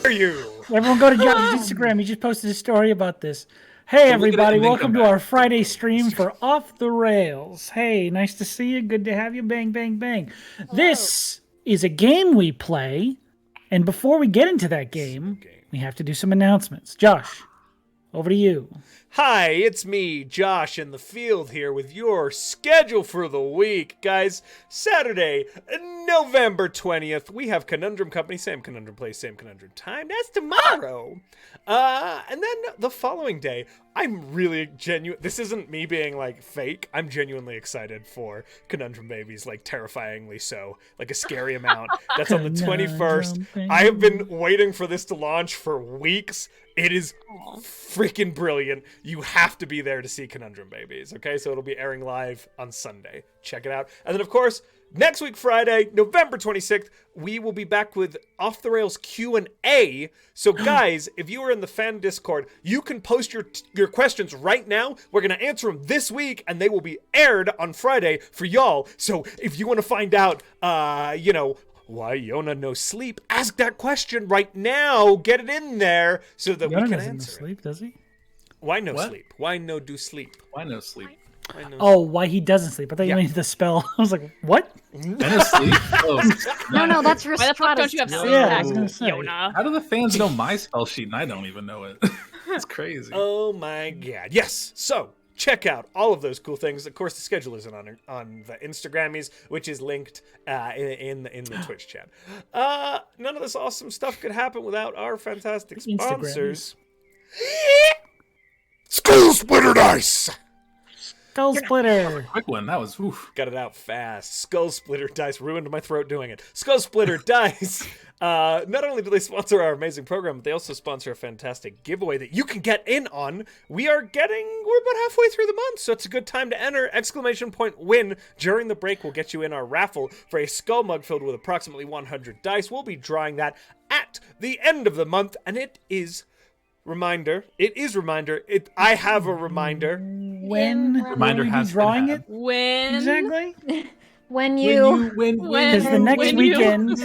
dare you? Everyone go to Josh's Instagram. He just posted a story about this. Hey, everybody. Welcome to our Friday stream for Off the Rails. Hey, nice to see you. Good to have you. Bang, bang, bang. Hello. This is a game we play. And before we get into that game, we have to do some announcements. Josh, over to you. Hi, it's me, Josh, in the field here with your schedule for the week. Guys, Saturday, November 20th, we have Conundrum Company, same Conundrum place, same Conundrum time. That's tomorrow. And then the following day, I'm really genuine. This isn't me being, like, fake. I'm genuinely excited for Conundrum Babies, like, terrifyingly so. Like, a scary amount. That's on the 21st. I have been waiting for this to launch for weeks. It is freaking brilliant. You have to be there to see Conundrum Babies, okay? So it'll be airing live on Sunday. Check it out. And then, of course, next week, Friday, November 26th, we will be back with Off the Rails Q&A. So, guys, if you are in the fan Discord, you can post your questions right now. We're going to answer them this week, and they will be aired on Friday for y'all. So, if you want to find out, why Yona no sleep? Ask that question right now. Get it in there so that Yona we can doesn't answer. Sleep, does he? Why no sleep? Why no do sleep? Why no sleep? Why he doesn't sleep? I thought you meant the spell. I was like, what? No sleep? Oh, no, that's Rhystrata. Why the fuck don't you have sleep? Yeah, I was gonna say. Yona. How do the fans know my spell sheet and I don't even know it? It's crazy. Oh my god. Yes. So check out all of those cool things. Of course, the schedule isn't on the Instagrammies, which is linked in the Twitch chat. None of this awesome stuff could happen without our fantastic sponsors. Skull Splitter Dice! Skull Splitter! Quick one, that was oof. Got it out fast. Skull Splitter Dice. Ruined my throat doing it. Skull Splitter Dice! Not only do they sponsor our amazing program, but they also sponsor a fantastic giveaway that you can get in on. We're about halfway through the month, so it's a good time to enter. ! Win. During the break, we'll get you in our raffle for a skull mug filled with approximately 100 dice. We'll be drawing that at the end of the month, and it is reminder. I have a reminder. When Reminder will we has be drawing been it? When? Exactly. When you Because the next weekend,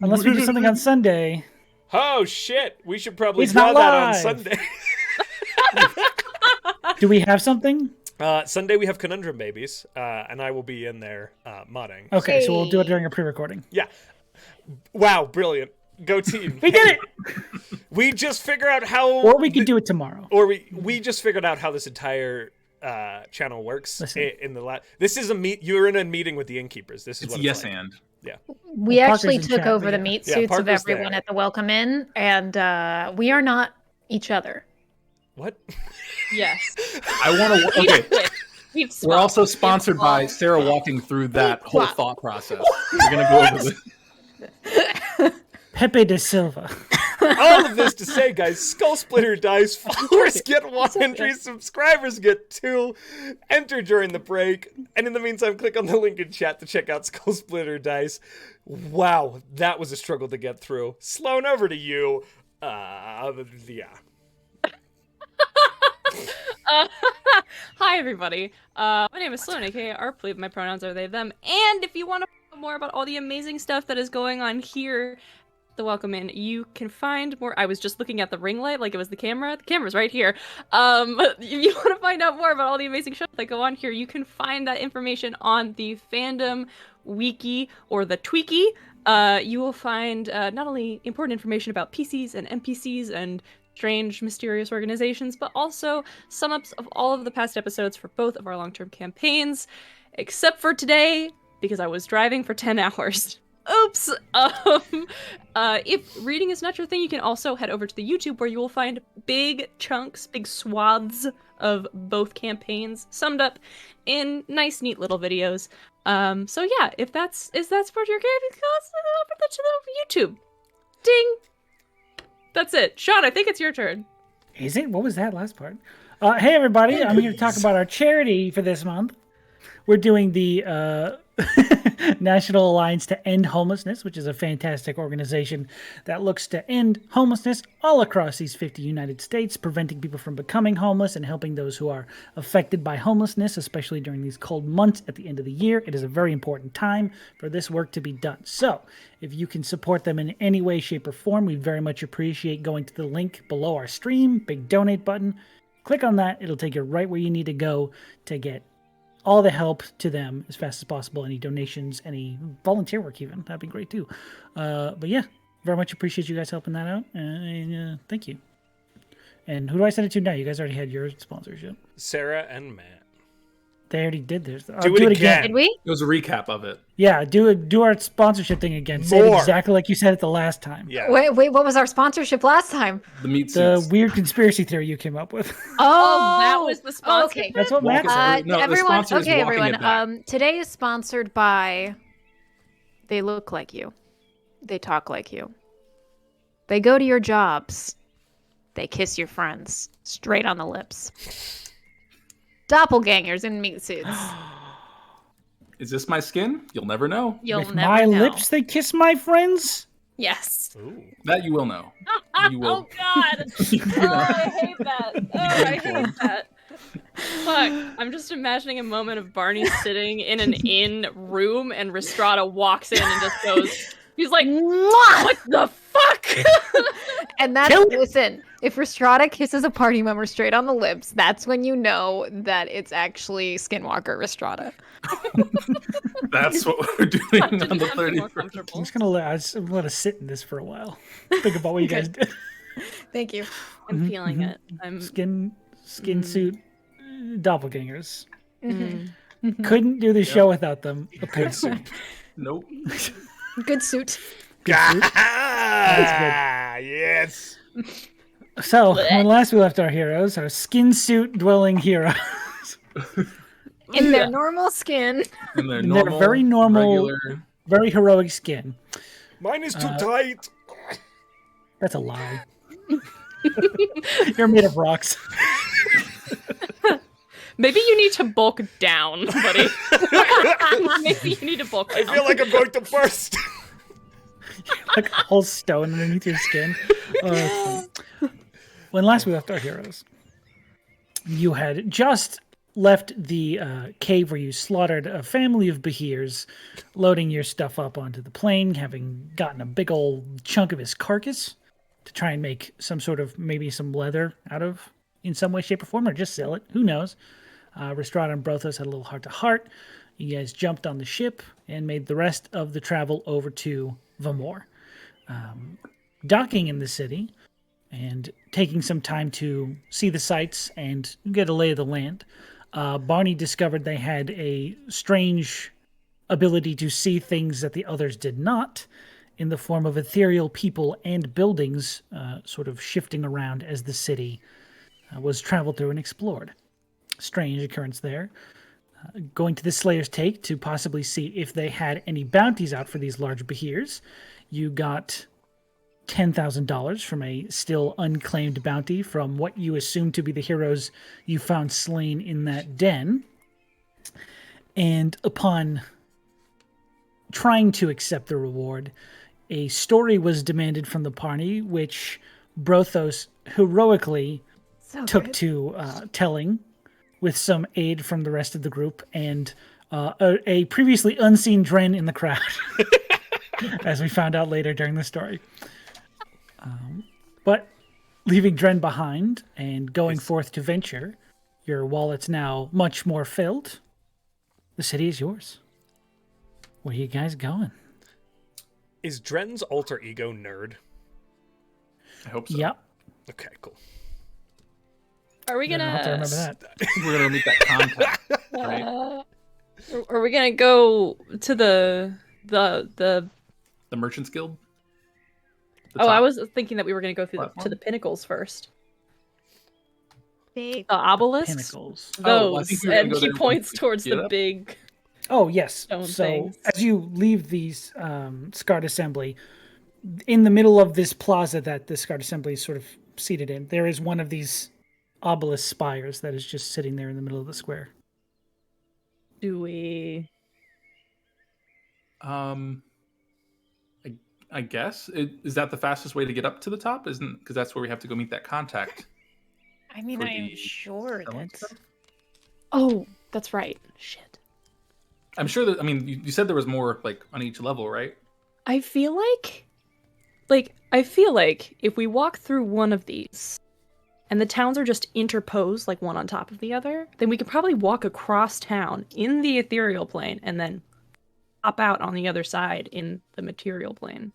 unless we do something on Sunday. Oh shit! We should probably It's draw not that on live. Sunday. Do we have something? Sunday we have Conundrum Babies, and I will be in there modding. Okay, so we'll do it during a pre-recording. Yeah. Wow, brilliant. Go team. We did it! We just figure out how... Or we could do it tomorrow. Or we just figured out how this entire channel works. This is you're in a meeting with the innkeepers. This is It's what yes like. and. Yeah. we actually Parker's in took chat, over the yeah. meat Yeah, suits of Parker's everyone there. at the welcome in, and we are not each other. What? Yes. I want to. Okay. We've We're also sponsored by Sarah walking through that whole thought process. We're going to go over this. Pepe de Silva. All of this to say, guys, Skull Splitter Dice. Followers get 1 entry, subscribers get 2. Enter during the break. And in the meantime, click on the link in chat to check out Skull Splitter Dice. Wow, that was a struggle to get through. Sloan, over to you. Yeah. Hi, everybody. My name is Sloan, aka artplebe. My pronouns are they, them. And if you want to know more about all the amazing stuff that is going on here, the welcome in, you can find more. I was just looking at the ring light like it was the camera. The camera's right here. If you want to find out more about all the amazing shows that go on here, you can find that information on the fandom wiki or the tweaky. You will find not only important information about PCs and NPCs and strange, mysterious organizations, but also sum-ups of all of the past episodes for both of our long-term campaigns, except for today, because I was driving for 10 hours. Oops! If reading is not your thing, you can also head over to the YouTube where you will find big chunks, big swaths of both campaigns summed up in nice, neat little videos. So yeah, if that's part of your game, go over to the YouTube. Ding! That's it. Sean, I think it's your turn. Is it? What was that last part? Hey, everybody. I'm here to talk about our charity for this month. We're doing the National Alliance to End Homelessness, which is a fantastic organization that looks to end homelessness all across these 50 United States, preventing people from becoming homeless and helping those who are affected by homelessness, especially during these cold months at the end of the year. It is a very important time for this work to be done. So, if you can support them in any way, shape, or form, we very much appreciate going to the link below our stream, big donate button. Click on that. It'll take you right where you need to go to get all the help to them as fast as possible. Any donations, any volunteer work even. That'd be great too. But yeah, very much appreciate you guys helping that out. And thank you. And who do I send it to now? You guys already had your sponsorship. Sarah and Matt. They already did theirs. Do it again. Did we? It was a recap of it. Yeah, do our sponsorship thing again. Say it exactly like you said it the last time. Yeah. Wait, what was our sponsorship last time? The meat The suits. weird conspiracy theory you came up with. Oh, that was the sponsor. Okay. That's what Matt said. No, the everyone, sponsor is okay, walking it everyone. back. Today is sponsored by They Look Like You. They Talk Like You. They go to your jobs. They kiss your friends. Straight on the lips. Doppelgangers in meat suits. Is this my skin? You'll never know. You'll With never my know. lips, they kiss my friends. Yes. Ooh. That you will know. You will. Oh God! Oh, I hate that. Oh, I hate that. Fuck! I'm just imagining a moment of Barney sitting in an inn room, and Rhystrata walks in and just goes. He's like, "What the fuck?" And that's, listen, if Rhystrata kisses a party member straight on the lips, that's when you know that it's actually Skinwalker Rhystrata. That's what we're doing on the I'm more 31st. comfortable. I'm just gonna let us sit in this for a while. Think about what you guys did. Thank you. I'm feeling it. I'm. Skin suit doppelgangers. Mm-hmm. Couldn't do the show without them. Apparently. Nope. Good suit. Ah, yes. So when last we left our heroes, our skin suit dwelling heroes, In their normal skin. And they're in their normal, very normal, regular. very heroic skin. Mine is too tight. That's a lie. You're made of rocks. Maybe you need to bulk down, buddy. Maybe you need to bulk I down. feel like I'm going to burst. Like a whole stone underneath your skin. Oh, that's funny. When last we left our heroes, you had just left the cave where you slaughtered a family of Behirs, loading your stuff up onto the plane, having gotten a big old chunk of his carcass to try and make some sort of, maybe some leather out of in some way, shape, or form, or just sell it. Who knows? Rhystrata and Brothos had a little heart-to-heart. You guys jumped on the ship and made the rest of the travel over to Vamore. Docking in the city and taking some time to see the sights and get a lay of the land, Barney discovered they had a strange ability to see things that the others did not, in the form of ethereal people and buildings sort of shifting around as the city was traveled through and explored. Strange occurrence there. Going to the Slayer's Take to possibly see if they had any bounties out for these large Behirs. You got $10,000 from a still unclaimed bounty from what you assume to be the heroes you found slain in that den. And upon trying to accept the reward, a story was demanded from the party, which Brothos heroically took to telling, with some aid from the rest of the group and a previously unseen Dren in the crowd, as we found out later during the story. But leaving Dren behind and going forth to venture, your wallet's now much more filled. The city is yours. Where are you guys going? Is Dren's alter ego Nerd? I hope so. Yep. Okay, cool. Are we I'll have to gonna? remember that. We're gonna meet that contact, right? Are we gonna go to the The Merchants Guild. The Oh, I top? was thinking that we were gonna go through to platform? the pinnacles first. Big. The obelisks. Pinnacles. Oh, I Those, think we were gonna and go he there points once we towards get the up. big. Oh, yes. Stone So things. as you leave these SCART assembly, in the middle of this plaza that the SCART assembly is sort of seated in, there is one of these obelisk spires that is just sitting there in the middle of the square. Do we I guess is that the fastest way to get up to the top? Isn't because that's where we have to go meet that contact. I mean, For I am the sure selling that's. stuff? Oh, that's right. Shit. I'm sure that. I mean, you said there was more like on each level, right? I feel like if we walk through one of these and the towns are just interposed like one on top of the other, then we could probably walk across town in the ethereal plane and then hop out on the other side in the material plane.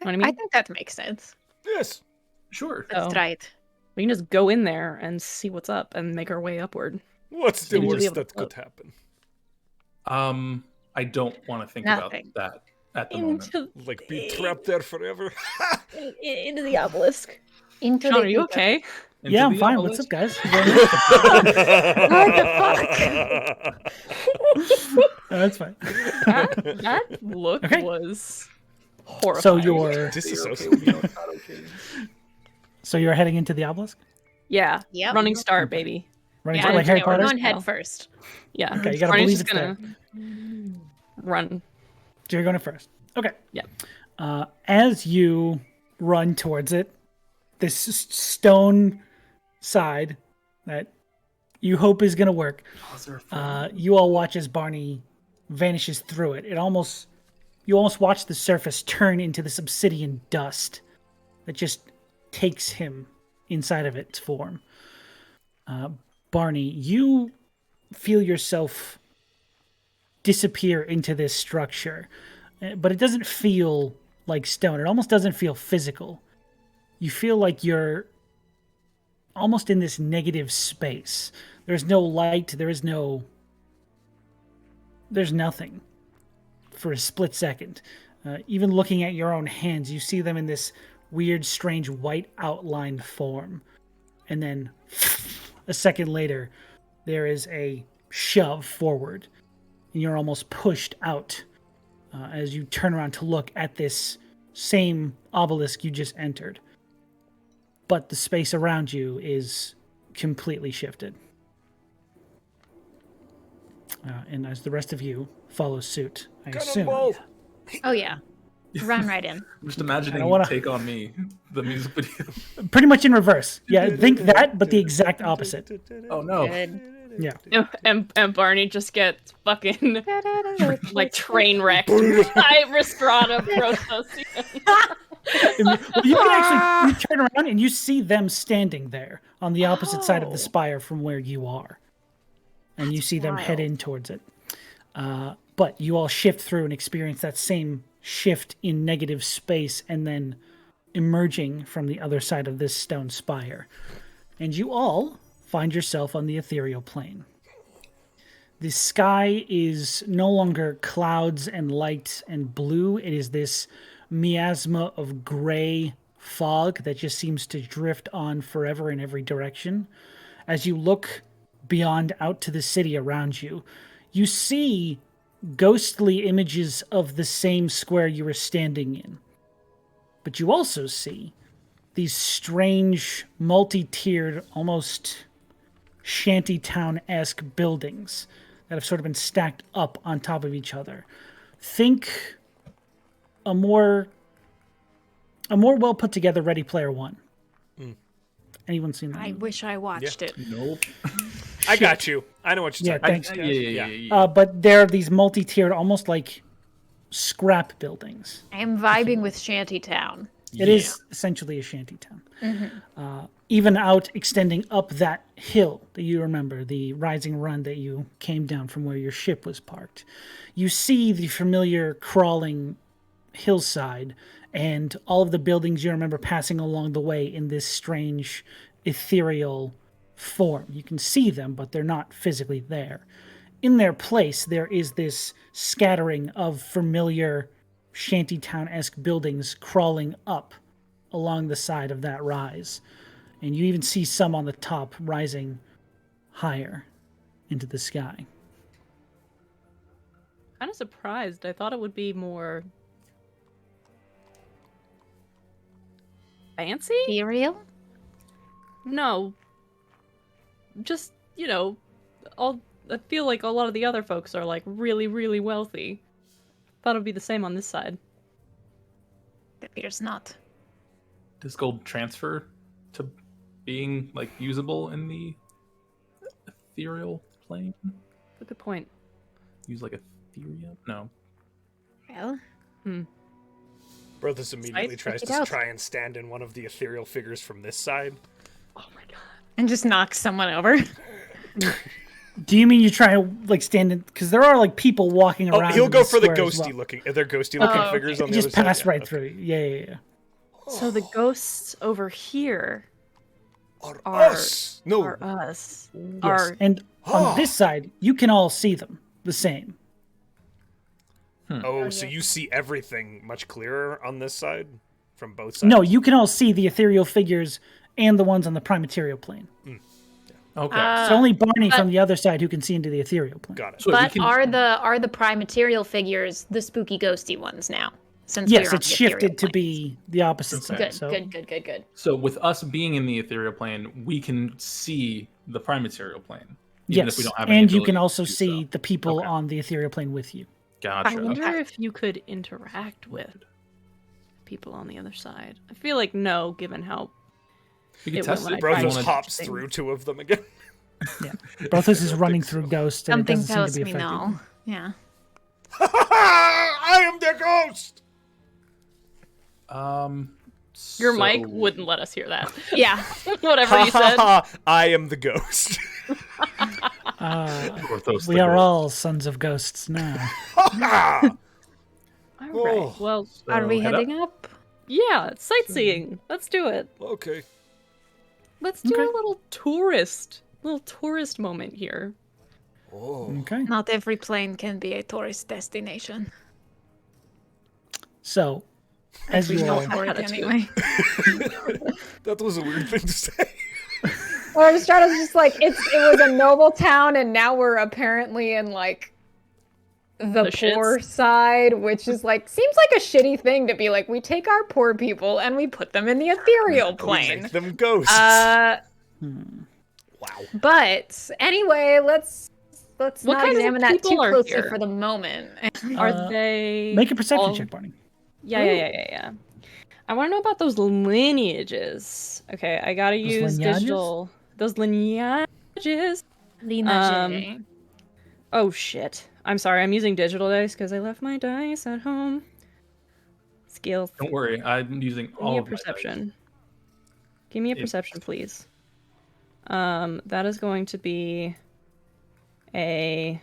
You know what I mean? I think that makes sense. Yes. Sure. So- Let's try it. We can just go in there and see what's up and make our way upward. What's the Seems to be worst able to that could float. happen? I don't want to think Nothing. about that at the moment. Like be trapped there forever? Into the obelisk. Into Sean, the are you ether. okay? Into Yeah, I'm the fine. What's up, obelisk. guys? That's fine. That look Okay. was horrifying. So you're Disassociate. so you're heading into the obelisk, Yeah. Yep. Running start, baby. running Yeah, like Harry we're Potter. Going head first. Yeah. Okay, you gotta Barney's believe just it's gonna run. So you're going first. Okay. Yeah. As you run towards it, this stone side that you hope is going to work, you all watch as Barney vanishes through it. You almost watch the surface turn into this obsidian dust that just takes him inside of its form. Barney, you feel yourself disappear into this structure, but it doesn't feel like stone. It almost doesn't feel physical. You feel like you're almost in this negative space. There's no light. There's nothing for a split second. Even looking at your own hands, you see them in this weird, strange white outlined form. And then a second later, there is a shove forward. And you're almost pushed out as you turn around to look at this same obelisk you just entered. But the space around you is completely shifted. And as the rest of you follow suit, I assume. Cannonball! Oh yeah. Run right in. I'm just imagining wanna- Take On Me, the music video. Pretty much in reverse. Yeah, think that, but the exact opposite. Oh no. Good. Yeah. And Barney just gets fucking like train wrecked by Rhystrata Brothos. Well, you can actually you turn around and you see them standing there on the opposite side of the spire from where you are. And you see them head in towards it. But you all shift through and experience that same shift in negative space and then emerging from the other side of this stone spire. And you all find yourself on the ethereal plane. The sky is no longer clouds and light and blue. It is this miasma of gray fog that just seems to drift on forever in every direction. As you look beyond out to the city around you, you see ghostly images of the same square you were standing in. But you also see these strange, multi-tiered, almost shantytown-esque buildings that have sort of been stacked up on top of each other. Think a more well put together Ready Player One. Anyone seen that? I wish I watched it. Nope. I got you. I know what you're Yeah, talking thanks. Yeah. But there are these multi-tiered, almost like scrap buildings. I am vibing with Shantytown. It is essentially a shantytown. Even out extending up that hill that you remember, the rising run that you came down from where your ship was parked. You see the familiar crawling hillside and all of the buildings you remember passing along the way in this strange ethereal form. You can see them, but they're not physically there. In their place, there is this scattering of familiar shantytown-esque buildings crawling up along the side of that rise. And you even see some on the top rising higher into the sky. Kind of surprised. I thought it would be more fancy? Ethereal? No. Just, I feel like a lot of the other folks are like really, really wealthy. thought it would be the same on this side. It appears not. Does gold transfer to being like usable in the ethereal plane? That's a good point. Use like Ethereal? No. Well, Brothos immediately Check tries it to out. try and stand in one of the ethereal figures from this side. Oh my god. and just knock someone over. Do you mean you try to like stand in? Because there are like people walking Oh, around. he'll in go this for the square as ghosty well. looking. They're ghosty looking Oh, figures on the Just other side. pass Yeah, right okay. through. Yeah. So the ghosts over here Are are us. No. are us. Yes. Are And on this side, you can all see them the same. Oh, so you see everything much clearer on this side from both sides? No, you can all see the ethereal figures and the ones on the primaterial plane. Okay. It's only Barney from the other side who can see into the ethereal plane. Got it. So we But can- are the primaterial figures the spooky ghosty ones now? Since Yes, we're on it's the shifted ethereal to plane? be the opposite side. Good, so good. So with us being in the ethereal plane, we can see the primaterial plane. Even yes, if we don't have any and you ability can to also do see so. the people Okay. on the ethereal plane with you. Gotcha. I wonder if you could interact with people on the other side. I feel like no, given how We can it test went it. when I if you Brothos wanna- hops thing. through two of them again. Yeah, Brothos is don't running think through so. Ghost, and Something it doesn't tells seem to be me affecting. no. Yeah. I am the ghost! your so- mic wouldn't let us hear that. Yeah. Whatever you said. I am the ghost. Brothos We the are Ghost. all sons of ghosts now. All right. Oh. Well, Are we head up. heading up? yeah, it's sightseeing. Let's do it. Okay. Let's do Okay. a little tourist moment here. Oh. Okay, Not every plane can be a tourist destination. so as you No are, for it attitude. anyway. That was a weird thing to say. Or Rhystrata's just like it was a noble town, and now we're apparently in like the The poor shits. side, which is like seems like a shitty thing to be like. We take our poor people and we put them in the ethereal We plane. make them ghosts. Uh, Wow. but anyway, let's What not kinds of examine that too people are closely here? for the moment. Are they make a perception all- check, Barney. Yeah. I want to know about those lineages. Okay, I gotta use lineages? digital. Those lineages. Lina Oh shit. I'm sorry. I'm using digital dice because I left my dice at home. Skills. Don't worry, I'm using Give me all a of my dice. perception. Give me a perception, please. That is going to be a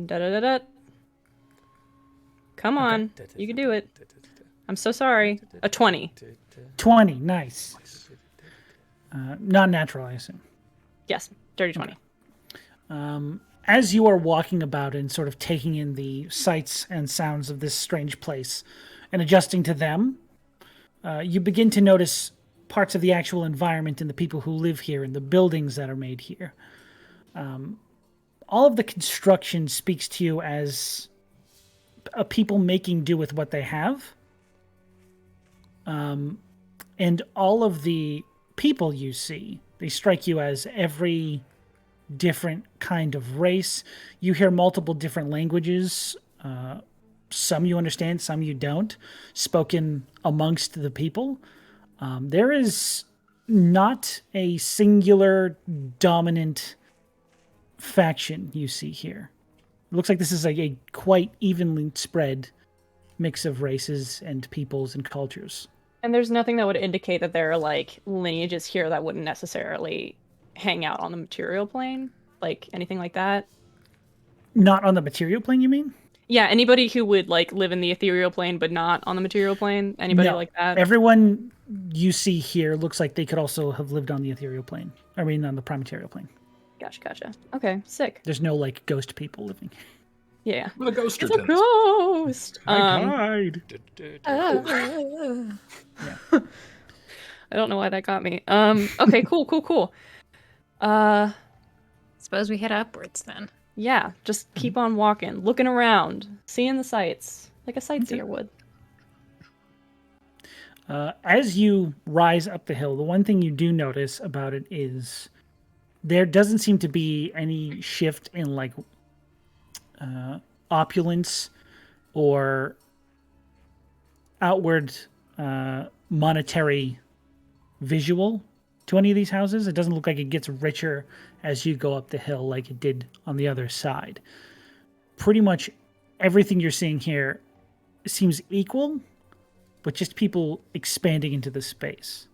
da. Come on, you can do it. I'm so sorry. A 20. 20, nice. Not natural, I assume. Yes, dirty 20. As you are walking about and sort of taking in the sights and sounds of this strange place and adjusting to them, you begin to notice parts of the actual environment and the people who live here and the buildings that are made here. All of the construction speaks to you as a people making do with what they have. And all of the people you see, they strike you as every different kind of race. You hear multiple different languages. Some you understand, some you don't, spoken amongst the people. There is not a singular dominant faction you see here. It looks like this is a quite evenly spread mix of races and peoples and cultures. And there's nothing that would indicate that there are like lineages here that wouldn't necessarily hang out on the material plane, like anything like that. Not on the material plane, you mean? Yeah, anybody who would like live in the ethereal plane but not on the material plane, anybody No. like that. Everyone you see here looks like they could also have lived on the ethereal plane. I mean, on the primaterial plane. Gotcha. Okay, sick. There's no like ghost people living. Yeah. With a ghost It's a ghost. Died. I don't know why that got me. Okay, cool. Suppose we head upwards then. Yeah, just keep on walking, looking around, seeing the sights, like a sightseer would. As you rise up the hill, the one thing you do notice about it is there doesn't seem to be any shift in like opulence or outward monetary visual to any of these houses. It doesn't look like it gets richer as you go up the hill like it did on the other side. Pretty much everything you're seeing here seems equal, but just people expanding into the space.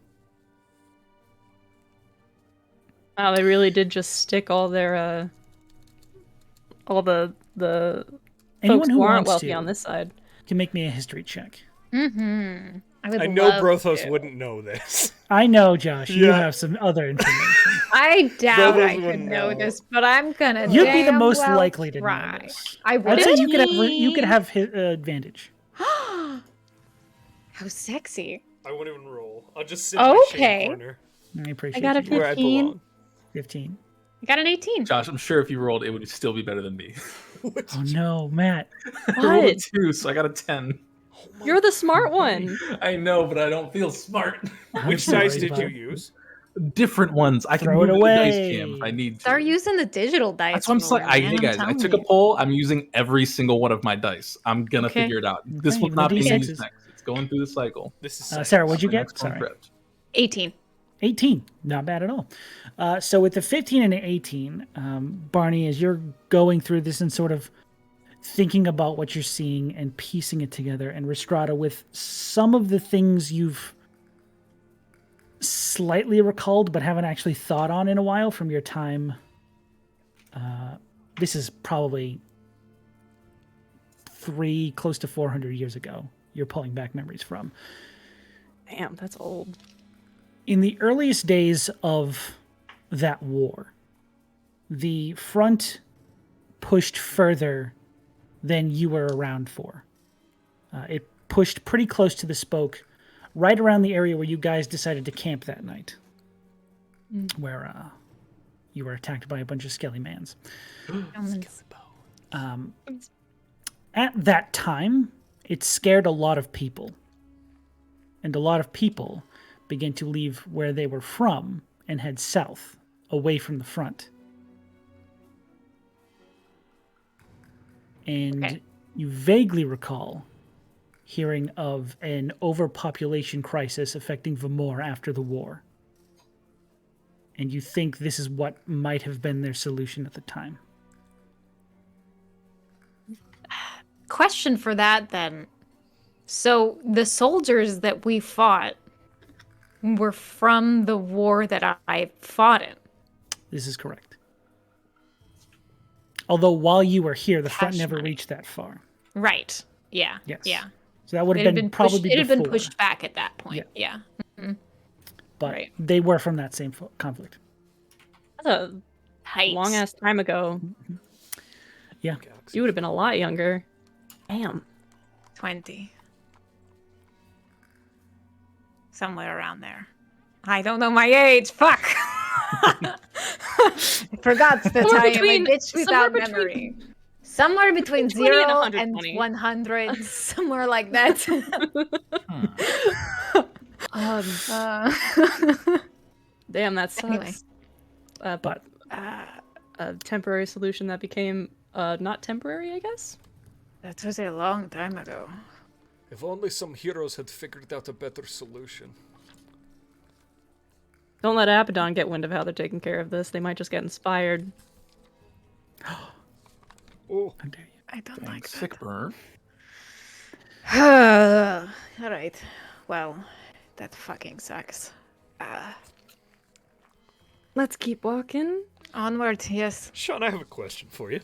Wow, they really did just stick all their all the Anyone folks who who aren't wants wealthy to on this side. can make me a history check. Mm-hmm. I know Brothos wouldn't know this. I know, Josh. You Yeah. have some other information. I doubt Brothos I could wouldn't know know. this, but I'm gonna. You'd be the damn most well likely to know try. this. I I'd would. say you could have his, advantage. How sexy! I won't even roll. I'll just sit in my shade Okay. corner I appreciate I got a you. where I 15. belong. 15. I got an 18. Josh, I'm sure if you rolled, it would still be better than me. Oh no, Matt. I rolled a What? 2, so I got a 10. You're the smart one. I know, but I don't feel smart. Which sorry, dice did bud. you use? Different ones. I can Throw it move the dice away. cam if I need to. Start using the digital dice. That's what I'm saying. more, Hey man, guys, I telling took you. a poll. I'm using every single one of my dice. I'm gonna Okay. figure it out. This Okay, will even not the be D6s. used next. It's going through the cycle. This is Sarah, what'd you The get? next one Sorry. prepped. 18. 18. Not bad at all. So with the 15 and an 18, Barney, as you're going through this and sort of thinking about what you're seeing and piecing it together, and Rhystrata, with some of the things you've slightly recalled but haven't actually thought on in a while from your time, this is probably close to 400 years ago you're pulling back memories from. Damn, that's old. In the earliest days of that war, the front pushed further than you were around for. It pushed pretty close to the spoke, right around the area where you guys decided to camp that night, where you were attacked by a bunch of skelly mans. At that time, it scared a lot of people. And a lot of people began to leave where they were from and head south, away from the front. And Okay. you vaguely recall hearing of an overpopulation crisis affecting Vamore after the war. And you think this is what might have been their solution at the time. Question for that then. So the soldiers that we fought were from the war that I fought in. This is correct. Although while you were here, the front Cash never money. reached that far. Right. Yeah. Yes. Yeah. So that would It have had been been pushed, probably it had before. been pushed back at that point. Yeah. But right. they were from that same conflict. That's a Heights. long ass time ago. Yeah. You would have been a lot younger. Damn. 20. Somewhere around there. I don't know my age. Fuck. I forgot the Somewhere time. between- I bitch without somewhere memory. Somewhere between 20 and 0 120. and 100. Somewhere like that. Damn, that sucks. Anyway. But A temporary solution that became not temporary, I guess. That was a long time ago. If only some heroes had figured out a better solution. Don't let Abaddon get wind of how they're taking care of this. They might just get inspired. Oh, how dare you? I don't like Sick burn. that. Alright. Well, that fucking sucks. Let's keep walking. Onward, yes. Sean, I have a question for you.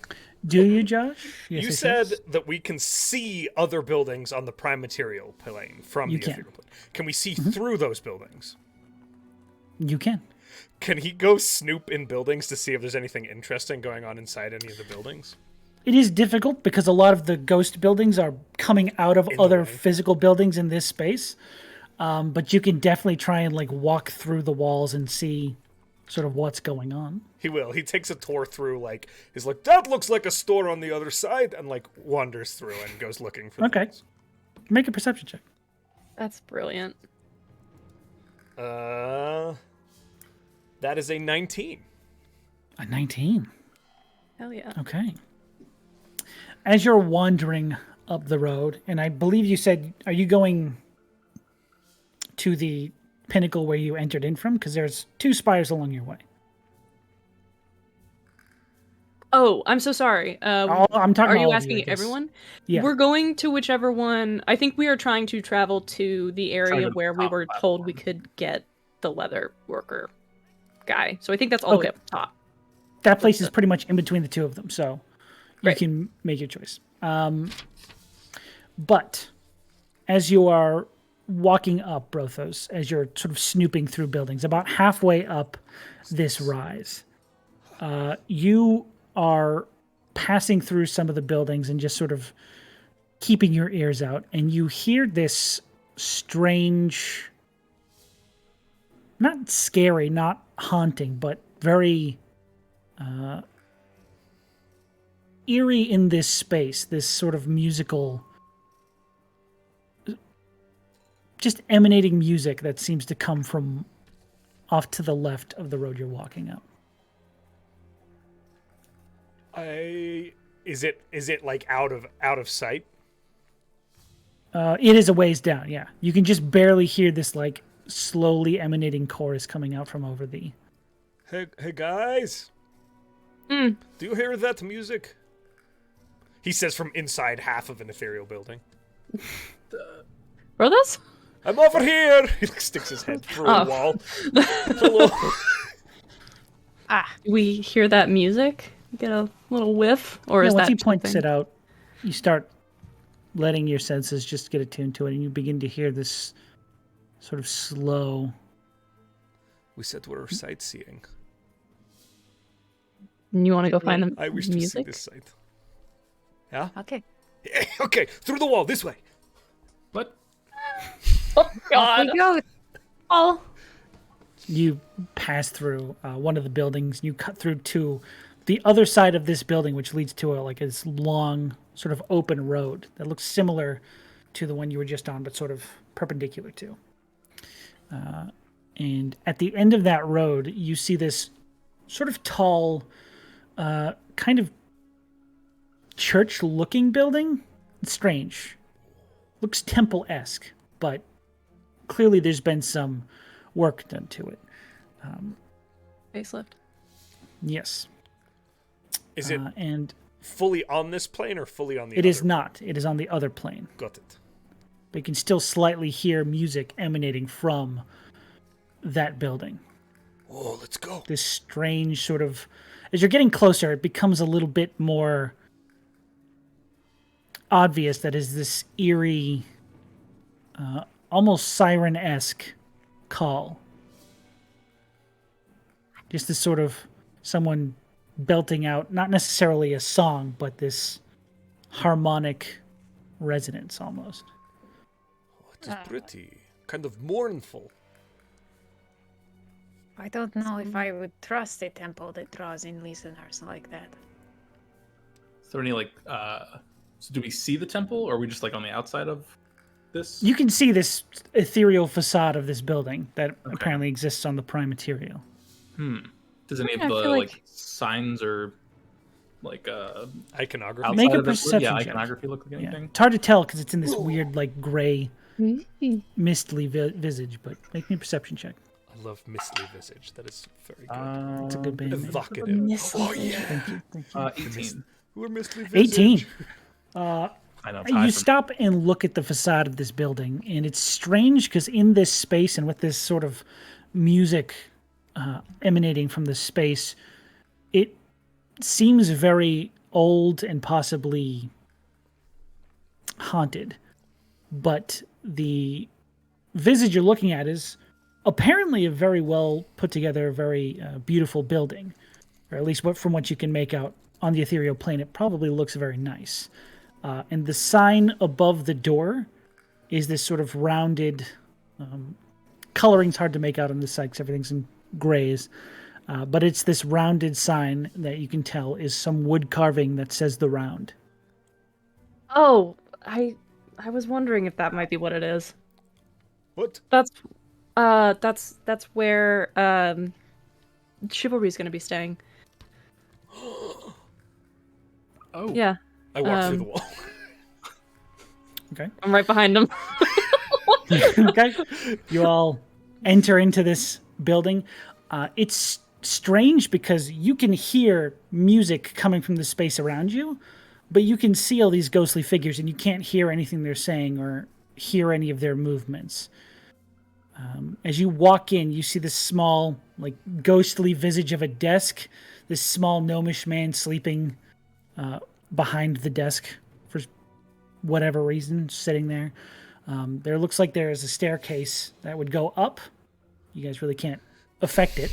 Do you, Josh? Yes, You yes, said yes. that we can see other buildings on the prime material plane from You the can. Ethereal plane. Can we see through those buildings? You can. Can he go snoop in buildings to see if there's anything interesting going on inside any of the buildings? It is difficult because a lot of the ghost buildings are coming out of In the other way. physical buildings in this space. But you can definitely try and like walk through the walls and see sort of what's going on. He will. He takes a tour through, like, he's like, that looks like a store on the other side, and, like, wanders through and goes looking for Okay. things. Make a perception check. That's brilliant. That is a 19. A 19. Hell yeah. Okay. As you're wandering up the road, and I believe you said, are you going to the pinnacle where you entered in from? Because there's 2 spires along your way. Oh, I'm so sorry. I'm talking. Are you all of asking I guess. everyone? Yeah. We're going to whichever one. I think we are trying to travel to the area to where the we top were platform. told we could get the leather worker guy. So I think that's all the way Okay. up top. That place is pretty much in between the 2 of them, so you Right. can make your choice. But as you are walking up, Brothos, as you're sort of snooping through buildings, about halfway up this rise, you are passing through some of the buildings and just sort of keeping your ears out, and you hear this strange, not scary, not haunting, but very eerie in this space, this sort of musical, just emanating music that seems to come from off to the left of the road you're walking up. Is it like out of sight? It is a ways down, yeah. You can just barely hear this like slowly emanating chorus coming out from over the... Hey guys. Mm. Do you hear that music? He says from inside half of an ethereal building. Brothos? I'm over here. He sticks his head through a wall. Hello. We hear that music? Get a little whiff? Or is once that he points something- it out, you start letting your senses just get attuned to it, and you begin to hear this sort of slow... We said we're sightseeing. You want to go find the I wish to see music? this sight. Yeah? Okay. Okay, through the wall, this way. What? Oh, Off God. we go. Oh. You pass through one of the buildings. You cut through to the other side of this building, which leads to this long, sort of open road that looks similar to the one you were just on, but sort of perpendicular to. And at the end of that road, you see this sort of tall, kind of church-looking building. It's strange. Looks temple-esque, but clearly there's been some work done to it. Facelift. Yes. Is it And fully on this plane or fully on the it other? is not. It is on the other plane. Got it. But you can still slightly hear music emanating from that building. Oh, let's go. This strange sort of... As you're getting closer, it becomes a little bit more obvious that is this eerie, almost siren-esque call. Just this sort of someone belting out, not necessarily a song, but this harmonic resonance almost. Oh, it is pretty. Kind of mournful. I don't know if I would trust a temple that draws in listeners like that. Is there any so do we see the temple, or are we just on the outside of this? You can see this ethereal facade of this building that apparently exists on the prime material. Does any Yeah, of I the feel like- signs or Iconography. outside Make a of this- perception yeah, check. iconography look like Yeah. anything? It's hard to tell because it's in this weird, gray, mistly visage, but make me a perception check. I love Misty Visage. That is very good. It's a good band name. Evocative. Oh, yeah. Thank you. Thank you. 18. We're Misty Visage. 18. I know. It's You high for- stop and look at the facade of this building, and it's strange because in this space and with this sort of music emanating from the space, it seems very old and possibly haunted. But the visage you're looking at is apparently a very well put together, very beautiful building, or at least from what you can make out on the ethereal plane, it probably looks very nice. And the sign above the door is this sort of rounded, coloring's hard to make out on this side because everything's in grays, but it's this rounded sign that you can tell is some wood carving that says the round. Oh, I was wondering if that might be what it is. What? That's where Chivalry's gonna be staying. Oh. Yeah. I walk through the wall. Okay. I'm right behind him. Okay. You all enter into this building. It's strange because you can hear music coming from the space around you, but you can see all these ghostly figures and you can't hear anything they're saying or hear any of their movements. As you walk in, you see this small, like, ghostly visage of a desk, this small gnomish man sleeping behind the desk for whatever reason, sitting there. There looks like there is a staircase that would go up. You guys really can't affect it.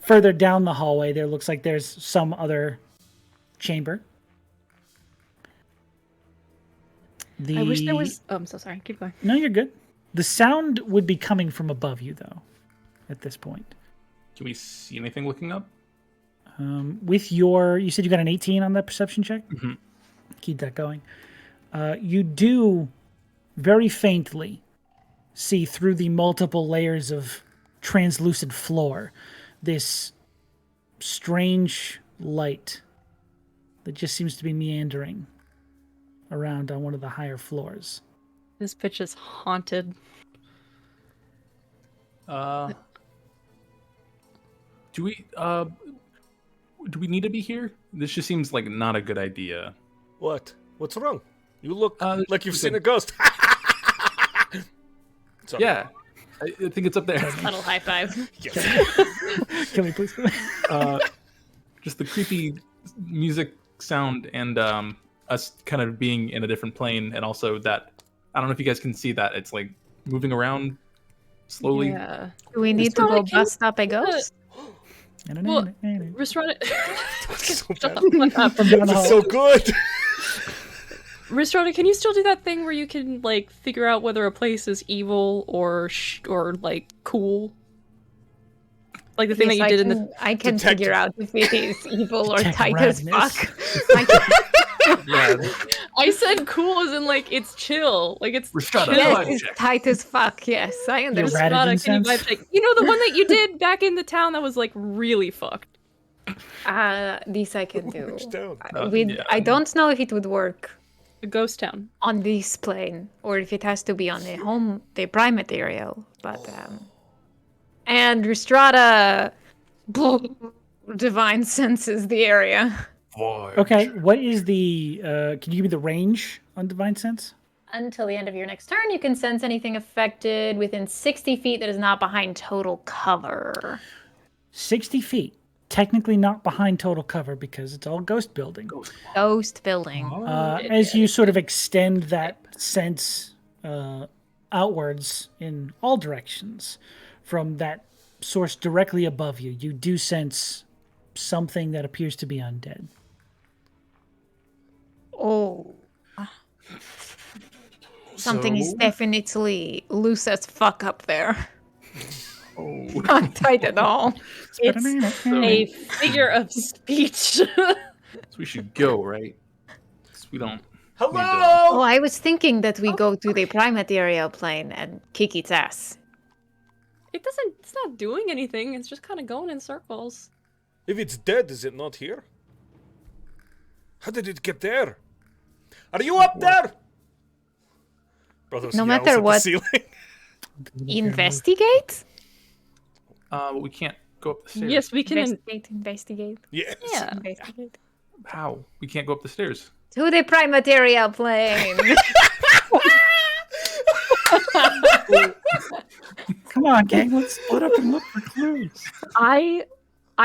Further down the hallway, there looks like there's some other chamber. I wish there was... Oh, I'm so sorry. Keep going. No, you're good. The sound would be coming from above you, though, at this point. Can we see anything looking up? With your... You said you got an 18 on that perception check? Mm-hmm. Keep that going. You do very faintly see through the multiple layers of translucent floor this strange light that just seems to be meandering around on one of the higher floors. This bitch is haunted. Do we need to be here? This just seems like not a good idea. What? What's wrong? You look like you've seen a- a ghost. Sorry. Yeah, I think it's up there. Subtle high five. Yes. Can we please go? Just the creepy music sound and us kind of being in a different plane, and also that I don't know if you guys can see that it's like moving slowly. Yeah. Do we need to go Rhystrata, bust up a ghost? Well, Rhystrata... So Shut bad. the fuck up. From down the This is hall. so good. Rhystrata, can you still do that thing where you can, like, figure out whether a place is evil or like, cool? Like the thing that you did in the... I can Detect- figure out if it is evil or Detect tight as madness. fuck. I can- Yeah, I said cool as in, like, it's chill. Like, it's Rhystrata, chill. yes, vibe it's check. tight as fuck. Yes, I understand. Ratted Rhystrata, can you incense? vibe check? You know, the one that you did back in the town that was, like, really fucked. This I can do. Which town? Yeah. I don't know if it would work The ghost town. on this plane or if it has to be on the prime material. But and Rhystrata divine senses the area. Okay, what is the... can you give me the range on Divine Sense? Until the end of your next turn, you can sense anything affected within 60 feet that is not behind total cover. 60 feet. Technically not behind total cover because it's all ghost building. Ghost building. As you sort of extend that sense outwards in all directions from that source directly above you, you do sense something that appears to be undead. Oh. Something is definitely loose as fuck up there. Oh. Not tight at all. It's a figure of speech. So we should go, right? 'Cause we don't. Oh, Hello. I was thinking that we go to the prime material plane and kick its ass. It's not doing anything. It's just kind of going in circles. If it's dead, is it not here? How did it get there? Are you up there? Brothos No yells matter at the what. ceiling. Investigate? But we can't go up the stairs. Yes, we can. Investigate. Yes. Yeah. Investigate. How? We can't go up the stairs. To the prime material plane. Come on, gang, let's split up and look for clues. I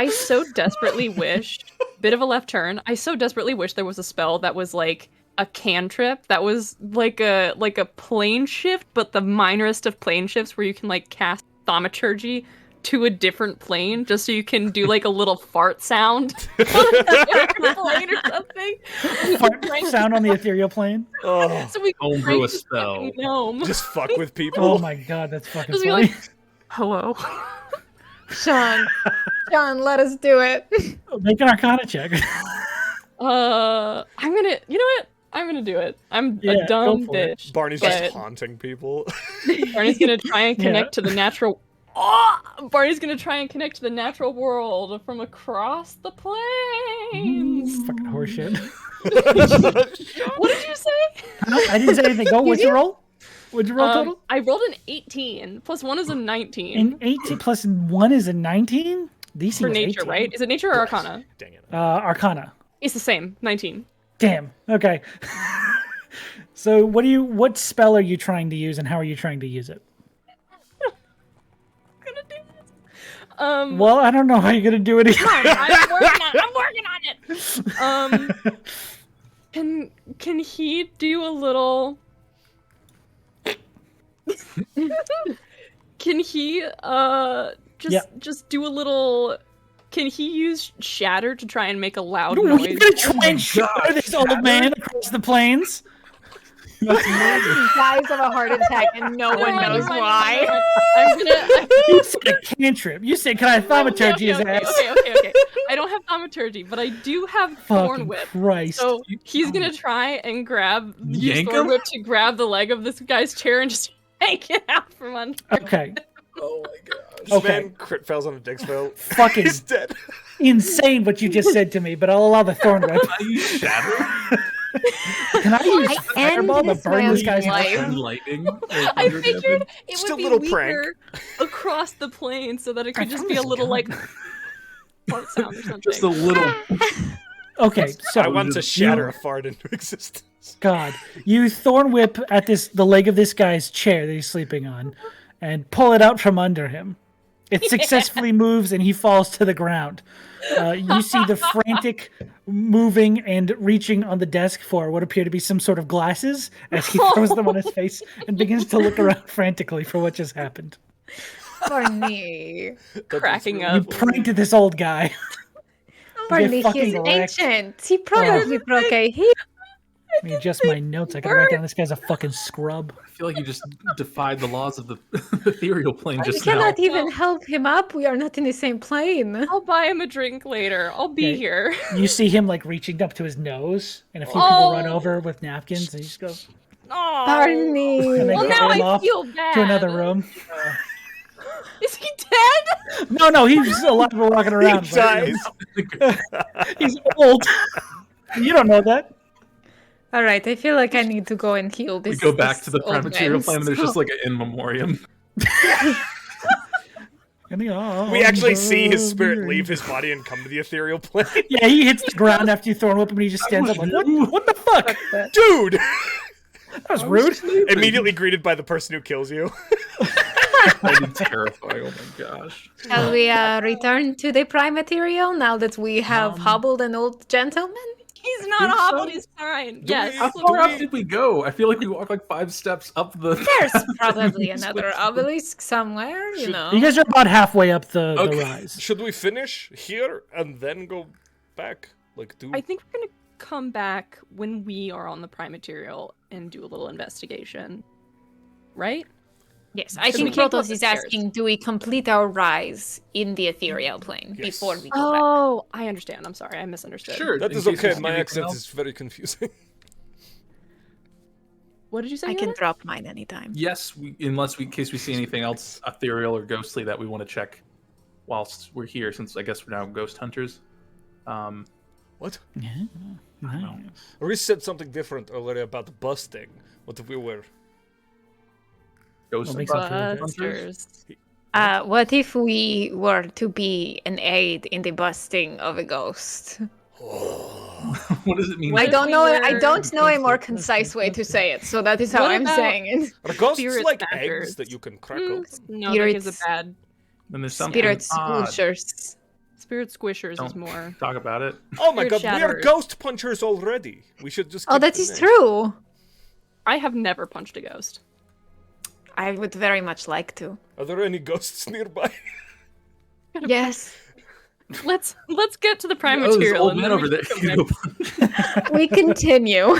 so desperately wish, bit of a left turn. I so desperately wish there was a spell that was like a cantrip that was like a plane shift, but the minorest of plane shifts where you can like cast thaumaturgy to a different plane just so you can do like a little fart sound on a different plane or something. Fart sound on the ethereal plane. Oh, So we can Homebrew prank a this spell. fucking gnome. just fuck with people. Oh my god, that's fucking Just be funny. like, hello. Sean, let us do it. Make an Arcana check. I'm gonna, you know what? I'm gonna do it. I'm Yeah, a dumb go for it. bitch. Barney's but just haunting people. Barney's gonna try and connect to the natural. Barney's gonna try and connect to the natural world from across the plains. Fucking horseshit. What did you say? I didn't say anything. Go. What'd you roll? What'd you roll total? I rolled an 18. Plus 1 is a 19. An 18 plus 1 is a 19? DC For was nature, 18. right? Is it nature or arcana? Dang it. Arcana. It's the same. 19. Damn. Okay. So what spell are you trying to use and how are you trying to use it? I'm gonna do this. Well, I don't know how you're gonna do it. I'm working on it. Can he do a little? Can he just do a little? Can he use shatter to try and make a loud noise? You're gonna try and shatter this old man across the plains? He dies of a heart attack and no one knows why. I'm gonna. You said a cantrip. You said, can I thaumaturgy his ass? Okay. I don't have thaumaturgy, but I do have Thorn Fucking Whip. Christ. So he's gonna try and use Yank Thorn him? Whip to grab the leg of this guy's chair and just yank it out from under. Okay. Oh my gosh. This Okay. man crit fails on a dex fail. Fucking He's dead. insane what you just said to me, but I'll allow the thorn whip. I use shatter. Can I use I fireball to end this burn this man's guy's life. head? And lightning. I figured it Just would a be little weaker across the plane so that it could I just found be a this little gun. like fart sound or something. Just a little. Okay, I so want to shatter a fart into existence. God, you thorn whip at the leg of this guy's chair that he's sleeping on, and pull it out from under him. It successfully moves, and he falls to the ground. You see the frantic moving and reaching on the desk for what appear to be some sort of glasses as he throws them on his face and begins to look around frantically for what just happened. Barney. Cracking You up. pranked this old guy. Barney, fucking he's wrecked. ancient. He probably broke a hip. Let me adjust my notes. I gotta write down this guy's a fucking scrub. I feel like you just defied the laws of the ethereal plane We just now. cannot even help him up. We are not in the same plane. I'll buy him a drink later. I'll be Yeah. here. You see him like reaching up to his nose, and a few people run over with napkins, and he just goes Oh, Barney. and they Well, carry now him I off feel bad. to another room. Is he dead? No, he's alive and walking around. He dies. He's old. You don't know that. All right, I feel like I need to go and heal We this. go back this to the old prematerial man. plane and there's just like an in memoriam. And he, We actually see his spirit leave his body and come to the ethereal plane. Yeah, he hits the ground after you throw him up, and he just stands up like, what the fuck? Dude! That was rude. Immediately greeted by the person who kills you. That'd be terrifying. Oh my gosh. Shall we return to the prime material now that we have hobbled an old gentleman? He's not think hobbled. so. He's fine. we- Yes. How far up did we go? I feel like we walked like 5 steps up the. There's probably another obelisk somewhere, you know. You guys are about halfway up the Okay. rise. Should we finish here and then go back? Like, do I think we're gonna come back when we are on the prime material and do a little investigation. Right? Yes, I we think can't go Brothos up is the stairs. asking, do we complete our rise in the ethereal plane Yes. before we go back? Oh, I understand. I'm sorry. I misunderstood. Sure. that in is case okay. we see My anything accent else. is very confusing. What did you say? I can Yana? drop mine anytime. Yes, in case we see anything else ethereal or ghostly that we want to check whilst we're here, since I guess we're now ghost hunters. What? Yeah, nice. We said something different earlier about the bus thing. What if we were? Ghost What makes up for the hunters. Busters. What if we were to be an aid in the busting of a ghost? What does it mean? I don't know. I were- don't know a more concise way to say it, so that is how What I'm about- saying it. Are ghosts Spirit like backers. eggs that you can crack open? No, that is a Spirits. bad. Then there's something Spirit odd. squishers. Spirit squishers is Don't more. talk about it. Oh my Spirit god, we are shattered. ghost punchers already. We should just. Oh, keep that the is name. true. I have never punched a ghost. I would very much like to. Are there any ghosts nearby? Yes, Let's get to the prime Oh, there's material. old and man then over we there. can go back. we continue.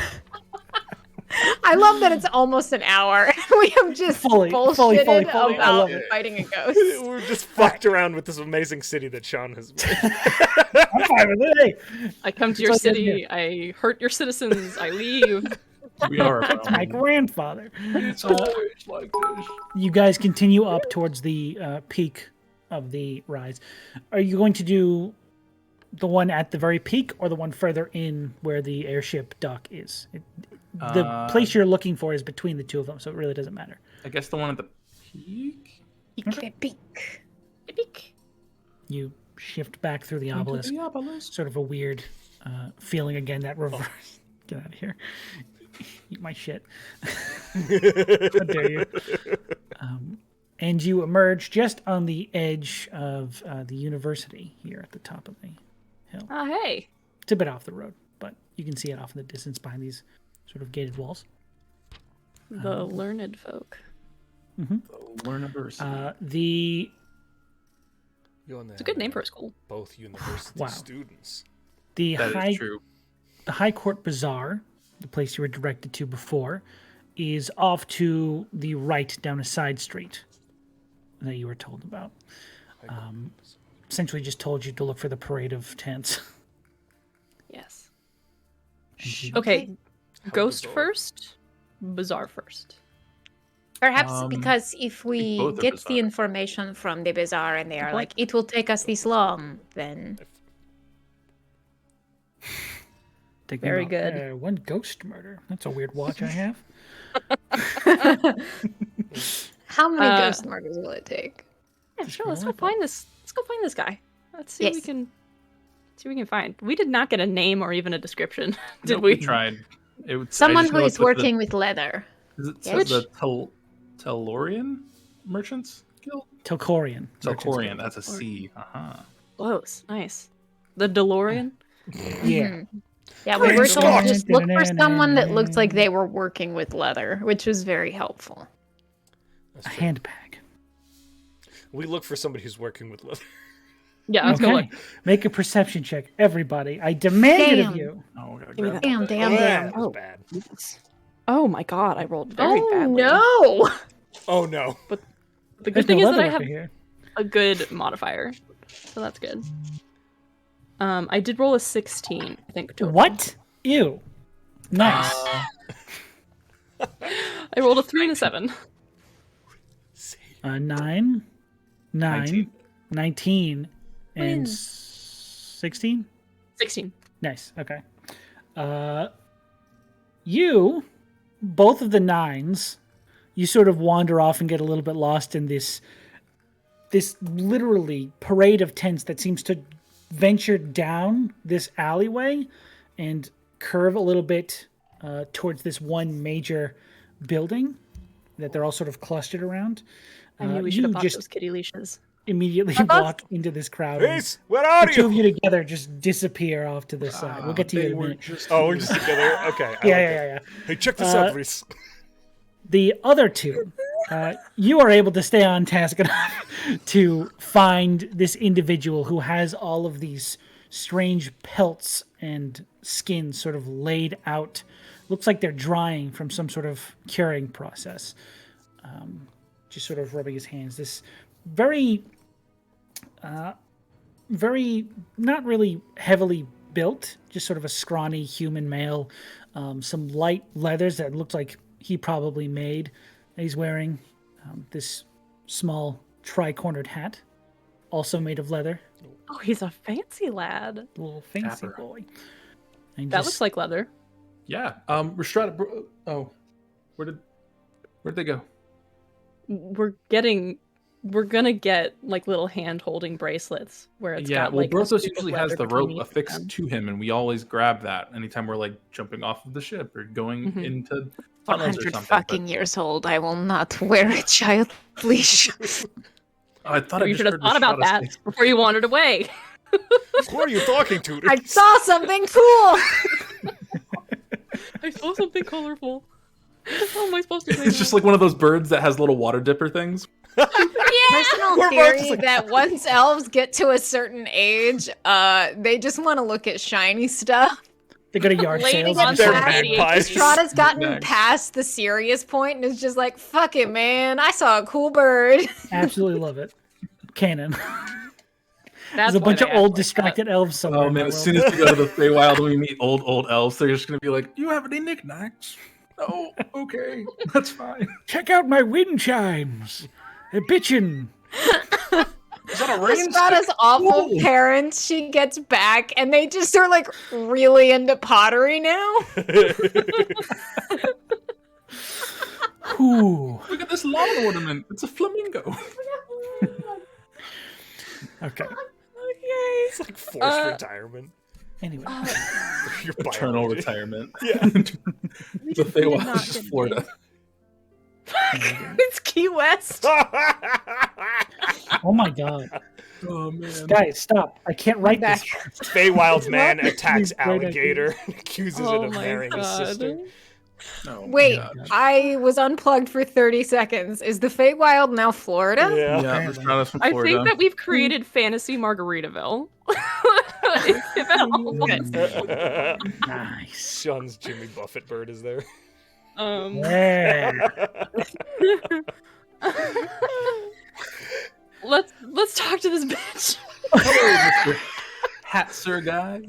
I love that it's almost an hour. We have just Fully. bullshitted I about love it. fighting a ghost. We're just fucked around with this amazing city that Sean has made. I'm fine with it. Hey, I come to your all good city. I hurt your citizens. I leave. We are. That's my grandfather. It's always like this. You guys continue up towards the peak of the rise. Are you going to do the one at the very peak or the one further in where the airship dock is? The place you're looking for is between the two of them, so it really doesn't matter. I guess the one at the peak? Peek. You shift back through the obelisk. Sort of a weird feeling again, that reverse. Get out of here. Eat my shit. How dare you? And you emerge just on the edge of the university here at the top of the hill. Oh, hey. It's a bit off the road, but you can see it off in the distance behind these sort of gated walls. The learned folk. Learniversity. It's a good name for a school. Both university Wow. students. The That is true. The High Court Bazaar, the place you were directed to before, is off to the right down a side street that you were told about. Essentially just told you to look for the parade of tents. Yes. Okay. Ghost Bazaar. first, Bazaar first. Perhaps because if we both are get bizarre. the information from the bazaar and they are like, it will take us this long, then Thinking Very about, good. One ghost murder. That's a weird watch I have. how many ghost murders will it take? Yeah, sure. Let's go rifle. find this. Let's go find this guy. Let's see what we Yes. can. See what we can find. We did not get a name or even a description, did Nope, we? tried. It was, I Someone just who know is it's with working with leather. Is it Which- the Tellurian Merchants Guild? Telkorian. Telkorian, that's a C. Uh-huh. Close. Nice. The DeLorean. Yeah. Yeah, we Green were told Scott. to just look for someone that looked like they were working with leather, which was very helpful. A handbag. We look for somebody who's working with leather. Yeah, let's go Okay. look. Make a perception check, everybody. I demand it of Damn. you. Oh, we gotta Give me grab that. Damn. That was Oh. bad. Oh my god, I rolled very Oh badly. no! Oh no. The There's good thing no is that leather I worker have here. a good modifier, so that's good. I did roll a 16, I think. Total. What? Ew. Nice. I rolled a 3 and a 7. 9, 19, and Win. 16? 16. Nice. Okay. You, both of the 9s, you sort of wander off and get a little bit lost in this literally parade of tents that seems to venture down this alleyway and curve a little bit towards this one major building that they're all sort of clustered around. I knew we should you have bought just those kitty leashes. immediately walk into this crowd. and Ace, where are the two of you? you together just disappear off to the side. We'll get to you in a minute. Oh, we're just together. Okay. I Yeah. Hey, check this out, Reese. The other two, you are able to stay on task enough to find this individual who has all of these strange pelts and skins sort of laid out. Looks like they're drying from some sort of curing process. Just sort of rubbing his hands. This very not really heavily built, just sort of a scrawny human male. Some light leathers that looks like he probably made. He's wearing this small tri-cornered hat, also made of leather. Oh, he's a fancy lad. A little fancy Dapper. boy. And That just- looks like leather. Yeah. Rhystrata. Oh, where'd they go? We're gonna get like little hand holding bracelets where it's Yeah. got Well, like a Brothos strip of usually has leather the between rope each of affixed them. to him, and we always grab that anytime we're like jumping off of the ship or going Mhm. into tunnels or 100 something. fucking years old. I will not wear a child leash. I thought I You just should have heard thought about Rhystrata that say- before you wandered away. Who are you talking to? I saw something cool. I saw something colorful. How am I supposed to say It's just like one of those birds that has little water dipper things. Personal We're both theory just like- that once elves get to a certain age, they just want to look at shiny stuff. they go to yard Lady sales. wants and They're They're stuff. magpies. Strahta's gotten Knickknacks. past the serious point and is just like, fuck it, man. I saw a cool bird. Absolutely love it. Canon. That's There's a why bunch they of act old like distracted elves somewhere. Oh in man, that as world. soon as we go to the Feywild and we meet old elves, they're just gonna be like, "You have any knickknacks?" Oh, okay. That's fine. Check out my wind chimes. They're bitchin'. Is that a rain Rhystrata's awful Ooh. parents. She gets back, and they just are like really into pottery now. Ooh. Look at this lawn ornament. It's a flamingo. Okay. It's like forced retirement. Anyway. Your Eternal biology. retirement. Yeah. The Feywild not is just get Florida. It's Key West. Oh my god. Oh man. Guys, stop. I can't write this. Feywild man attacks Great idea. alligator and accuses it of marrying his sister. Oh, my Wait, God. I was unplugged for 30 seconds. Is the Feywild now Florida? Yeah. Yeah, Rhystrata's from I Florida. think that we've created fantasy Margaritaville. If it helps. Nice. Sean's Jimmy Buffett bird is there. Yeah. Let's talk to this bitch. Hello, Mr. Hat Sir guy.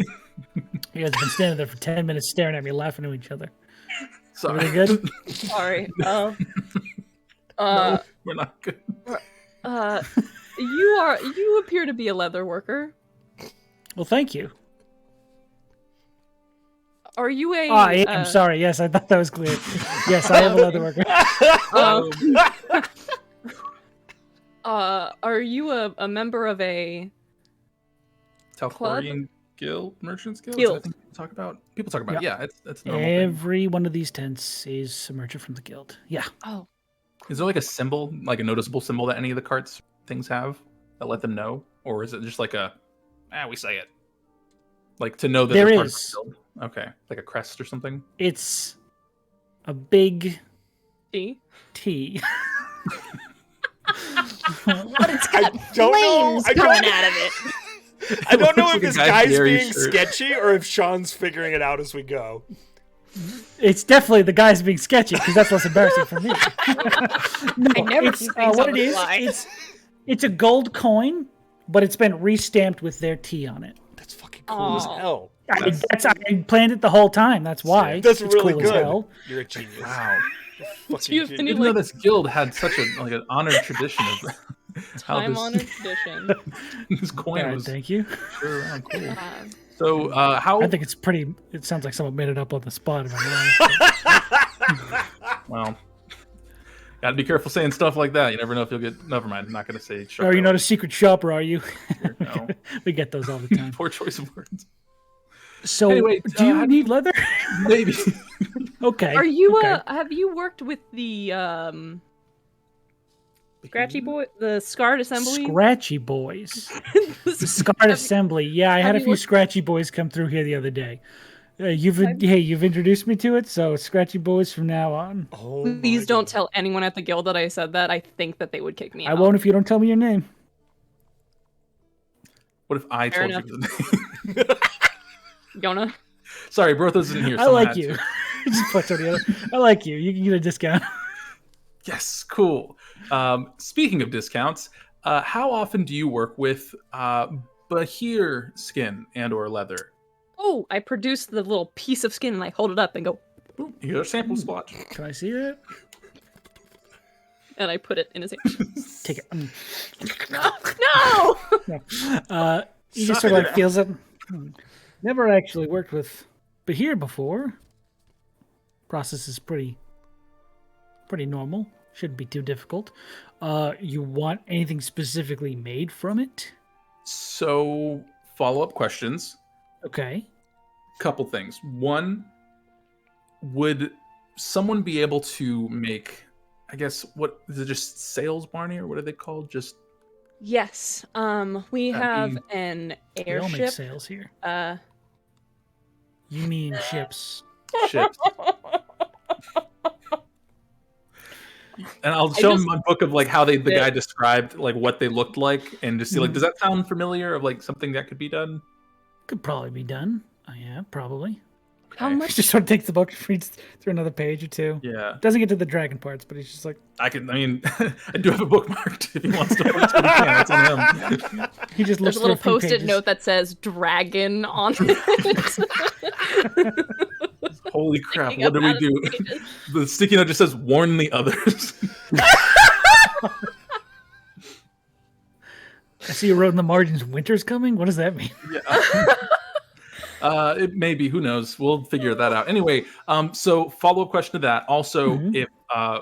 You guys have been standing there for 10 minutes staring at me, laughing at each other. Sorry. Everything good? Sorry. No, we're not good. You appear to be a leather worker. Well, thank you. Are you a? I am sorry. Yes, I thought that was clear. Yes, I am a leather worker. Are you a member of a Talcorian Guild, Merchants Guild. Guild. I think people talk about. Yeah. Yeah, it's a normal thing. Every one of these tents is a merchant from the guild. Yeah. Oh, Is there like a symbol, like a noticeable symbol that any of the carts things have that let them know, or is it just like we say it, like to know that There they're part of is. the guild? Okay, like a crest or something. It's a big T. T. But it's I got don't know. flames I don't- coming out of it. I don't know Looks if like a this Guy guy's Fieri being shirt. sketchy or if Sean's figuring it out as we go. It's definitely the guy's being sketchy because that's less embarrassing for me. No, I never it's, do things what on it the is. fly. It's a gold coin, but it's been restamped with their T on it. That's fucking cool as Aw. hell. I planned it the whole time. That's why. That's it's really cool good. As hell. You're a genius. Wow. Fucking you have genius. any, Even though this guild had such an honored tradition of how Time-honored tradition. this coin All right, was thank you. sure around. Cool. Uh, So how? I think it's pretty. It sounds like someone made it up on the spot. If I'm honest. Well, gotta be careful saying stuff like that. You never know if you'll get. Never mind. I'm not gonna say. Are you not a secret shopper? Are you? No. We get those all the time. Poor choice of words. So, Anyway, do you how do need leather? Maybe. Okay. Are you okay. have you worked with the Scratchy Boy, the Scarred Assembly? Scratchy boys? The Scarred Assembly. Yeah, I had a you few worked- Scratchy boys come through here the other day. You've introduced me to it, so Scratchy boys from now on. Oh Please my don't God. tell anyone at the guild that I said that. I think that they would kick me I out. won't if you don't tell me your name. What if I Fair told you the name? Yona. Sorry, Brothos isn't here. I Someone like had you. to. Just put on the other. I like you. You can get a discount. Yes, cool. Speaking of discounts, how often do you work with Bahir skin and/or leather? Oh, I produce the little piece of skin and I hold it up and go, Here's a sample swatch. Can I see it? and I put it in his hand. Take it. No! He just sort of like feels it. Never actually worked with Bahir before. Process is pretty normal. Shouldn't be too difficult. You want anything specifically made from it? So, follow-up questions. Okay. Couple things. One, would someone be able to make, I guess, what is it, just sales, Barney, or what are they called? Just Yes. We That'd have be- an We all make airship. sales here. Uh, You mean ships? ships. And I'll show just- him my book of like how the guy described like what they looked like, and just see like, does that sound familiar of like something that could be done? Could probably be done. Yeah, probably. how Okay. He much? just sort of takes the book, reads through another page or two. Yeah, Doesn't get to the dragon parts, but he's just like I mean, I do have a bookmarked. If he wants to, post it, he can. That's on him. he just looks There's a through little few post-it pages. note that says "dragon" on it. Holy crap! Sticking What up do we out of do? the pages. The sticky note just says "warn the others." I see you wrote in the margins, "Winter's coming." What does that mean? It may be. Who knows? We'll figure that out. Anyway, so follow-up question to that. Also, if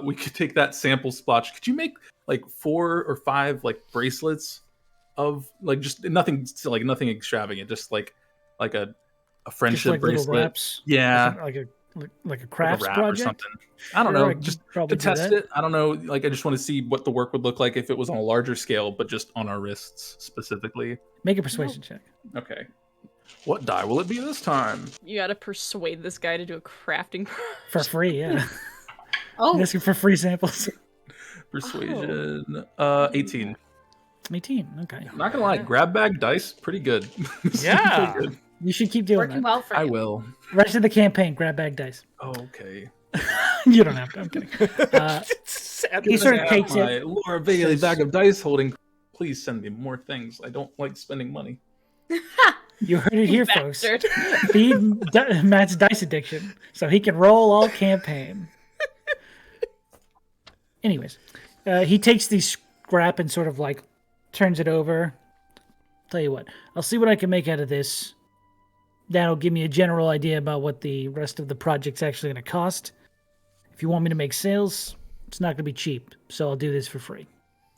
we could take that sample splotch, could you make like 4 or 5 like bracelets of like just nothing extravagant, just like a friendship Just like little bracelet? wraps. Yeah, Like a crafts wrap project or something. I don't Sure, know, I could just to probably do test that. it. I don't know. Like, I just want to see what the work would look like if it was on a larger scale, but just on our wrists specifically. Make a persuasion check Okay. What die will it be this time? You gotta persuade this guy to do a crafting. for free. Yeah, Oh, asking for free samples. Persuasion. 18. 18. Okay, Not gonna lie, grab bag dice, pretty good. Yeah. Pretty good. you should keep doing working that. well for I you. will. Rest of the campaign, grab bag dice. Oh, okay. You don't have to. I'm kidding. Sad He as sort that. of takes My it. Laura Bailey bag of dice holding. Please send me more things. I don't like spending money. You heard it here, folks. Bastard. Feed Matt's dice addiction so he can roll all campaign. Anyways, he takes the scrap and sort of like turns it over. Tell you what, I'll see what I can make out of this. That'll give me a general idea about what the rest of the project's actually going to cost. If you want me to make sales, it's not going to be cheap, so I'll do this for free.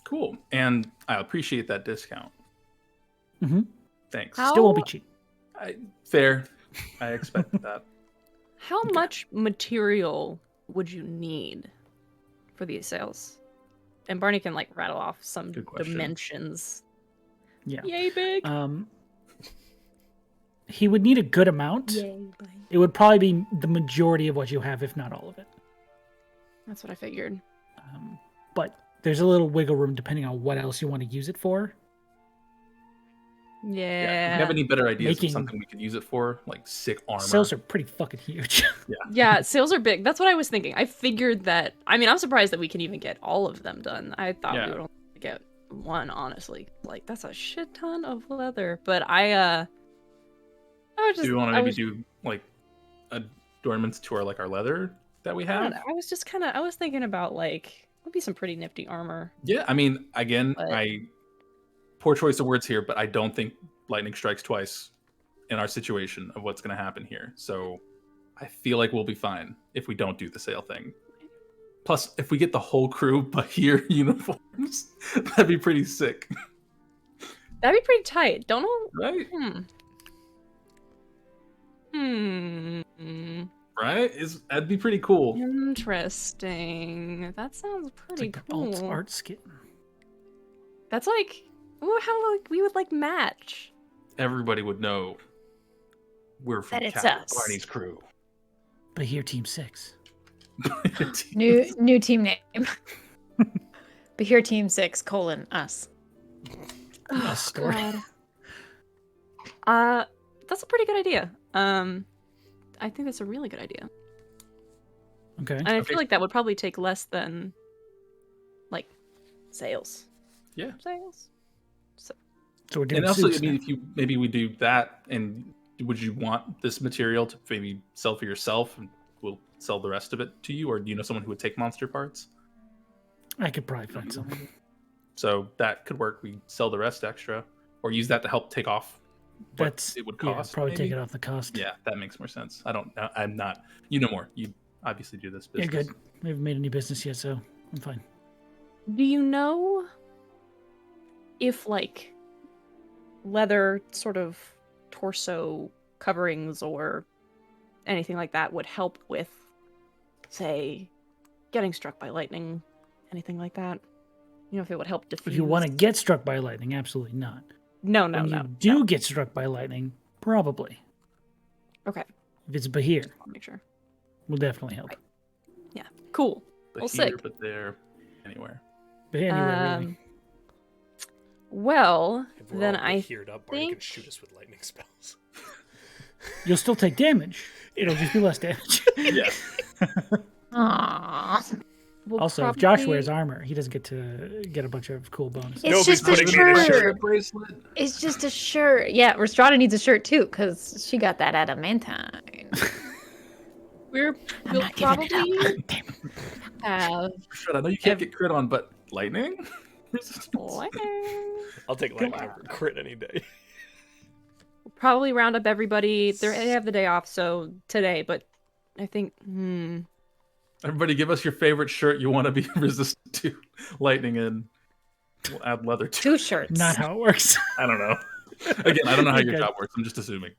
Cool. And I appreciate that discount. Mm-hmm. Thanks. How- Still won't be cheap. Fair. I expected that. How much material would you need for these sales? And Barney can like rattle off some Good question. dimensions. Yeah. Yay, big. He would need a good amount. Yay, big. It would probably be the majority of what you have, if not all of it. That's what I figured. But there's a little wiggle room depending on what else you want to use it for. Yeah. If you have any better ideas Making- of something we could use it for, like sick armor? Sales are pretty fucking huge. Yeah, sales are big. That's what I was thinking. I figured that. I mean, I'm surprised that we can even get all of them done. I thought Yeah. we would only get one, honestly. Like, that's a shit ton of leather. But I was just. Do you want to I maybe was- do like adornments to our leather that we I don't have? know. I was just kind of. I was thinking about like. Would be some pretty nifty armor. Yeah, I mean, again, But- poor choice of words here, but I don't think lightning strikes twice in our situation of what's going to happen here. So I feel like we'll be fine if we don't do the sale thing. Plus, if we get the whole crew Bahir uniforms, that'd be pretty sick, That'd be pretty tight. Don't know. right? Right? That'd be pretty cool. Interesting. That sounds It's pretty like the cool. alt art skin. That's like. Ooh, how like we would like match. Everybody would know we're from That it's Captain us. Barney's crew. But here, Team 6. New team name. But here, Team 6, us. Us story. That's a pretty good idea. I think that's a really good idea. Okay. And I feel like that would probably take less than like sales. Yeah. Sales. So we're doing And also, suits I mean, now. if you maybe we do that, and would you want this material to maybe sell for yourself, and we'll sell the rest of it to you, or do you know someone who would take monster parts? I could probably find something. So that could work. We sell the rest extra, or use that to help take off what That's it would yeah, cost. probably maybe? take it off the cost. Yeah, that makes more sense. I'm not. You know more. You obviously do this Yeah, business. good. We haven't made any business yet, so I'm fine. Do you know if like leather sort of torso coverings or anything like that would help with, say, getting struck by lightning, anything like that? You know, if it would help defuse. If you want to get struck by lightning, absolutely not. No, when you do get struck by lightning, probably. Okay, If it's Bahir, I'll make sure. will definitely help. Yeah, cool. But Well, here, sick. but there, anywhere. But anyway, really. Well, If we're then all I geared up, Barney can think- shoot us with lightning spells. You'll still take damage. It'll just be less damage. Yeah. Aww. we'll Also, if Josh probably- wears armor, he doesn't get to get a bunch of cool bonuses. It's Nobody's just a putting me in a shirt. shirt. bracelet. It's just a shirt. Yeah, Rhystrata needs a shirt too, because she got that adamantine. We'll not giving it probably up. Damn it. have Shut, I know you can't get crit on, but lightning? I'll take lightning over crit any day. probably round up everybody. They have the day off, so today. But I think Everybody, give us your favorite shirt you want to be resistant to lightning in. We'll add leather to. 2 shirts. Not how it works. I don't know. Again, I don't know how your Okay. job works. I'm just assuming.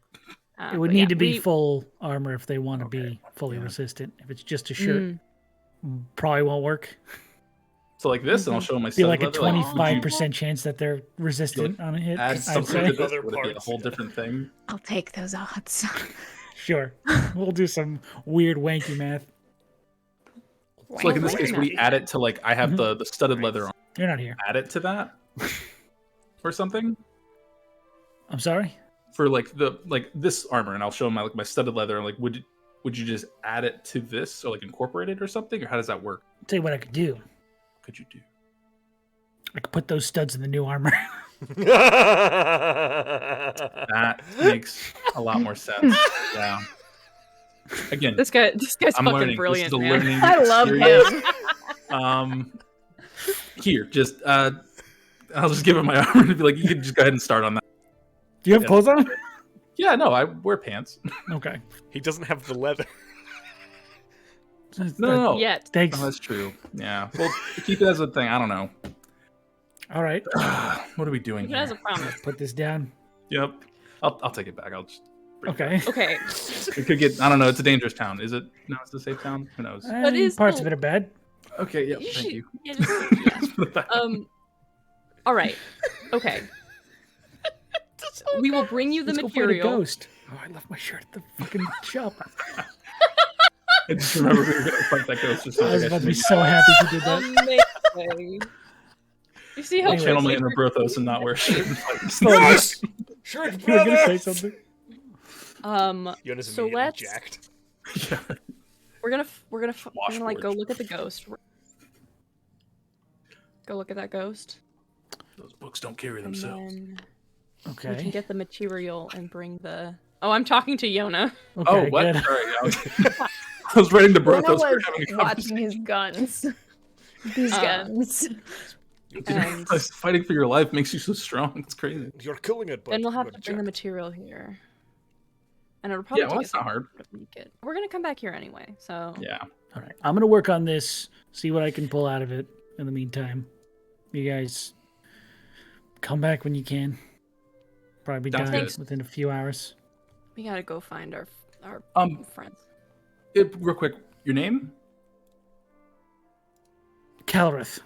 It would but need yeah, to be we- full armor if they want to Okay. be fully Yeah. resistant. If it's just a shirt, probably won't work. So like this, and I'll show them my Be stuff. like a leather, would you 25% chance that they're resistant on a hit. add I'd something say. to this? Other Would it be a parts, whole yeah. different thing? I'll take those odds. Sure. We'll do some weird wanky math. So like in this case, would he add it to like I have the studded leather on? You're not here. Add it to that, or something I'm sorry? for like this armor, and I'll show him my studded leather. And like, would you just add it to this or like incorporate it or something, or how does that work? I'll tell you what I could do. What could you do? I could put those studs in the new armor. That makes a lot more sense. Yeah. Again, This guy's I'm fucking learning. brilliant, This is a man. learning I love experience. him. Here, just I'll just give him my armor and be like, you can just go ahead and start on that. Do you have Yeah. clothes on? Yeah, no, I wear pants. Okay. He doesn't have the leather. No. Yet. Thanks. Oh, that's true. Yeah. Well, keep it as a thing. I don't know. All right. What are we doing Keep it as here? a promise. Put this down. Yep. I'll take it back. I'll just. bring it Okay. Okay. back. It could get. I don't know. It's a dangerous town. Is it? No, it's a safe town. Who knows? But is parts the- of it are bad. Okay. Yep. You Thank should- you. yeah, just- All right. Okay. We will bring you the Let's go fight a material. ghost. Oh, I left my shirt at the fucking shop. I just remember we were gonna fight that ghost or I something. was about to be so happy if you did that. Amazing. You see how I'll channel my quickly inner Brothos and not wear shit. and fight. Slow Yes! Sure, You were gonna say something. Jonas So immediately let's- jacked. Yeah. we're gonna like go Washboard. look at the ghost. Go look at that ghost. Those books don't carry And themselves. then we can Okay. get the material and bring the. Oh, I'm talking to Yona. Okay, Oh, what? good. Sorry. I was writing to Luna Brothos. was for having a watching his guns. These guns. conversation. Fighting for your life makes you so strong. It's crazy. You're killing it, but Then we'll have you to got bring the jacked. material here. And it'll probably Yeah, well, take it's not hard. us a week to make it. We're gonna come back here anyway, so Yeah. All right. I'm gonna work on this. See what I can pull out of it. In the meantime, you guys come back when you can. Probably be Sounds done good. within a few hours. we gotta go find our friends. Real quick, your name? Calrith.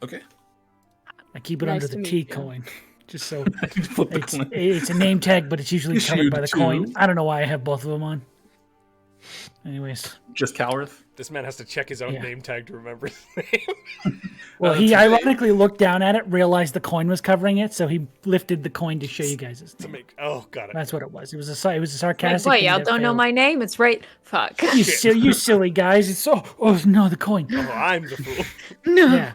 Okay. I keep it Nice under to the meet T you. coin, just so Flip the it's, coin. it's a name tag, but it's usually Issued covered by the to- coin. I don't know why I have both of them on. Anyways, Just Calrith? This man has to check his own Yeah. name tag to remember his name. well, that's he great. ironically looked down at it, realized the coin was covering it, so he lifted the coin to show you guys his to name. make. Oh, got it. That's what it was. It was a Like, sarcastic. what, thing y'all that don't know failed. my name? It's right. Fuck. You silly guys! It's oh no, the coin. Oh, I'm the fool. Yeah,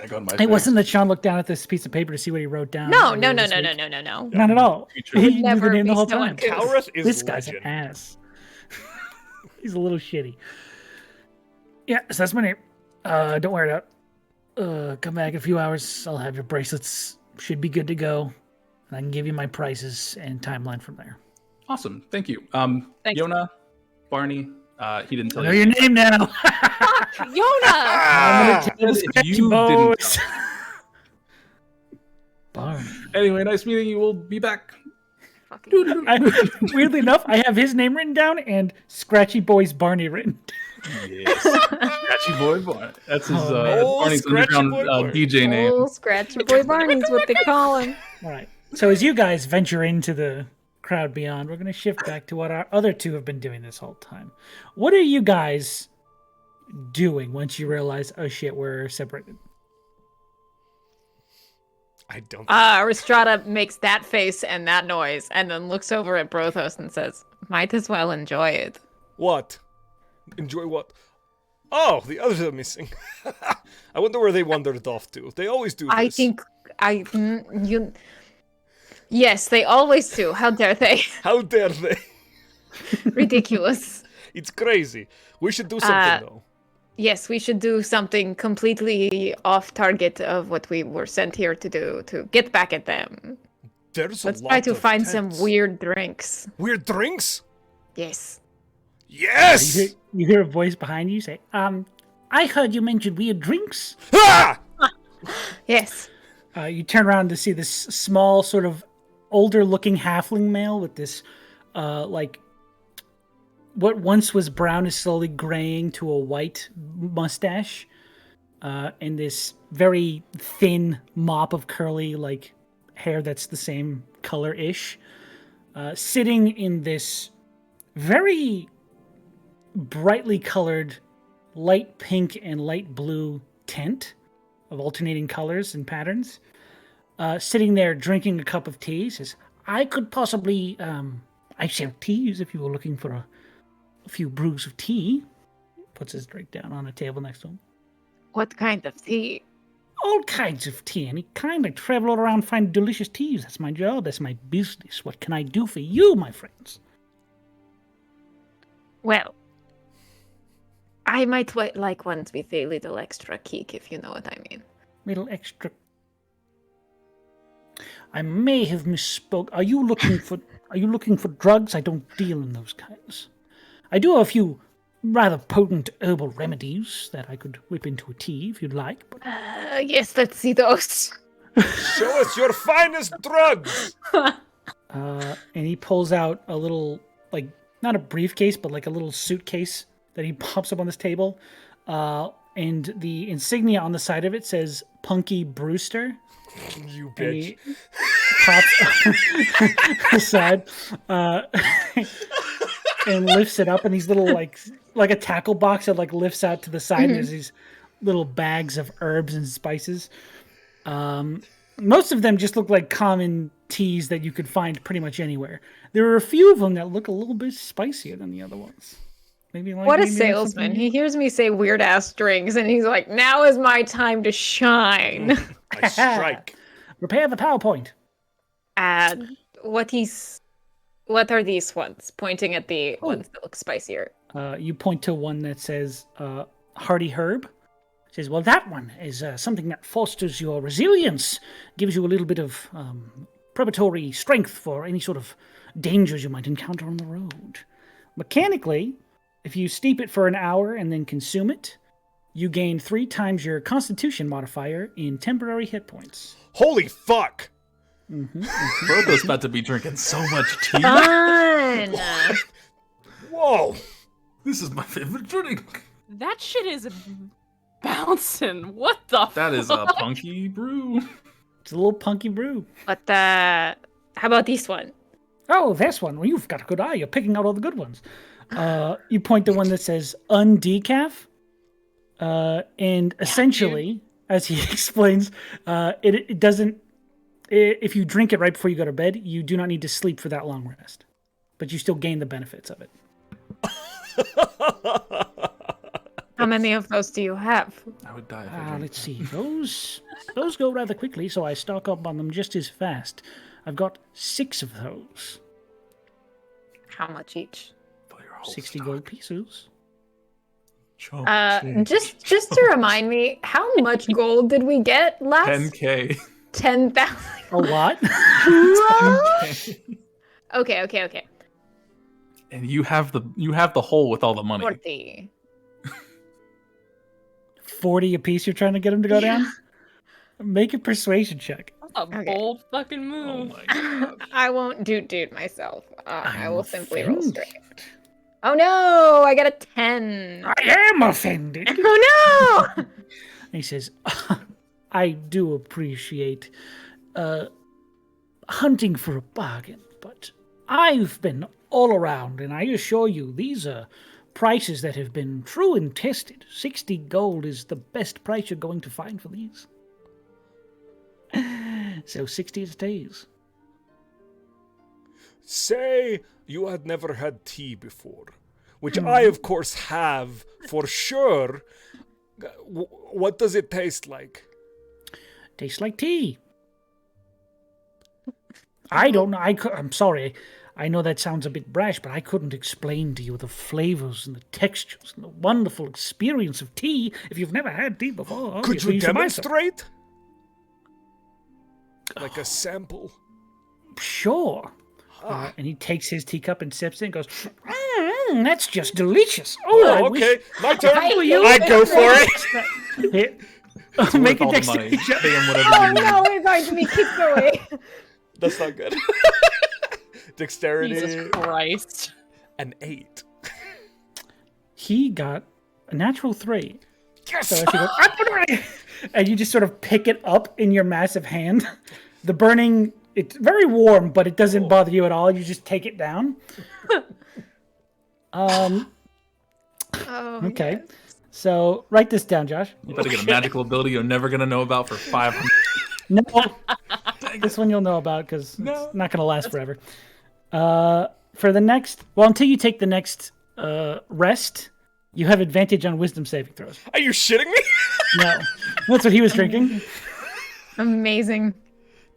I go on my it wasn't that Sean looked down at this piece of paper to see what he wrote down. No, earlier no, this week. no. Not at all. Future. He knew the Never name the be whole so time. uncouth. Calrith is This guy's an legend. ass. He's a little shitty. Yeah, so that's my name. Don't wear it out. Come back in a few hours. I'll have your bracelets. Should be good to go. And I can give you my prices and timeline from there. Awesome. Thank you. Thanks. Yona, Barney, he didn't I tell know you. your name now. Yona! Ah! I'm gonna If tell you you didn't boys. Barney. Anyway, nice meeting you. We'll be back. Weirdly enough, I have his name written down and Scratchy Boy's Barney written. Yes. Scratchy Boy Barney. That's his Oh, man. Barney's Scratchy underground Boy Barney. DJ name. Oh, Scratchy Boy Barney's what they call him. All right. So as you guys venture into the crowd beyond, we're going to shift back to what our other two have been doing this whole time. What are you guys doing once you realize, oh shit, we're separated? I don't. Rhystrata makes that face and that noise and then looks over at Brothos and says, might as well enjoy it. What? Enjoy what? Oh, the others are missing. I wonder where they wandered off to. They always do this. I think you. Yes, they always do. How dare they? How dare they? Ridiculous. It's crazy. We should do something though. Yes, we should do something completely off target of what we were sent here to do to get back at them. Let's try to find some weird drinks. Weird drinks? Yes. Yes! You hear a voice behind you say, I heard you mentioned weird drinks. Ah! Yes. You turn around to see this small, sort of older-looking halfling male with this, what once was brown is slowly graying to a white mustache, and this very thin mop of curly, hair that's the same color-ish, sitting in this very brightly colored light pink and light blue tent of alternating colors and patterns, sitting there drinking a cup of tea. Says, I could possibly, I sell teas if you were looking for a few brews of tea. Puts his drink down on a table next to him. What kind of tea? All kinds of tea, any kind. I travel all around finding delicious teas. That's my job. That's my business. What can I do for you, my friends? Well, I might like one with a little extra kick, if you know what I mean. Little extra. I may have misspoke. Are you looking for drugs? I don't deal in those kinds. I do have a few rather potent herbal remedies that I could whip into a tea if you'd like. But... yes, let's see those. Show us your finest drugs! And he pulls out a little, not a briefcase, but a little suitcase that he pops up on this table. And the insignia on the side of it says Punky Brewster. You bitch. And he pops aside and lifts it up, and these little, like a tackle box that, lifts out to the side. Mm-hmm. There's these little bags of herbs and spices. Most of them just look like common teas that you could find pretty much anywhere. There are a few of them that look a little bit spicier than the other ones. What a salesman. He hears me say weird ass drinks and he's like, now is my time to shine. I strike. Prepare the PowerPoint. What are these ones? Pointing at the ones that look spicier. You point to one that says Hardy Herb. It says, well, that one is something that fosters your resilience, gives you a little bit of preparatory strength for any sort of dangers you might encounter on the road. Mechanically, if you steep it for an hour and then consume it, you gain 3 times your Constitution modifier in temporary hit points. Holy fuck! Brothos about to be drinking so much tea. Fun! Whoa! This is my favorite drink. That shit is bouncing. What the That fuck? is a punky brew. It's a little punky brew. But, how about this one? Oh, this one. Well, you've got a good eye. You're picking out all the good ones. You point to one that says undecaf. And essentially, as he explains, it doesn't... If you drink it right before you go to bed, you do not need to sleep for that long rest. But you still gain the benefits of it. How many of those do you have? I would die if I drank Let's see. Those go rather quickly, so I stock up on them just as fast. I've got 6 of those. How much each? 60 gold pieces. Just to remind me, how much gold did we get last? 10K. 10,000. A lot? Okay. And you have the hole with all the money. 40. 40 a piece you're trying to get him to go down? Make a persuasion check. That's a bold fucking move. Oh my god. I won't do myself. I will simply roll offended. straight. Oh no! I got a 10. I am offended. Oh no! He says, I do appreciate hunting for a bargain, but I've been all around, and I assure you, these are prices that have been true and tested. 60 gold is the best price you're going to find for these. So 60 it stays. Say you had never had tea before, which I, of course, have for sure. What does it taste like? Tastes like tea. I don't know. I'm sorry. I know that sounds a bit brash, but I couldn't explain to you the flavors and the textures and the wonderful experience of tea if you've never had tea before. Could Obviously, you should buy some. demonstrate? Like a sample? Sure. And he takes his teacup and sips it and goes, that's just delicious. Oh, I wish okay. My turn. you I'd go for it. Make Worth a all the money. dexterity check. Pay him whatever Oh you need. no, we're going to be kicked away. That's not good. Dexterity. Jesus Christ. An 8. He got a natural 3. Yes! So as he goes, and you just sort of pick it up in your massive hand. The burning, it's very warm, but it doesn't bother you at all. You just take it down. Okay. So write this down, Josh. You better get a magical ability you're never gonna know about for 500. No, this one you'll know about because it's not going to last forever. For the next, until you take the next rest, you have advantage on wisdom saving throws. Are you shitting me? No, that's what he was drinking. Amazing.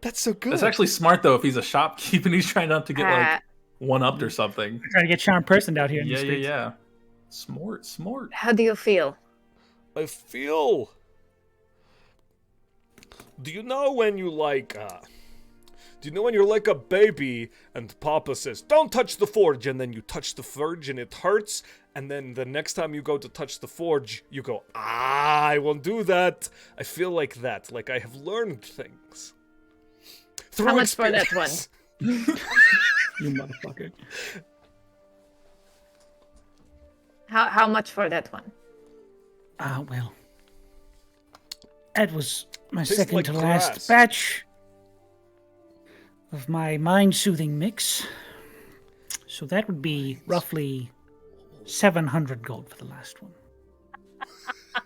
That's so good. That's actually smart though. If he's a shopkeep and he's trying not to get like one upped or something. Trying to get charm person out here. In the Yeah, streets. yeah. Smart. How do you feel? I feel. Do you know when you like? Do you know when you're like a baby and Papa says, "Don't touch the forge," and then you touch the forge and it hurts, and then the next time you go to touch the forge, you go, "I won't do that." I feel like that. Like I have learned things. How much for that one? You motherfucker. How much for that one? Well, that was my Tastes second like to grass. last batch of my mind-soothing mix. So that would be roughly 700 gold for the last one.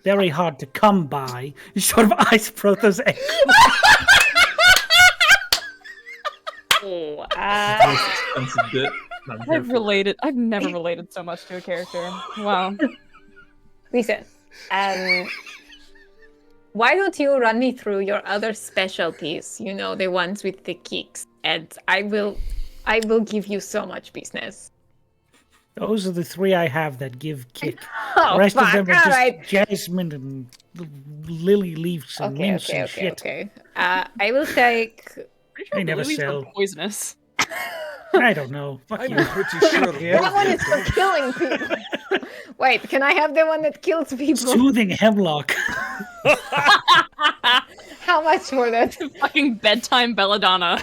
Very hard to come by. You sort of eyes Brothos' ankle. Most expensive bit. I'm here I've for. related. I've never related so much to a character. Wow. Listen, why don't you run me through your other specialties? You know, the ones with the kicks, and I will give you so much business. Those are the 3 I have that give kick. Oh, The rest fuck, of them are all just right. jasmine and lily leaves and mints and shit. Okay. I will take. Pretty They sure never lilies sell. are poisonous. I don't know. Fuck I'm you. pretty sure. That one is for killing people. Wait, can I have the one that kills people? Soothing hemlock. How much for that? Fucking bedtime belladonna.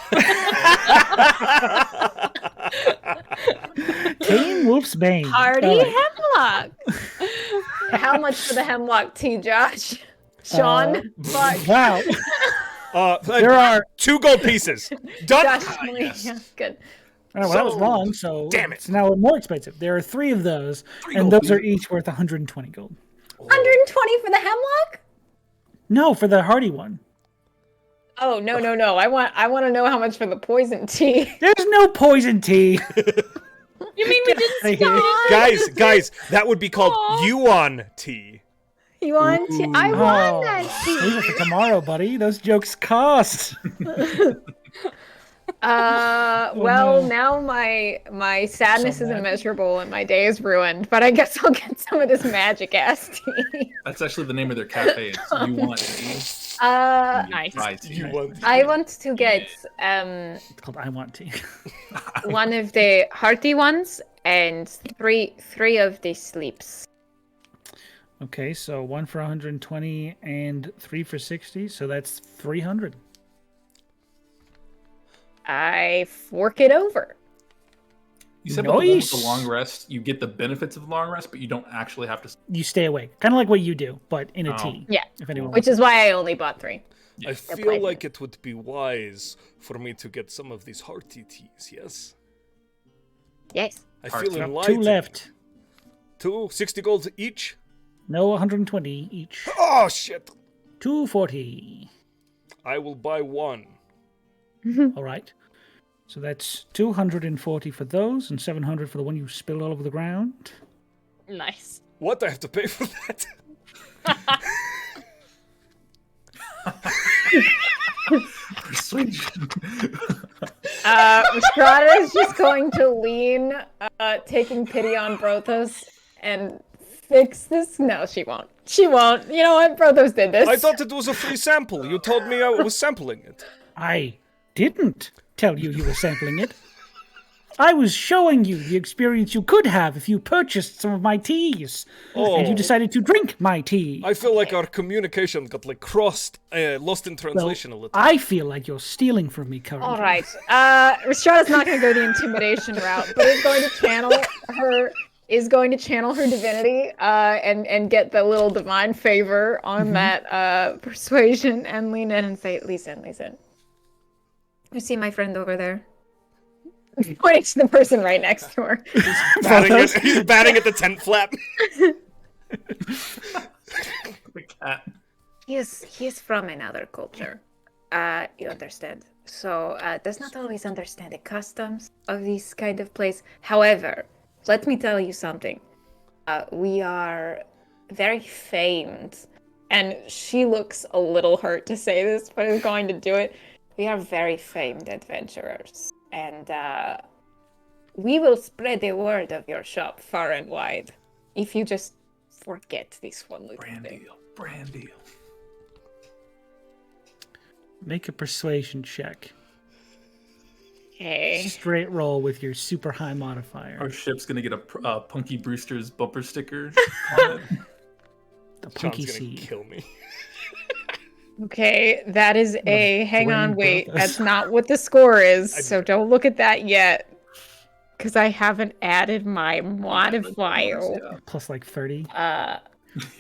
Cane Wolf's Bane. Hardy All right. hemlock. How much for the hemlock tea, Josh? Sean? Fuck. Wow. There are. 2 gold pieces. Done. Josh, yeah, good. Well, that was So- wrong, so Damn it. it's now more expensive. There are 3 of those, and gold, those please. are each worth 120 gold. 120 for the hemlock? No, for the hardy one. Oh, no. I want to know how much for the poison tea. There's no poison tea. You mean we didn't Outta here. Guys, that would be called Yuan tea. You want tea? I want that Leave it tea. for tomorrow, buddy. Those jokes cost. Well, no. now my sadness So is mad. immeasurable and my day is ruined, but I guess I'll get some of this magic ass tea. That's actually the name of their cafe. It's You Want Tea. Nice. Tea. I want to get It's called I Want Tea. one of the hearty ones and three of the sleeps. Okay, so 1 for 120 and 3 for 60, so that's 300. I fork it over. You said with the one with the Nice. long rest, you get the benefits of the long rest, but you don't actually have to. You stay awake, kind of like what you do, but in a Oh. tea. Yeah, If anyone which is why I only bought 3. I They're feel poisonous. like it would be wise for me to get some of these hearty teas, yes? Yes. I Hearty. feel Got enlightened. 2 left. 2, 60 gold each? No, 120 each. Oh, shit. 240. I will buy 1. All right. So that's 240 for those and 700 for the one you spilled all over the ground. Nice. What? I have to pay for that? Persuasion. Rhystrata is just going to lean, taking pity on Brothos, and fix this. No, she won't. She won't. You know what? Brothos did this. I thought it was a free sample. You told me I was sampling it. I didn't tell you were sampling it. I was showing you the experience you could have if you purchased some of my teas. And you decided to drink my tea. I feel like our communication got like crossed, lost in translation a little. I feel like you're stealing from me currently. All right. Rhystrata's not going to go the intimidation route, but is going to channel her divinity and get the little divine favor on that persuasion and lean in and say, listen. You see my friend over there? Pointing to the person right next to her. He's batting at the tent flap. The cat. He is from another culture. You understand. So does not always understand the customs of this kind of place. However, let me tell you something. We are very famed, and she looks a little hurt to say this, but is going to do it. We are very famed adventurers, and we will spread the word of your shop far and wide if you just forget this one little thing. Brand deal. Make a persuasion check. Okay. Straight roll with your super high modifier. Our ship's gonna get a Punky Brewster's bumper sticker. The Punky John's gonna Seed. kill me. Okay, that is a. Hang on, brain wait. Brothos. That's not what the score is, so don't look at that yet. Because I haven't added my modifier. Yeah. Plus like 30.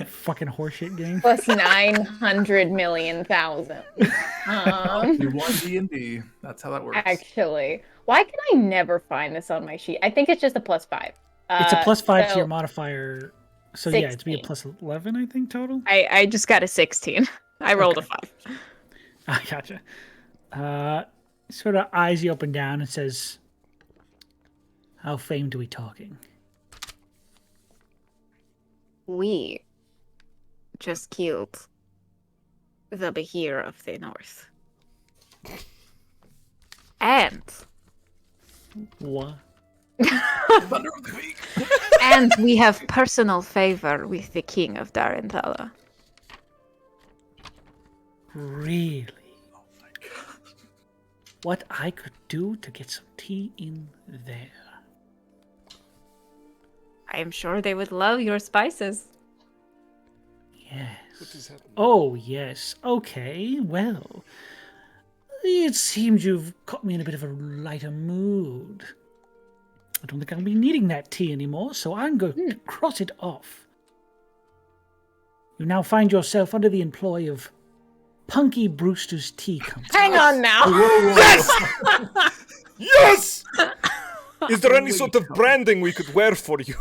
Fucking horseshit game. Plus 900,000,000. You won D&D. That's how that works. Actually, why can I never find this on my sheet? I think it's just a +5. It's a +5 to so your modifier. So yeah, it'd be a 16. +11, I think, total. I just got a 16. I rolled a 5. I gotcha. Sort of eyes you up and down and says, how famed are we talking? We just killed the Behir of the North. And What? Thunder of the week. and we have personal favor with the King of Darenthala. Really? What I could do to get some tea in there. I am sure they would love your spices. Yes. Oh, yes. Okay, well. It seems you've caught me in a bit of a lighter mood. I don't think I'll be needing that tea anymore, so I'm going to cross it off. You now find yourself under the employ of Punky Brewster's Tea Company. Hang on now. Yes! Is there any sort of branding we could wear for you?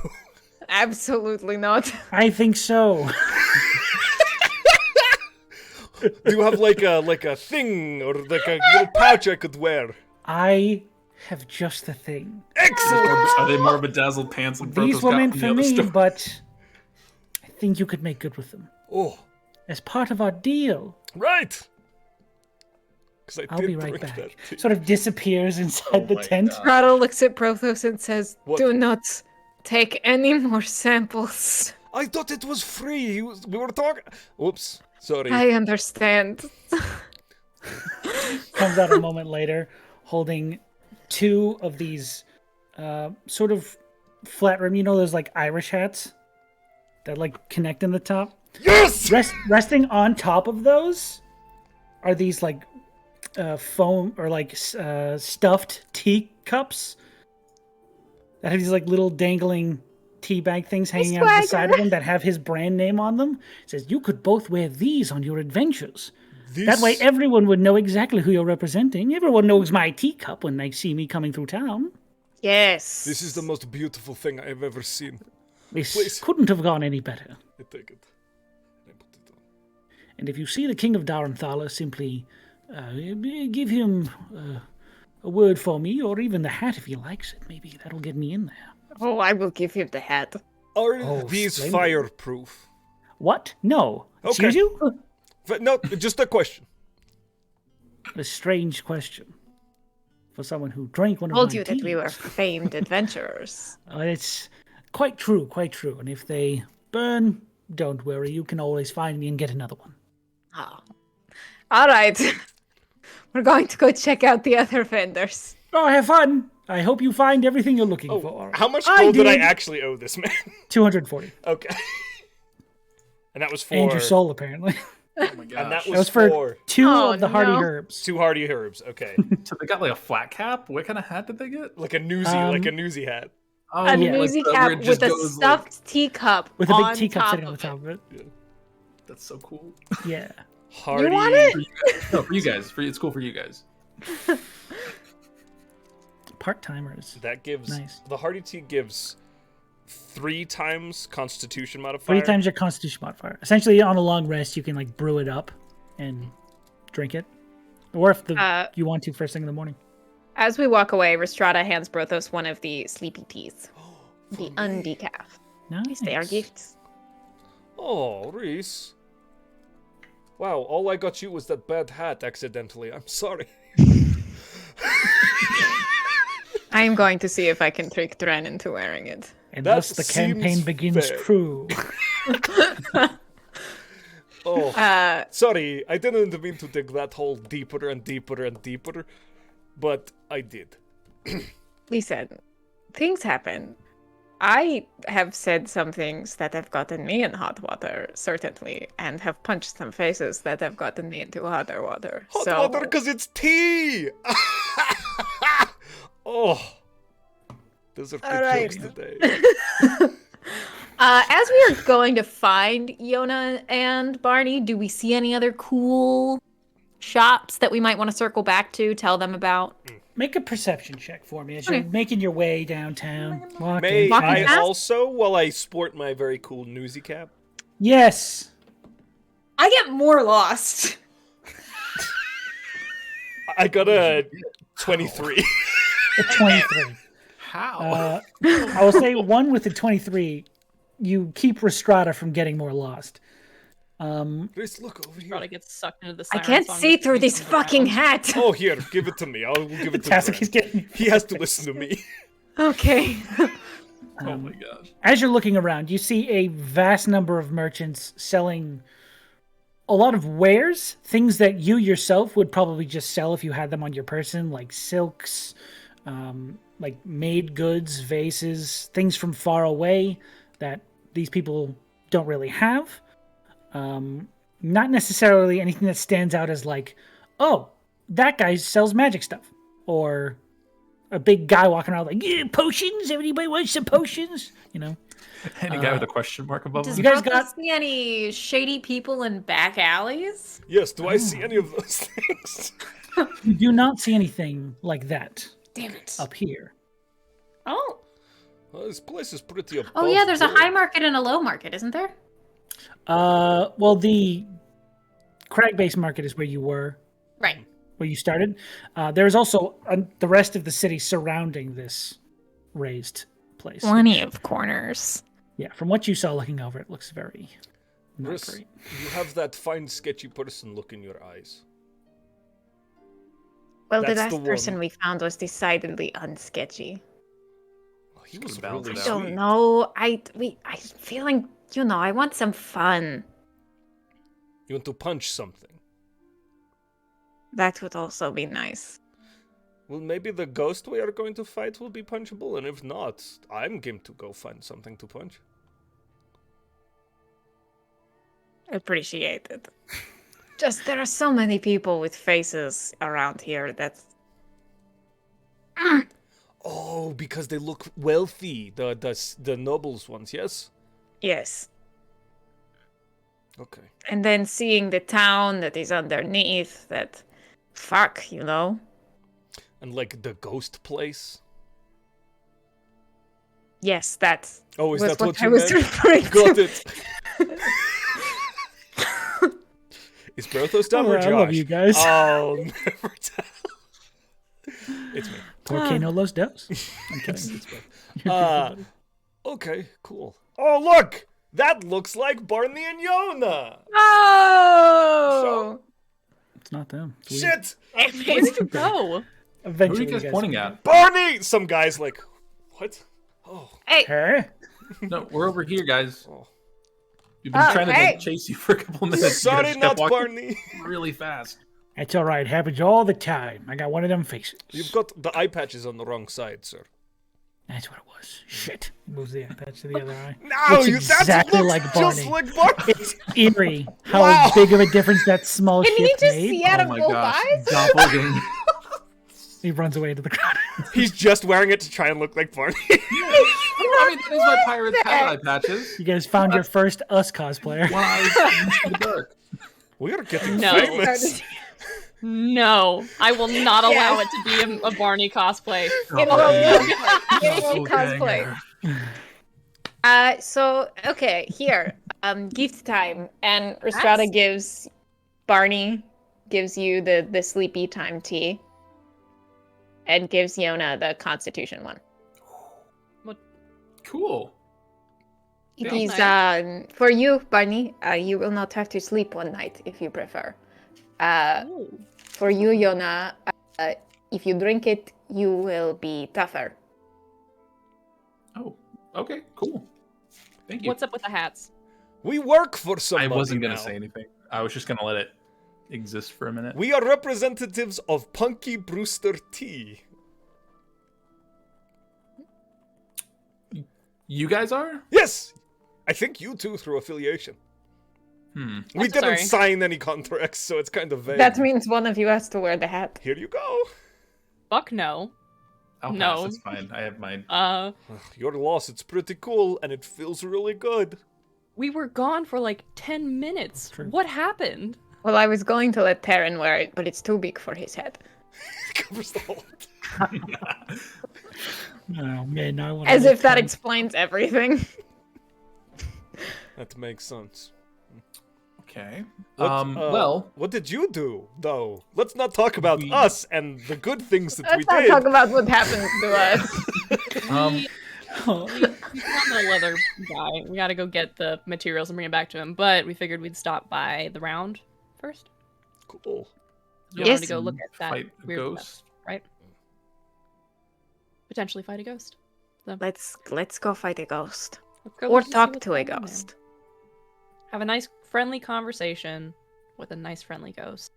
Absolutely not. I think so. Do you have like a thing or like a little pouch I could wear? I have just the thing. Excellent! Are they more bedazzled pants like These Brothos were got meant from for the other me, store? but I think you could make good with them. Oh, As part of our deal, right. Because I'll be right drink back. that tea. Sort of disappears inside the my tent. God. Prado looks at Brothos and says, What? do not take any more samples. I thought it was free. We were talking. Oops, sorry. I understand. Comes out a moment later, holding two of these sort of flat rim. You know those like Irish hats that like connect in the top. Yes! Resting on top of those are these like foam or like stuffed teacups that have these like little dangling tea bag things hanging out of the side of them that have his brand name on them. It says you could both wear these on your adventures. That way everyone would know exactly who you're representing. Everyone knows my teacup when they see me coming through town. Yes. This is the most beautiful thing I've ever seen. This Please. couldn't have gone any better. I take it. I put it on. And if you see the King of Darenthala, simply give him a word for me, or even the hat if he likes it. Maybe that'll get me in there. Oh, I will give you the hat. Are Oh, these splendid. fireproof? What? No. Okay. Excuse you? No, just a question. a strange question for someone who drank one of Told my you that we teas. were famed adventurers. It's quite true, quite true. And if they burn, don't worry. You can always find me and get another one. Oh. All right. We're going to go check out the other vendors. Oh, have fun. I hope you find everything you're looking Oh, for. how much gold did I did. actually owe this man? 240. Okay. And that was for... And your soul, apparently. Oh my gosh. And that That was was for for 2 Oh, of the hardy no. herbs. 2 hardy herbs. Okay. So they got like a flat cap? What kind of hat did they get? Like a newsy, hat. Oh, A yeah. newsy where cap it with just a goes, stuffed teacup With a on big teacup top sitting on the of top of it. That's so cool. Yeah. Hardy. You want it? No, for you guys. It's cool for you guys. Part-timers. That gives... Nice. The hardy tea gives 3 times constitution modifier. 3 times your constitution modifier. Essentially, on a long rest, you can like brew it up and drink it. Or if you want to first thing in the morning. As we walk away, Rhystrata hands Brothos one of the sleepy teas. The undecaf. Nice. They are gifts. Oh, Reese. Wow, all I got you was that bad hat accidentally. I'm sorry. I am going to see if I can trick Dren into wearing it. And That thus the campaign seems begins fair. true. Oh, sorry. I didn't mean to dig that hole deeper and deeper and deeper, but I did. Listen, things happen. I have said some things that have gotten me in hot water, certainly, and have punched some faces that have gotten me into hotter water. Hot so... water because it's tea! Oh. Those are good All right. jokes today. As we are going to find Yona and Barney, do we see any other cool shops that we might want to circle back to, tell them about? Make a perception check for me as you're making your way downtown. Walking. May Walking I fast? also, while I sport my very cool newsy cap? Yes. I get more lost. I got a 23. A 23. How? I will say one with the 23, you keep Rhystrata from getting more lost. Please look over here. Probably gets sucked into the I siren can't song see with through trees this on the fucking ground. hat. Oh, here, give it to me. I'll give it to Tastic Brent. is getting. He has to listen to me. Okay. Oh my gosh. As you're looking around, you see a vast number of merchants selling a lot of wares, things that you yourself would probably just sell if you had them on your person, like silks, like made goods, vases, things from far away that these people don't really have. Not necessarily anything that stands out as like, oh, that guy sells magic stuff, or a big guy walking around like, yeah, potions. Everybody wants some potions, you know. And a guy with a question mark above Does him. You guys Brothos got- see any shady people in back alleys? Yes, do I see any of those things? You do not see anything like that Damn it. up here. Oh. Well, this place is pretty above Oh yeah, there's a board. high market and a low market, isn't there? Well, the crag-based market is where you were, Right. where you started. There's also the rest of the city surrounding this raised place. Plenty of corners. Yeah, from what you saw looking over, it looks very not Chris, great. you have that fine, sketchy person look in your eyes. Well, the That's the last person one. we found was decidedly unsketchy. Oh, he was Balance really it I out. sweet. don't know. I'm feeling, I want some fun. You want to punch something? That would also be nice. Well, maybe the ghost we are going to fight will be punchable, and if not, I'm game to go find something to punch. Appreciate it. Just there are so many people with faces around here that Oh, because they look wealthy, the nobles ones, yes? yes. Okay. And then seeing the town that is underneath that fuck, And like the ghost place? Yes, that Oh, is was that what what I you was meant? referring Got to. it. Is Brothos down or I Josh? love you guys. I'll never tell. It's me. Volcano Los Dos. I'm kidding. Okay, cool. Oh, look! That looks like Barney and Yona! Oh! It's not them. It's weird. Shit! Where did you go? Who are Eventually, you guys pointing at? Barney! Some guy's like, what? Oh. Hey, Hey, No, we're over here, guys. Oh. We've been trying to hey. like, chase you for a couple minutes. You Sorry, guys kept not walking Barney. really fast. it's all right. Happens all the time. I got one of them faces. You've got the eye patches on the wrong side, sir. That's what it was. Shit. Moves the eye patch to the other eye. No, Looks you exactly looks like just Barney. like Barney. It's eerie how Wow. big of a difference that small can he shift just made. see out Oh of my both gosh. eyes? Doppelganger. He runs away into the crowd. He's just wearing it to try and look like Barney. I mean, that is my pirate hat eye patches. You guys found your first us cosplayer. One eye in the dark. We are getting No. famous. No, I will not allow it to be a Barney cosplay. Cosplay. So okay, here, gift time, and Rhystrata gives you the sleepy time tea, and gives Yona the Constitution one. Cool. It Feels is for you, Barney. You will not have to sleep one night if you prefer. For you, Yona, if you drink it, you will be tougher. Oh, okay, cool. Thank you. What's up with the hats? We work for I somebody wasn't going now. to say anything. I was just going to let it exist for a minute. We are representatives of Punky Brewster Tea. You guys are? Yes! I think you two through affiliation. We didn't Sorry. sign any contracts, so it's kind of vague. That means one of you has to wear the hat. Here you go. Fuck no. I'll No. pass, it's fine. I have mine. Ugh, your loss, it's pretty cool, and it feels really good. We were gone for like 10 minutes. True. What happened? Well, I was going to let Terran wear it, but it's too big for his head. Covers the whole... Oh, man, no, I wanna As look if that fun. explains everything. That makes sense. Okay. What, Well, what did you do, though? Let's not talk about We- us and the good things that we Let's not did. talk about what happens to us. We found the leather guy. We gotta go get the materials and bring it back to him. But we figured we'd stop by the round first. Cool. We Yes. wanted to go look at that Fight a weird ghost. stuff, right? Potentially fight a ghost. Let's go fight a ghost. Let's go Or see talk what's to a going on there. ghost. Have a nice, friendly conversation with a nice, friendly ghost.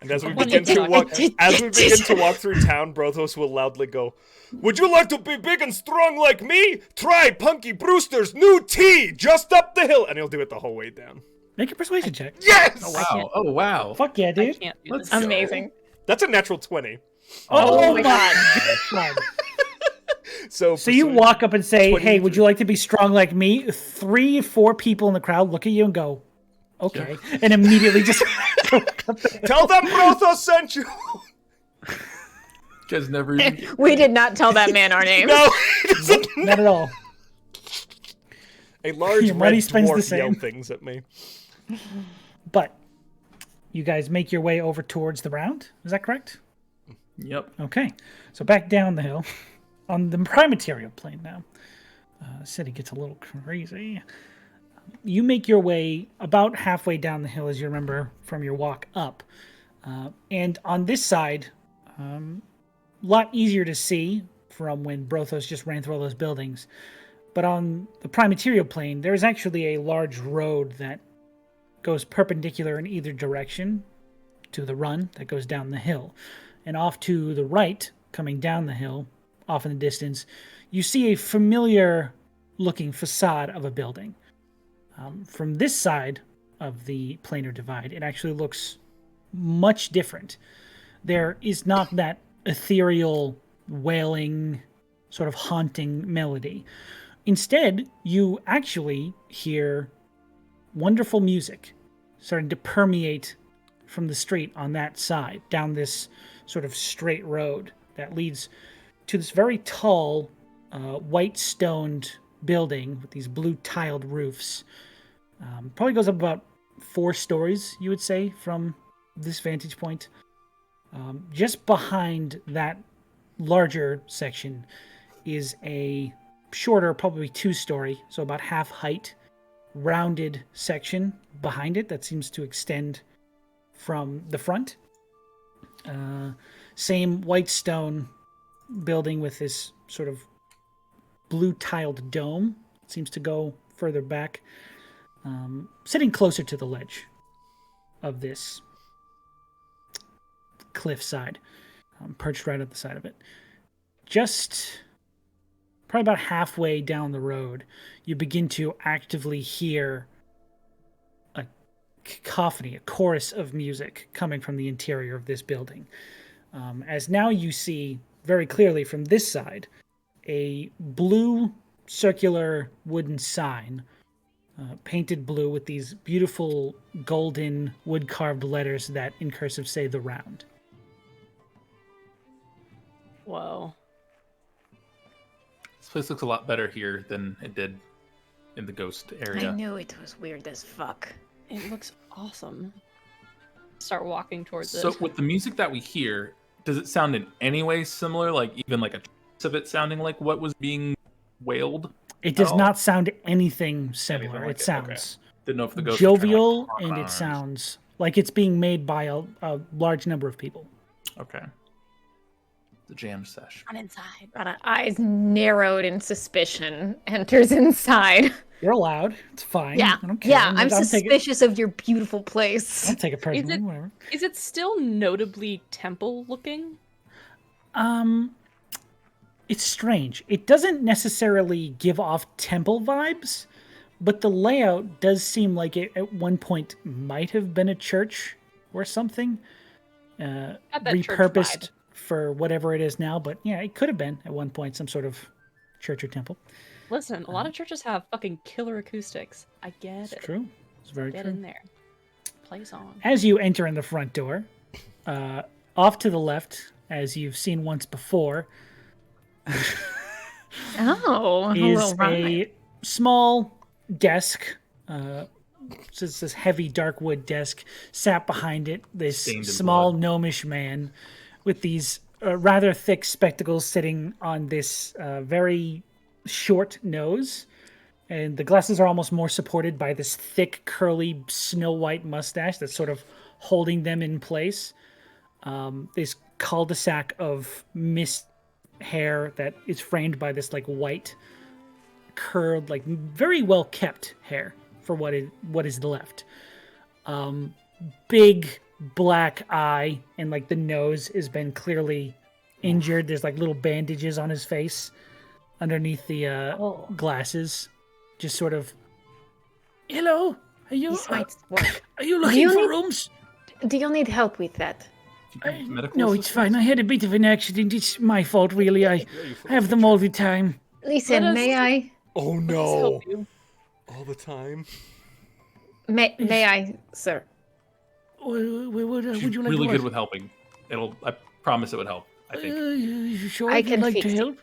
And as we When begin you to talk walk, to- as we begin to walk through town, Brothos will loudly go, "Would you like to be big and strong like me? Try Punky Brewster's new tea just up the hill," and he'll do it the whole way down. Make a persuasion check. Yes. oh wow. Oh wow. Fuck yeah, I dude. can't do Let's this. go. Amazing. That's a natural 20. Oh, my god. God. So So you persuasion- walk up and say, 23. "Hey, would you like to be strong like me?" 3 or 4 people in the crowd look at you and go, "Okay," and immediately just Tell them Brothos sent you. You guys never even... We did not tell that man our name. No, he doesn't. not at all. A large Your money red spends the dwarf same. yelled things at me. But you guys make your way over towards the round. Is that correct? Yep. Okay. So back down the hill on the Primaterial plane now. City gets a little crazy. You make your way about halfway down the hill, as you remember from your walk up. And on this side, a lot easier to see from when Brothos just ran through all those buildings. But on the Primaterial plane, there is actually a large road that goes perpendicular in either direction to the run that goes down the hill. And off to the right, coming down the hill, off in the distance, you see a familiar looking facade of a building. From this side of the planar divide, it actually looks much different. There is not that ethereal, wailing, sort of haunting melody. Instead, you actually hear wonderful music starting to permeate from the street on that side, down this sort of straight road that leads to this very tall, white-stoned building with these blue tiled roofs. Probably goes up about 4 stories, you would say, from this vantage point. Just behind that larger section is a shorter, probably 2-story, so about half height, rounded section behind it that seems to extend from the front. Same white stone building with this sort of blue tiled dome. It seems to go further back, sitting closer to the ledge of this cliffside, perched right at the side of it. Just probably about halfway down the road, you begin to actively hear a cacophony, a chorus of music coming from the interior of this building. As now you see very clearly from this side, a blue circular wooden sign, painted blue with these beautiful golden wood-carved letters that in cursive say "The Round." Whoa. This place looks a lot better here than it did in the ghost area. I knew it was weird as fuck. It looks awesome. Start walking towards So it. with the music that we hear, does it sound in any way similar? Like even like a trace of it sounding like what was being wailed? It does Oh. not sound anything similar. Anything like it it, sounds Didn't know if the ghost was jovial, trying to, like, and it arms. sounds like it's being made by a large number of people. Okay. The jam sesh. Run inside. Rana, eyes narrowed in suspicion, enters inside. You're allowed. It's fine. Yeah, I don't care. yeah, I'm I'll suspicious of your beautiful place. I'll take it personally. it- Whatever. Is it still notably temple looking? It's strange. It doesn't necessarily give off temple vibes, but the layout does seem like it at one point might have been a church or something, Got that church repurposed vibe. for whatever it is now. But yeah, it could have been at one point some sort of church or temple. Listen, a lot of churches have fucking killer acoustics. I get It's it. true. It's very Get true. in there. Play song. As you enter in the front door, off to the left, as you've seen once before, Oh, is hello, Rana. a small desk. So it's this heavy dark wood desk. Sat behind it, this Stained in small blood. gnomish man with these rather thick spectacles sitting on this very short nose. And the glasses are almost more supported by this thick, curly, snow white mustache that's sort of holding them in place. This cul-de-sac of mist hair that is framed by this like white, curled, like very well kept hair for what is left. Big black eye, and like the nose has been clearly injured. There's like little bandages on his face underneath the glasses. Just sort of, hello, are you This might work. are you Do looking you for need- rooms? Do you need help with that? Medical No, it's assistance? fine. I had a bit of an accident. It's my fault, really. I have them all the time. Listen, Let us- may I? Oh Let's no! help you. All the time. May I, sir? Would She's you like really to good with helping. I promise it would help. I think. You sure I you'd can like to fix it. help?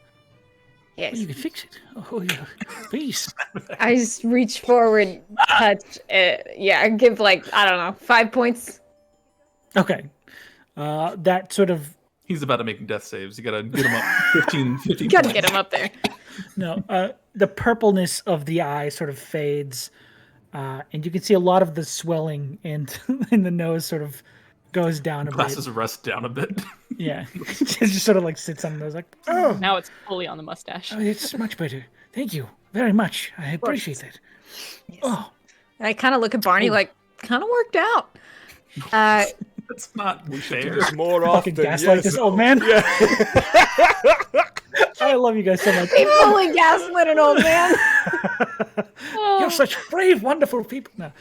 Yes. You can fix it. Oh, yeah. Please. I just reach forward, touch. Yeah, give like I don't know, 5 points. Okay. That sort of He's about to make death saves. You gotta get him up 15 Gotta points. get him up there. no. The purpleness of the eye sort of fades, and you can see a lot of the swelling and in the nose sort of goes down a Glasses bit. rust down a bit. Yeah, it just sort of like sits on the nose, like, oh, Now it's fully on the mustache. it's much better. Thank you very much. I appreciate that. Oh, And I kind of look at Barney like, kind of worked out. That's not fair. There's more fucking often. gaslight Yes. this old man. I love you guys so much. He fully gaslit an old man. You're such brave, wonderful people. No.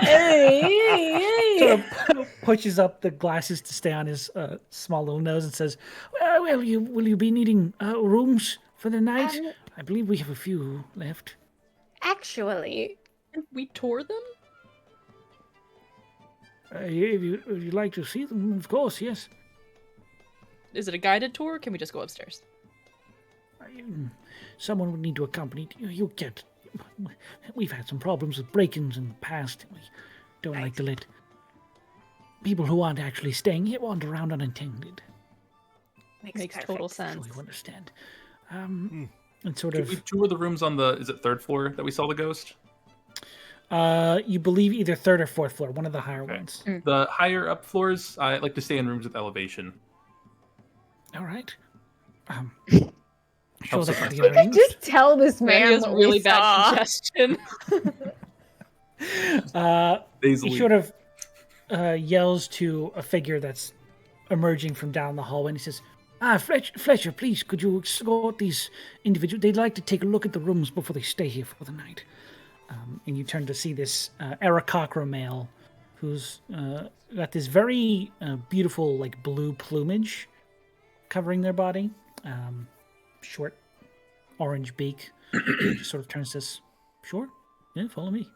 Hey. Sort of pushes up the glasses to stay on his small little nose and says, well, will you be needing rooms for the night? I believe we have a few left. Actually, We tore them? If you'd like to see them, of course, yes. Is it a guided tour? Or can we just go upstairs? Someone would need to accompany you. You get. We've had some problems with break-ins in the past. We don't like to let people who aren't actually staying here wander around unattended. Makes total Sure, sense. you understand. And sort Did of. we tour the rooms on the? Is it third floor that we saw the ghost? You believe either third or fourth floor, one of the higher ones. The higher up floors, I like to stay in rooms with elevation. All right. Show Helps that with to my the other rooms. Just tell this Man man has what really we bad saw. congestion. He sort of yells to a figure that's emerging from down the hallway, and he says, Fletcher, please, could you escort these individuals? They'd like to take a look at the rooms before they stay here for the night. And you turn to see this Aarakocra male who's got this very beautiful, like, blue plumage covering their body. Short orange beak. Just sort of turns to us. Sure. Yeah, follow me.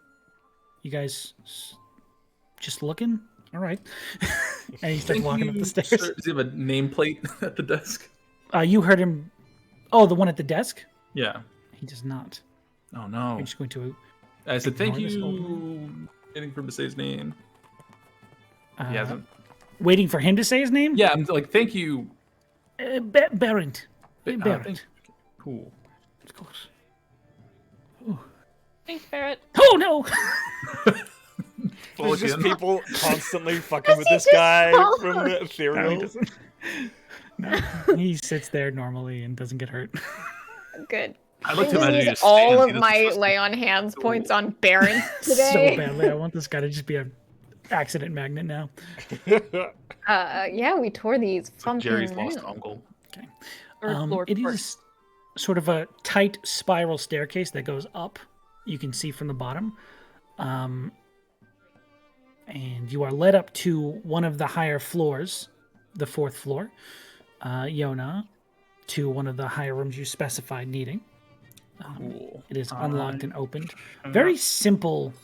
You guys just looking? All right. And he starts walking up the stairs. Does he have a nameplate at the desk? You heard him. Oh, the one at the desk? Yeah. He does not. Oh no. I'm just going to. I said thank ignore this old you. Waiting for him to say his name. He hasn't. Waiting for him to say his name? Yeah, I'm like thank you. Barrent. Thank- Barrent. Cool. Of course. Thanks, Barrett. Oh, no! There's just Again. people constantly fucking with this guy from the Ethereal. He sits there normally and doesn't get hurt. Good. I like I to imagine you use just all stand. of He doesn't my trust lay me. on hands points on Baron So today. badly. I want this guy to just be an accident magnet now. Yeah, we tore these It's like funky Jerry's lost nails. uncle. It is sort of a tight spiral staircase that goes up. You can see from the bottom. And you are led up to one of the higher floors, the fourth floor. Yona, to one of the higher rooms you specified needing. Cool. It is unlocked and opened. Very simple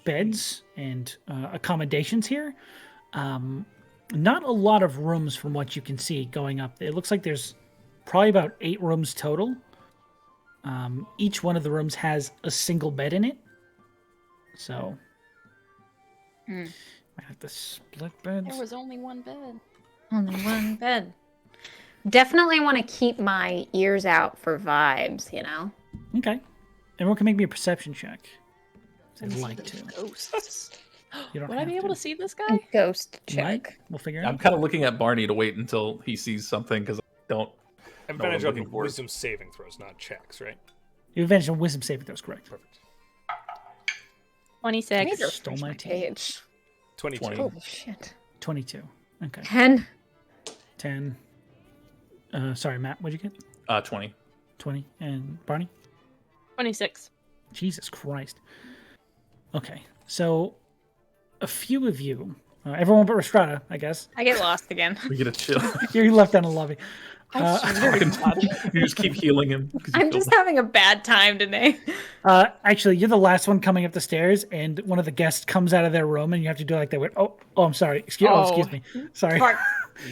beds and accommodations here. Not a lot of rooms from what you can see going up. It looks like there's probably about 8 rooms total. Each one of the rooms has a single bed in it. So, might have to split beds. There was only one bed. Only one bed. Definitely want to keep my ears out for vibes, you know? Okay. Everyone can make me a perception check. I'd like to. Ghosts. You don't Would I have be able to see this guy? Ghost Might. check. We'll figure it I'm out. kind of looking at Barney to wait until he sees something because I don't. Advantage I'm on looking for. wisdom saving throws, not checks, right? You advantage on wisdom saving throws, correct? Perfect. 26. Need to Stole refresh my my team. page. 22. 20. Holy shit. 22. Okay. 10. 10. Sorry, Matt, what'd you get? 20. 20. And Barney? 26. Jesus Christ. Okay, so a few of you, everyone but Rhystrata, I guess, I get lost again. We get a chill. you're left down the lobby. You just keep healing him. 'cause you I'm feel just bad. having a bad time today. Actually, you're the last one coming up the stairs, and one of the guests comes out of their room, and you have to do like that. Oh, I'm sorry. Excuse me. Sorry. Fuck.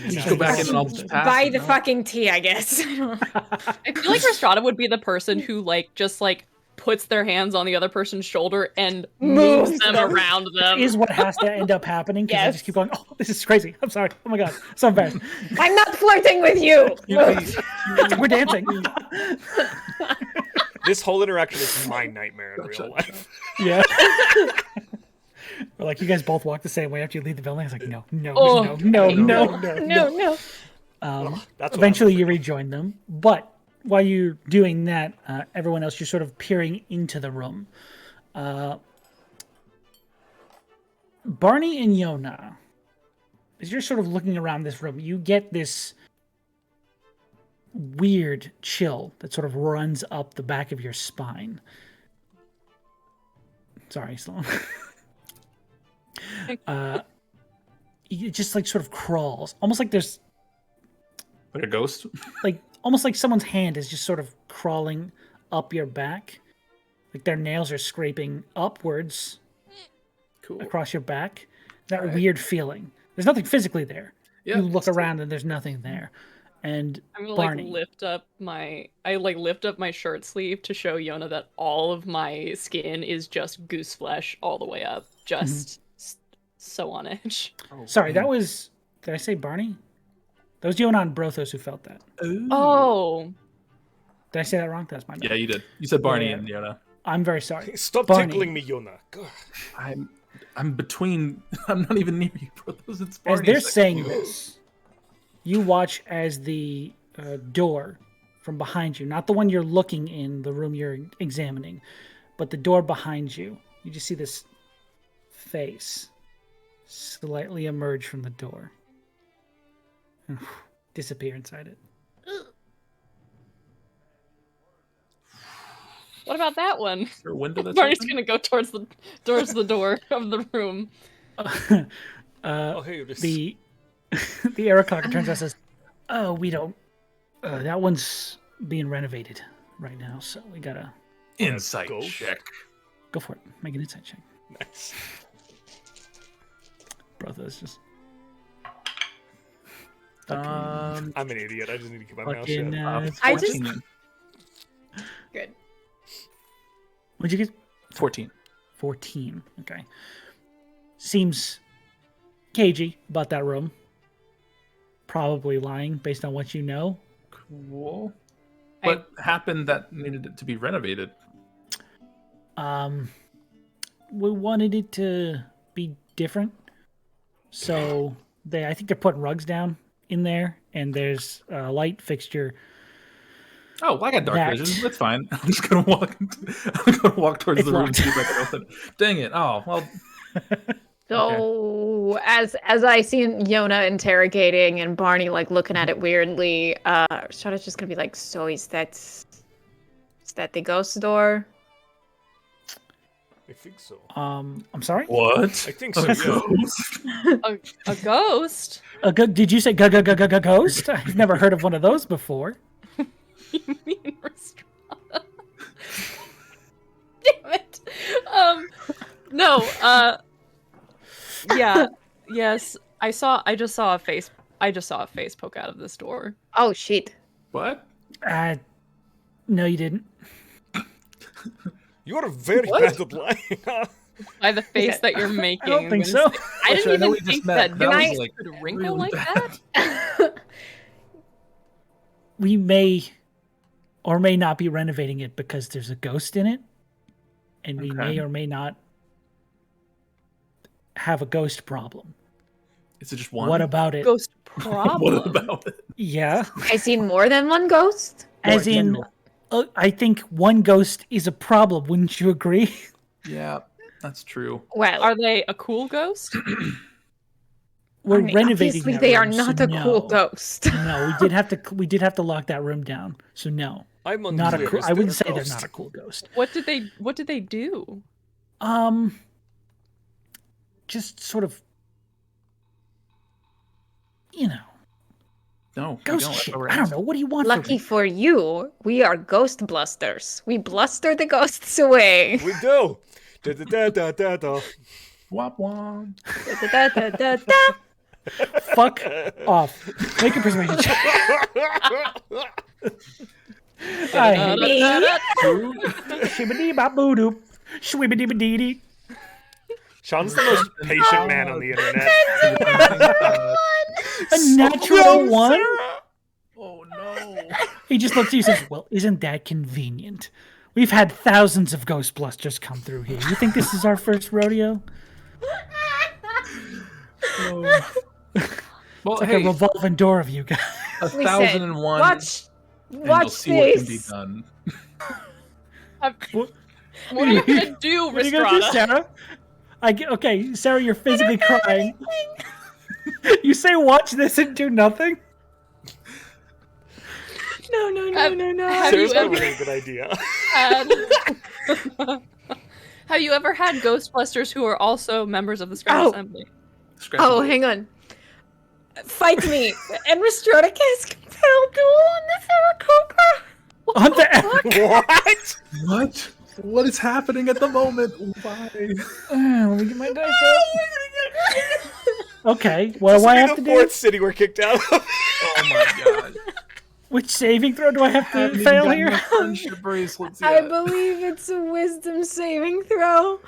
Just go back in and I'll just pass. Buy it, the no? fucking tea, I guess. I feel like Rhystrata would be the person who, like, just, like, puts their hands on the other person's shoulder and moves them around them. Is what has to end up happening because I Yes. just keep going. Oh, this is crazy. I'm sorry. Oh my god, so embarrassed. I'm not flirting with you. We're dancing. This whole interaction is my nightmare in real life. Yeah. We're like, you guys both walk the same way after you leave the building. I was like, no. No. That's what Eventually, you rejoin them, but while you're doing that, everyone else, you're sort of peering into the room. Barney and Yona, as you're sort of looking around this room, you get this weird chill that sort of runs up the back of your spine. Sorry, Sloan. It just like sort of crawls, almost like there's Like a ghost. like almost like someone's hand is just sort of crawling up your back, like their nails are scraping upwards Cool. across your back. That weird feeling. There's nothing physically there. Yeah, You look it's around and there's nothing there. And I'm gonna Barney, like lift up my shirt sleeve to show Yona that all of my skin is just goose flesh all the way up, just so on edge. sorry, that was. Did I say Barney? That was Yona and Brothos who felt that. Oh, Did I say that wrong? That's my bad. Yeah, you did. You said Barney Yeah. and Yona. I'm very sorry. Stop Barney. tickling me, Yona. God. I'm between. I'm not even near you, Brothos. It's As Barney they're next to saying you. this, you watch as the door from behind you, not the one you're looking in, the room you're examining, but the door behind you, you just see this face slightly emerge from the door and disappear inside it. What about that one? Is there a window that's Barney's open? gonna go towards the door of the room. Oh, hey, this... The Aerococker turns out and says, "Oh, we don't. That one's being renovated right now, so we gotta Insight Go. check. go for it. Make an insight check." Nice. Brothos just Um, I'm an idiot. I just need to keep my mouth fucking. shut. I just- 14. Good. What'd you get? 14. 14. Okay. Seems cagey about that room. Probably lying based on what you know. Cool. What happened that needed it to be renovated? We wanted it to be different. So I think they're putting rugs down in there, and there's a light fixture. Oh, I got dark That- vision. That's fine. I'm just gonna walk. I'm gonna walk towards It's the room locked. and see if I can open it. Dang it! Oh well. So as I see Yona interrogating and Barney like looking at it weirdly, Rhystrata's just gonna be like, "So is that the ghost door?" I think so. I'm sorry. What? I think so, yeah. A ghost? Did you say ghost? I've never heard of one of those before. You mean Rhystrata? Damn it. No. Yeah. Yes. I just saw a face poke out of this door. Oh shit! What? No, you didn't. You're very What? bad at lying. By the face that you're making. I don't think I'm so. gonna say- I Actually, I didn't know even we just think met. that That ghosts was, like, could wrinkle really like bad. that. We may or may not be renovating it because there's a ghost in it, and we Okay. may or may not have a ghost problem. Is it just one? What about it? Ghost problem. What about it? Yeah, I seen more than one ghost. as More in, general. I think one ghost is a problem. Wouldn't you agree? Yeah, that's true. Well, Are they a cool ghost? We're I mean, renovating. obviously that they are room, so not a cool no. ghost. No, we did have to lock that room down. So no, I'm not a unclear. cool. Is I there wouldn't a say they're ghost? not a cool ghost. What did they do? Just sort of, you know, No, we ghost don't. That's shit. what we're I don't asking. know. What do you want? Lucky From me? for you, we are ghost blusters. We bluster the ghosts away. We do. Da, da, da, da, da, da. Womp womp. Da, da, da, da. Fuck off. Make a persuasion check. I hate it. Shibbity-bop-boo-doop. Shwibbity-ba-dee-dee. Sean's the most patient man on the internet. A natural one? Oh no. He just looks at you and says, well, isn't that convenient? We've had thousands of Ghostbusters come through here. You think this is our first rodeo? Well, It's like hey, a revolving door of you guys. 1001. Watch and watch you'll see what can be this. done. What are you gonna do, What are you going to do, Rhystrata? Sarah? Okay, Sarah, you're physically crying. You say watch this and do nothing? No, no, no, Have- no, no. have you Sarah's got a ever really good idea. Have you ever had Ghostbusters who are also members of the Scratch Oh. Assembly? Scratch Oh, it. hang on. Fight me. And Rhystrata cast Compel Duel on the Sarah On the What? What? What is happening at the moment? Why? Let me get my dice out. Okay, what do I have to the do? fourth city we're kicked out of. Oh my god. Which saving throw do I have Haven't to even fail gotten here? my friendship bracelets I yet. believe it's a wisdom saving throw.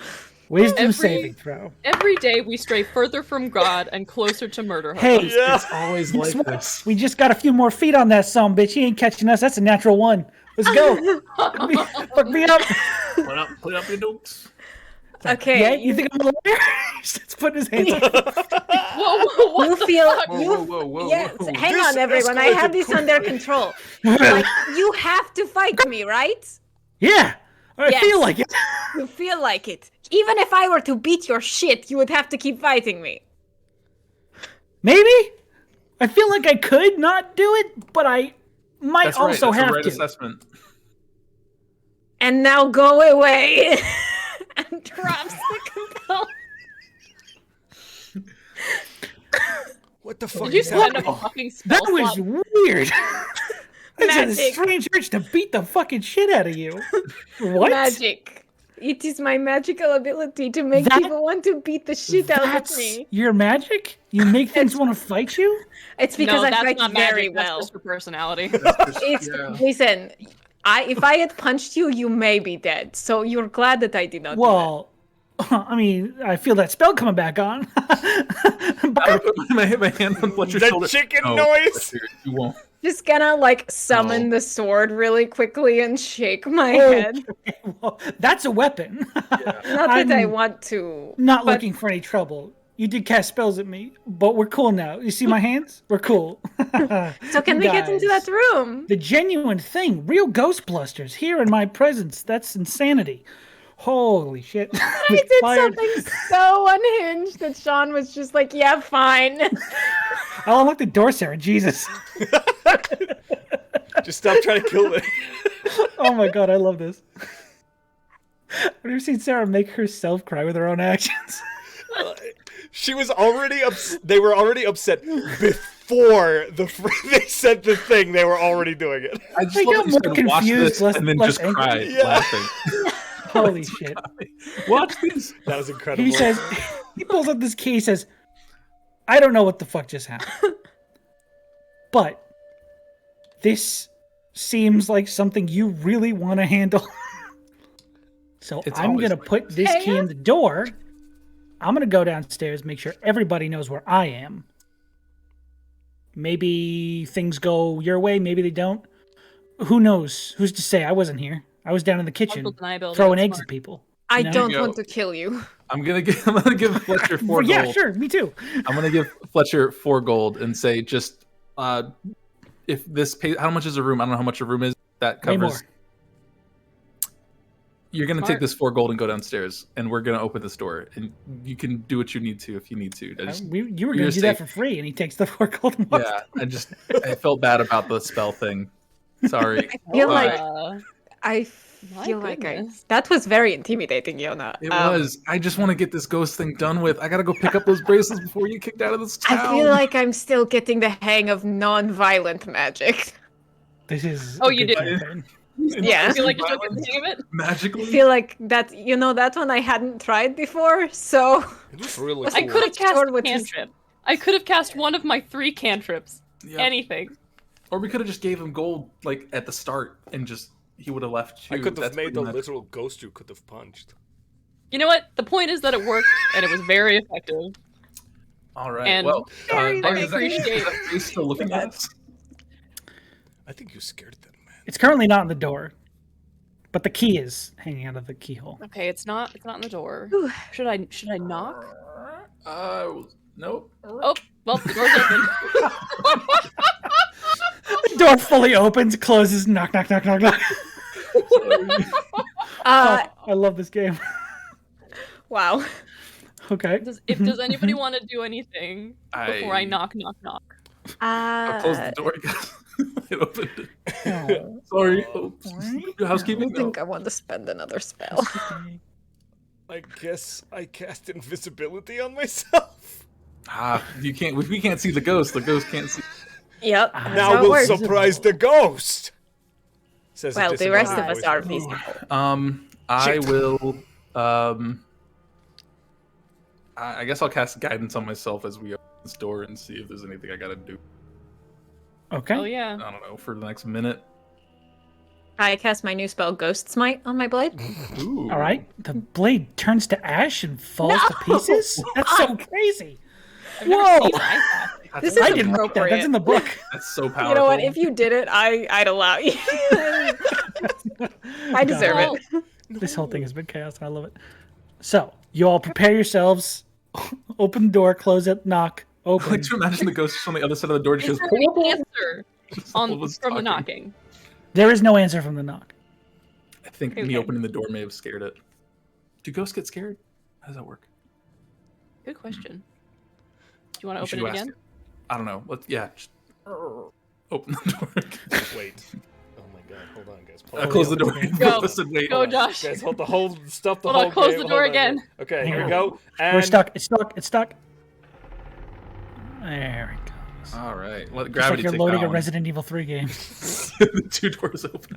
Wisdom Every- saving throw. Every day we stray further from God and closer to murder. Hey, Yeah. It's always like this. we just got a few more feet on that son bitch. He ain't catching us. That's a natural one. Let's go. Fuck me up. Put up your notes. Okay. Yeah, you think I'm a liar? He's putting his hands up. Whoa, You feel Whoa. yes. Hang This on, everyone. I have escalated this under control. Like you have to fight me, right? Yeah, I Yes. feel like it. You feel like it. Even if I were to beat your shit, you would have to keep fighting me. Maybe. I feel like I could not do it, but I might That's right. also That's have a right to. assessment. And now go away. And drops the compel. What the fuck Did you is spend happening? a fucking spell That was slot? weird. I had a Magic. strange urge to beat the fucking shit out of you. What? Magic. It is my magical ability to make That- people want to beat the shit out of That's me. your magic? You make things want to fight you? It's because no, I that's fight not very magic. well. That's just your personality. It's listen. If I had punched you, you may be dead. So you're glad that I did not. Well, I mean, I feel that spell coming back on. I put my hand on Fletcher's The shoulder. chicken No, noise. Fletcher, you won't. Just gonna like summon the sword really quickly and shake my head. Okay, well, that's a weapon. Not that I I'm want to. not but- looking for any trouble. You did cast spells at me, but we're cool now. You see my hands? We're cool. So can we get into Guys, that room? The genuine thing, real ghost blusters here in my presence. That's insanity. Holy shit. I did something so unhinged that Sean was just like, "Yeah, fine." I'll unlock the door, Sarah. Jesus. Just stop trying to kill it. Oh my god, I love this. Have you ever seen Sarah make herself cry with her own actions? She was already they were already upset before they said the thing. They were already doing it. I just I love got that you more said, watch confused, this, less- and then less just angry. cried Yeah. laughing. Holy shit. Watch this. That was incredible. He says, he pulls up this key, he says, I don't know what the fuck just happened. But this seems like something you really want to handle. So It's I'm always going to like put this key in the door. I'm going to go downstairs, make sure everybody knows where I am. Maybe things go your way, maybe they don't. Who knows? Who's to say? I wasn't here. I was down in the kitchen deniability, throwing that's eggs smart. at people. I You know? don't Go. want to kill you. I'm gonna give Fletcher 4 Yeah, gold. sure, me too. I'm gonna give Fletcher 4 gold and say just if this pays, how much is a room? I don't know how much a room is. That Way more. covers. You're gonna Smart. take this 4 gold and go downstairs, and we're gonna open this door, and you can do what you need to if you need to. I just, You were you're going to do that safe. for free, and he takes the 4 gold and walks. yeah, I felt bad about the spell thing. Sorry. feel Bye. like- I My feel like goodness. that was very intimidating, Yona. It was. I just want to get this ghost thing done with. I gotta go pick up those bracelets before you kicked out of this town. I feel like I'm still getting the hang of non-violent magic. This is. Oh, a you good did. campaign. Yeah. I feel like you're still getting the hang of it. I magically. feel like that, that one I hadn't tried before, so It was really I cool. could have cast Sure, a what is- cantrip. I could have cast one of my 3 cantrips. Yeah. Anything. Or we could have just gave him gold like at the start and just he would have left too. I could have That's made the pretty much- literal ghost you could have punched. You know what? The point is that it worked, and it was very effective. All right. And well, very Barney, is that- appreciate- is that face still looking at us? I think you scared that man. It's currently not in the door, but the key is hanging out of the keyhole. Okay, it's not in the door. Should I knock? Nope. Oh, well, the door's open. The door fully opens, closes, knock, knock, knock, knock, knock. I love this game. wow. Okay. Does anybody want to do anything before I knock? I'll close the door. It opened it. Oh. Sorry. Oops. Housekeeping. I think I want to spend another spell. I guess I cast invisibility on myself. You can't. If we can't see the ghost can't see. Yep. that's how Now it we'll works. surprise the ghost. Says a Well, the rest of disembodied us voice. are visible. I Shit. will. I guess I'll cast guidance on myself as we open this door and see if there's anything I gotta do. Okay. Oh yeah. I don't know for the next minute. I cast my new spell, Ghost Smite, on my blade. Ooh. All right. The blade turns to ash and falls to pieces. That's so crazy. I've never Whoa. seen that. This I is didn't write that. appropriate. That's in the book. That's so powerful. You know what? If you did it, I'd allow you. I deserve Well, it. This whole thing has been chaos, and I love it. So, you all prepare yourselves. Open the door, close it, knock, I open. like to imagine the ghost on the other side of the door just Is goes. there any answer All on, of us from the talking. knocking? There is no answer from the knock. I think me Okay. opening the door may have scared it. Do ghosts get scared? How does that work? Good question. Do you want to You should open it ask again? I don't know. Just open the door. Wait. Oh my god, hold on, guys. I close the door. Go. Listen, wait. Go, Josh. Guys, hold the whole stuff. The Hold on, whole close game. the door Hold on, again. guys. Okay, Hang here we on. go. And We're stuck. It's stuck. It's stuck. There it goes. All right. Let Just like gravity you're take loading that a one. Resident Evil 3 game. The 2 doors open.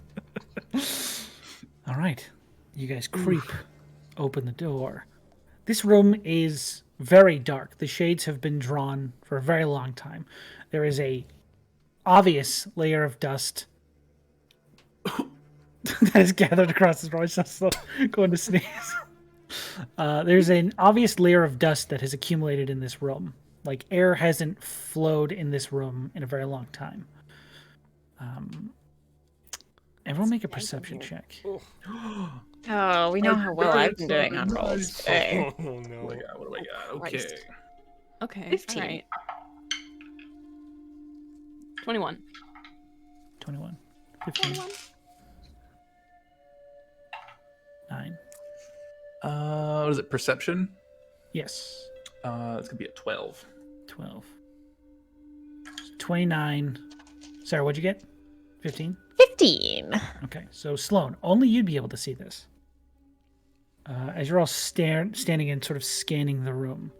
All right. You guys creep open the door. This room is very dark. The shades have been drawn for a very long time. There is a obvious layer of dust that is gathered across this room. It's just going to sneeze. There's an obvious layer of dust that has accumulated in this room. Like air hasn't flowed in this room in a very long time. Everyone make a perception check. Oh, we know how well I've been doing on rolls today. Oh no. What do I got? Okay. Christ. Okay. 15. All right. 21. 21. 15. 9. What is it? Perception? Yes. It's gonna be a 12. 12. 29. Sarah, what'd you get? 15? 15. Okay, so Sloan, only you'd be able to see this. As you're all standing and sort of scanning the room,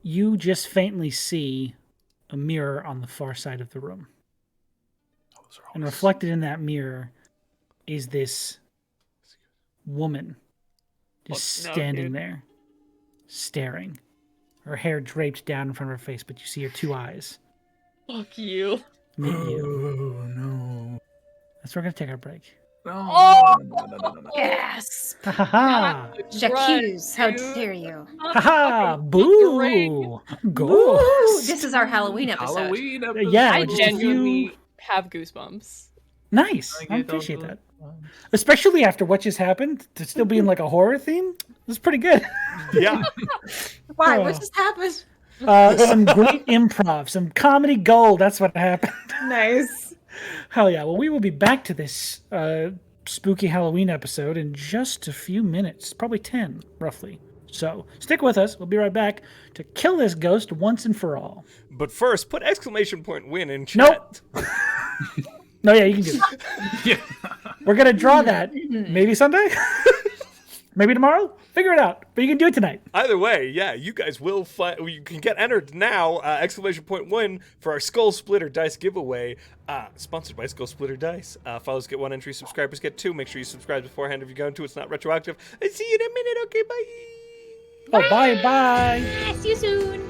you just faintly see a mirror on the far side of the room. Those are And always- reflected in that mirror is this woman just Oh, no, standing dude. there, staring. Her hair draped down in front of her face, but you see her 2 eyes Fuck you. meet you. Oh no. That's where we're going to take our break. No. Oh! No. Yes. Ha ha ha! J'accuse. How dude. dare you? Ha ha! great. Boo! Ooh, Ghost! this is our Halloween episode. Halloween episode. Yeah, I just a genuinely few- have goosebumps. Nice. I appreciate that. Especially after what just happened, to still be in like a horror theme. It's pretty good. Yeah. Why? Oh. What just happened? Some great improv, some comedy gold. That's what happened. Nice. Hell yeah. Well, we will be back to this spooky Halloween episode in just a few minutes, probably 10, roughly. So stick with us. We'll be right back to kill this ghost once and for all. But first, put exclamation point win in chat. Nope. No, yeah, you can do that. Yeah. We're going to draw that maybe Sunday, maybe tomorrow. Figure it out. But you can do it tonight. Either way, yeah, you guys will find. You can get entered now. Exclamation point win for our Skull Splitter Dice giveaway, sponsored by Skull Splitter Dice. Followers get 1 entry, subscribers get 2. Make sure you subscribe beforehand if you're going to. It's not retroactive. I see you in a minute. Okay, bye. Oh, bye. See you soon.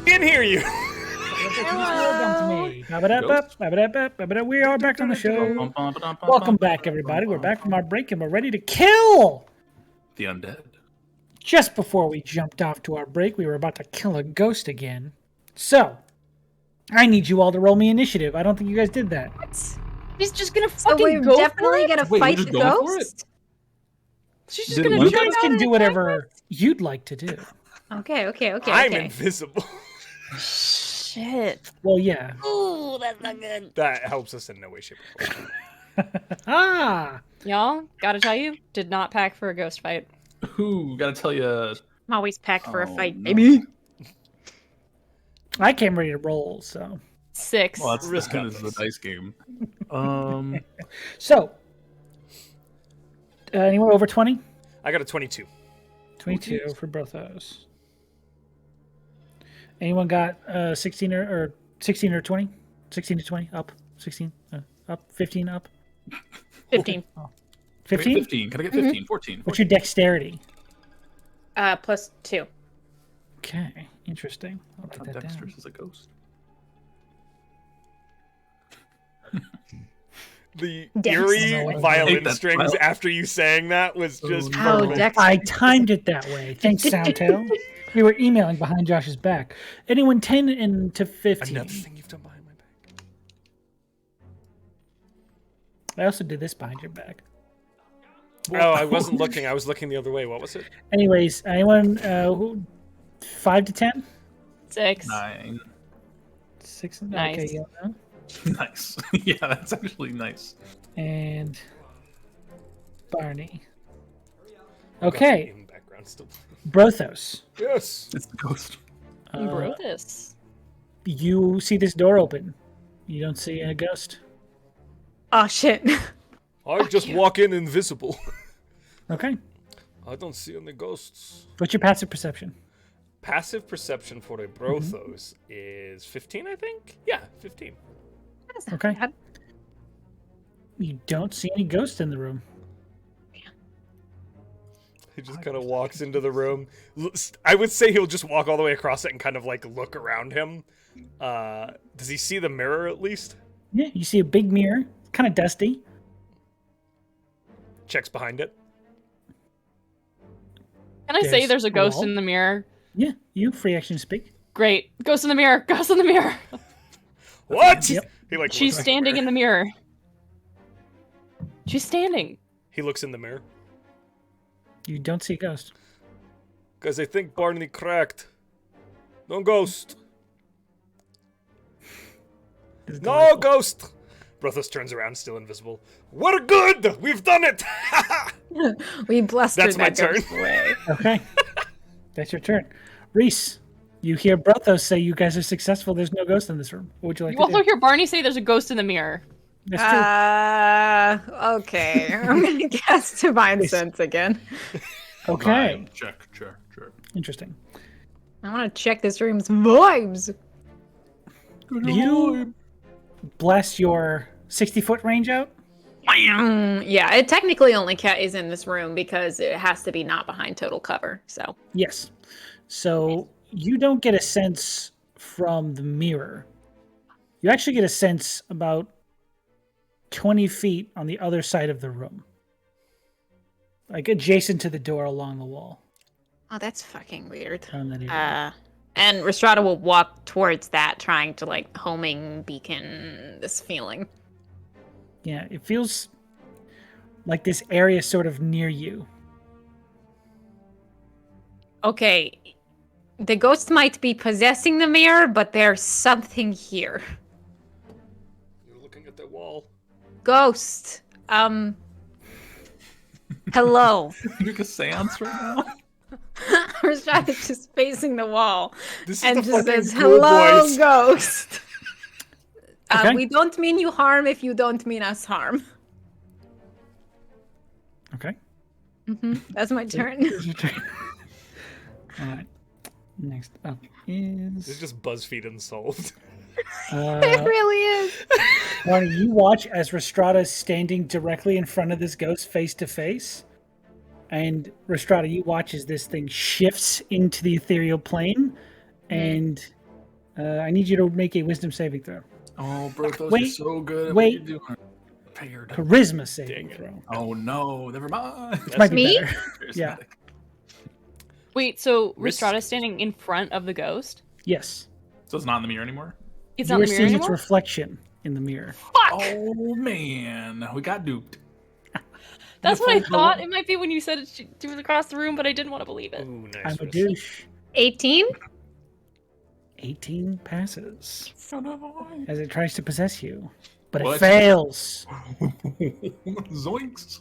Can't hear you. We are back on the show. Welcome back, everybody. We're back from our break, and we're ready to kill The undead. Just before we jumped off to our break, we were about to kill a ghost again. So, I need you all to roll me initiative. I don't think you guys did that. He's just gonna So fucking we're go definitely for it? gonna Wait, fight we're the just going for ghost? She's just Didn't gonna one You shot guys jump can out do and whatever you'd like to do. Okay. I'm invisible. attack? Shit. Well, yeah. Ooh, that's not good. That helps us in no way, shape, or form. Ah! Y'all, gotta tell you, did not pack for a ghost fight. Ooh, gotta tell you. I'm always packed for a fight, no. baby. I came ready to roll, so. 6. Well, that's Risk as good as the dice game. So, anyone over 20? I got a 22. 22 for Brothos. Anyone got 16 or 16 or 20? 16 to 20 up. 16 up. 15 up. 15. 15? 15. Can I get 15? 14. What's your dexterity? Plus 2. Okay, interesting. I'll get that down. Dexter's is a ghost. The Dex. eerie I hate violin that strings style. after you saying that was just Oh, perfect. Dex. I timed it that way. Thanks, Soundtail. We were emailing behind Josh's back. Anyone 10 and to 15? Another thing you've done behind my back. I also did this behind your back. Oh, I wasn't looking. I was looking the other way. What was it? Anyways, anyone 5 to 10? 6. 9. 6. Nice. Okay, yeah. Nice. Yeah, that's actually nice. And Barney. Okay, In background still. Brothos. Yes. It's the ghost. Brothos. You see this door open. You don't see a ghost. Oh, shit. I just walk in invisible. Okay. I don't see any ghosts. What's your passive perception? Passive perception for a Brothos is 15, I think? Yeah, 15. Okay. You don't see any ghosts in the room. He just kind of walks into the room. I would say he'll just walk all the way across it and kind of like look around him. Does he see the mirror at least? Yeah, you see a big mirror, kind of dusty. Checks behind it. Can I say There's there's a ghost wall. in the mirror? Yeah, you free action to speak. Great. Ghost in the mirror. Ghost in the mirror. What? Yep. He like She's looks standing in the mirror. She's standing. He looks in the mirror. You don't see a ghost. Because I think Barney cracked. No ghost. It's No delightful. ghost. Brothos turns around, still invisible. We're good. We've done it. We blustered That's my that turn. ghost away. Okay. That's your turn. Reese, you hear Brothos say you guys are successful. There's no ghost in this room. What would you like You to also do? hear Barney say there's a ghost in the mirror. That's true. Okay. I'm gonna cast Divine Sense again. Okay. Check. Interesting. I want to check this room's vibes. You blast your 60-foot range out. Yeah, it technically only is in this room because it has to be not behind total cover. So Yes. So you don't get a sense from the mirror. You actually get a sense about 20 feet on the other side of the room. Like adjacent to the door along the wall. oh, that's fucking weird. Around that area. And Rhystrata will walk towards that, trying to like homing beacon this feeling. Yeah, it feels like this area is sort of near you. Okay, the ghost might be possessing the mirror, but there's something here. You're looking at the wall. Ghost, hello. Make a seance right now? Rhystrata's just facing the wall This is and the just fucking says, cool hello, voice. ghost. Okay. We don't mean you harm if you don't mean us harm. Okay. That's my turn. Here's your turn. All right. Next up This is is just BuzzFeed unsolved. It really is. Barney, you watch as Rhystrata is standing directly in front of this ghost face to face. And Rhystrata, you watch as this thing shifts into the ethereal plane and I need you to make a wisdom saving throw. Oh, Brothos, Wait, you're so good at wait. what you're doing. Prepared. Charisma saving Dang it. throw. Oh no, never mind. This might be me? better. Yeah. Charismatic. Wait, so Rhyst- Rhystrata's standing in front of the ghost? Yes. So it's not in the mirror anymore? It's You not are in the mirror seeing its anymore? reflection in the mirror. Fuck! Oh man, we got duped. That's what I Beautiful. thought it might be when you said it was across the room, but I didn't want to believe it. Ooh, nice. I'm a Rhyst. douche. 18? 18 passes Son of a- as it tries to possess you, but it What? fails. Zoinks.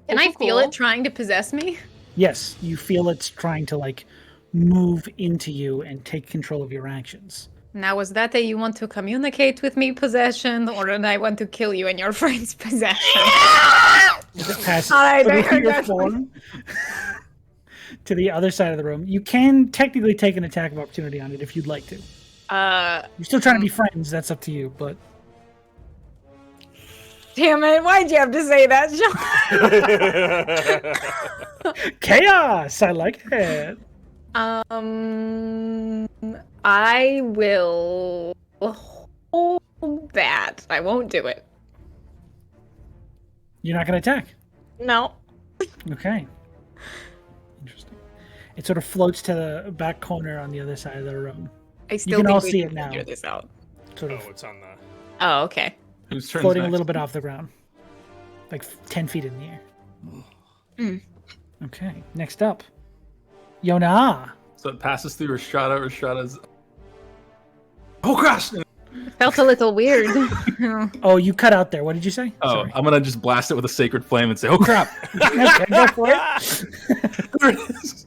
Can I feel Cool. it trying to possess me? Yes, you feel it's trying to like move into you and take control of your actions. Now, was that you want to communicate with me possession, or did I want to kill you in your friend's possession? As it passes All right, I through heard your that form to the other side of the room. You can technically take an attack of opportunity on it if you'd like to. You're still trying to be friends. That's up to you, but Damn it, why'd you have to say that, Sean? chaos. I like it. I will hold that. I won't do it. You're not going to attack. No. Okay. Interesting. It sort of floats to the back corner on the other side of the room. I still can think all we see can it now. figure this out. Sort Oh, of it's on the. Oh, okay. Whose turn? floating a little bit off the ground. Like 10 feet in the air. Mm. Okay. Next up. Yona. So it passes through Rhystrata's. Oh gosh! Felt a little weird. Oh, you cut out there. What did you say? Oh, Sorry. I'm gonna just blast it with a sacred flame and say, "Oh crap!" Okay, go for it. There it is.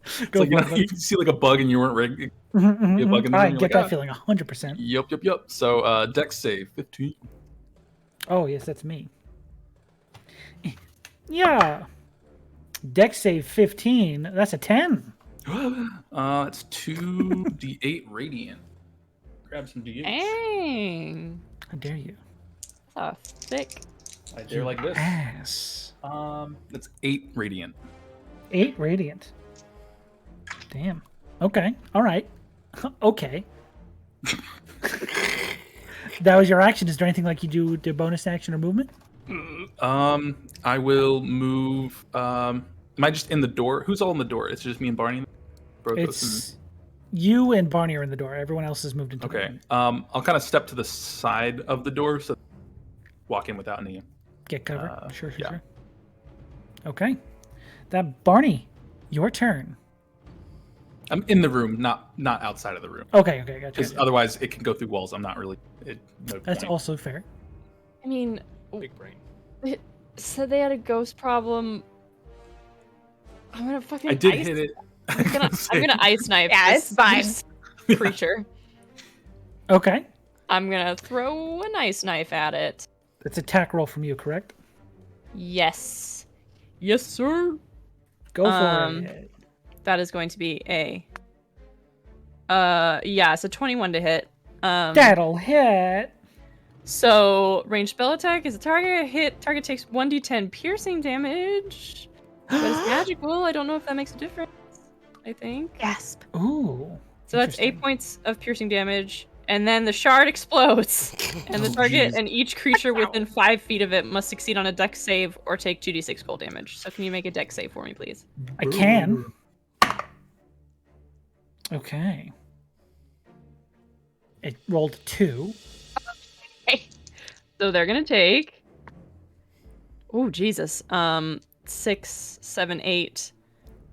It's Go like, you for know, it. you see like a bug and you weren't rigged. Mhm, mhm, You bug in mhm. the I room, you're get like, that feeling 100%. Yup. So Dex save 15. Oh, yes, that's me. Yeah. Dex save 15. That's a 10. It's 2d8 radiant. Grab some d8s. Dang. How dare you? That's thick. I dare like this. Ass. That's 8 radiant. 8 radiant. Damn. Okay. All right. Okay. That was your action. Is there anything like you do bonus action or movement? I will move. Am I just in the door? Who's all in the door? It's just me and Barney. Brothos It's you and Barney are in the door. Everyone else has moved into the okay. room. I'll kind of step to the side of the door so walk in without any. Get cover. Sure. yeah. Sure. Okay. That Barney, your turn. I'm in the room, not outside of the room. Okay. Gotcha. Because otherwise it can go through walls. I'm not really. No That's point. also fair. I mean, Big brain. it said they had a ghost problem. I'm gonna fucking I did ice. hit it. I'm gonna ice knife. Yeah, this- it's fine. this creature. Okay. I'm gonna throw an ice knife at it. That's attack roll from you, correct? Yes. Yes, sir. Go for Um, it. That is going to be a. Yeah, it's a 21 to hit. That'll hit. So range spell attack is a target hit. Target takes 1d10 piercing damage. But it's magical. I don't know if that makes a difference. I think. Gasp. Ooh. So that's 8 interesting. points of piercing damage, and then the shard explodes, and the target and each creature within 5 feet of it must succeed on a dex save or take 2d6 cold damage. So can you make a dex save for me, please? I can. Okay. It rolled 2. So they're gonna take. Oh Jesus. 6, 7, 8.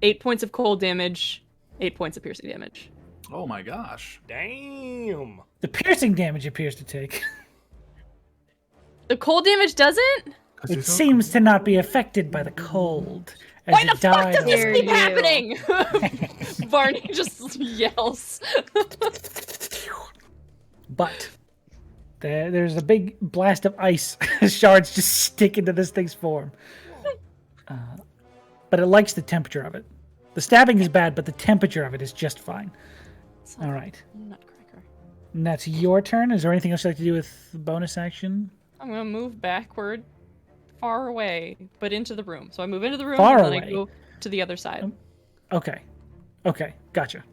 8 points of cold damage. 8 points of piercing damage. Oh my gosh. Damn. The piercing damage appears to take. The cold damage doesn't? It seems to not be affected by the cold. As Why it the fuck died does this Dare keep you. happening? Barney just yells. But there's a big blast of ice. Shards just stick into this thing's form. But it likes the temperature of it. The stabbing is bad, but the temperature of it is just fine. All right. Nutcracker. And that's your turn. Is there anything else you'd like to do with bonus action? I'm gonna move backward, far away, but into the room. So I move into the room Far and then I away? go to the other side. Okay. Gotcha.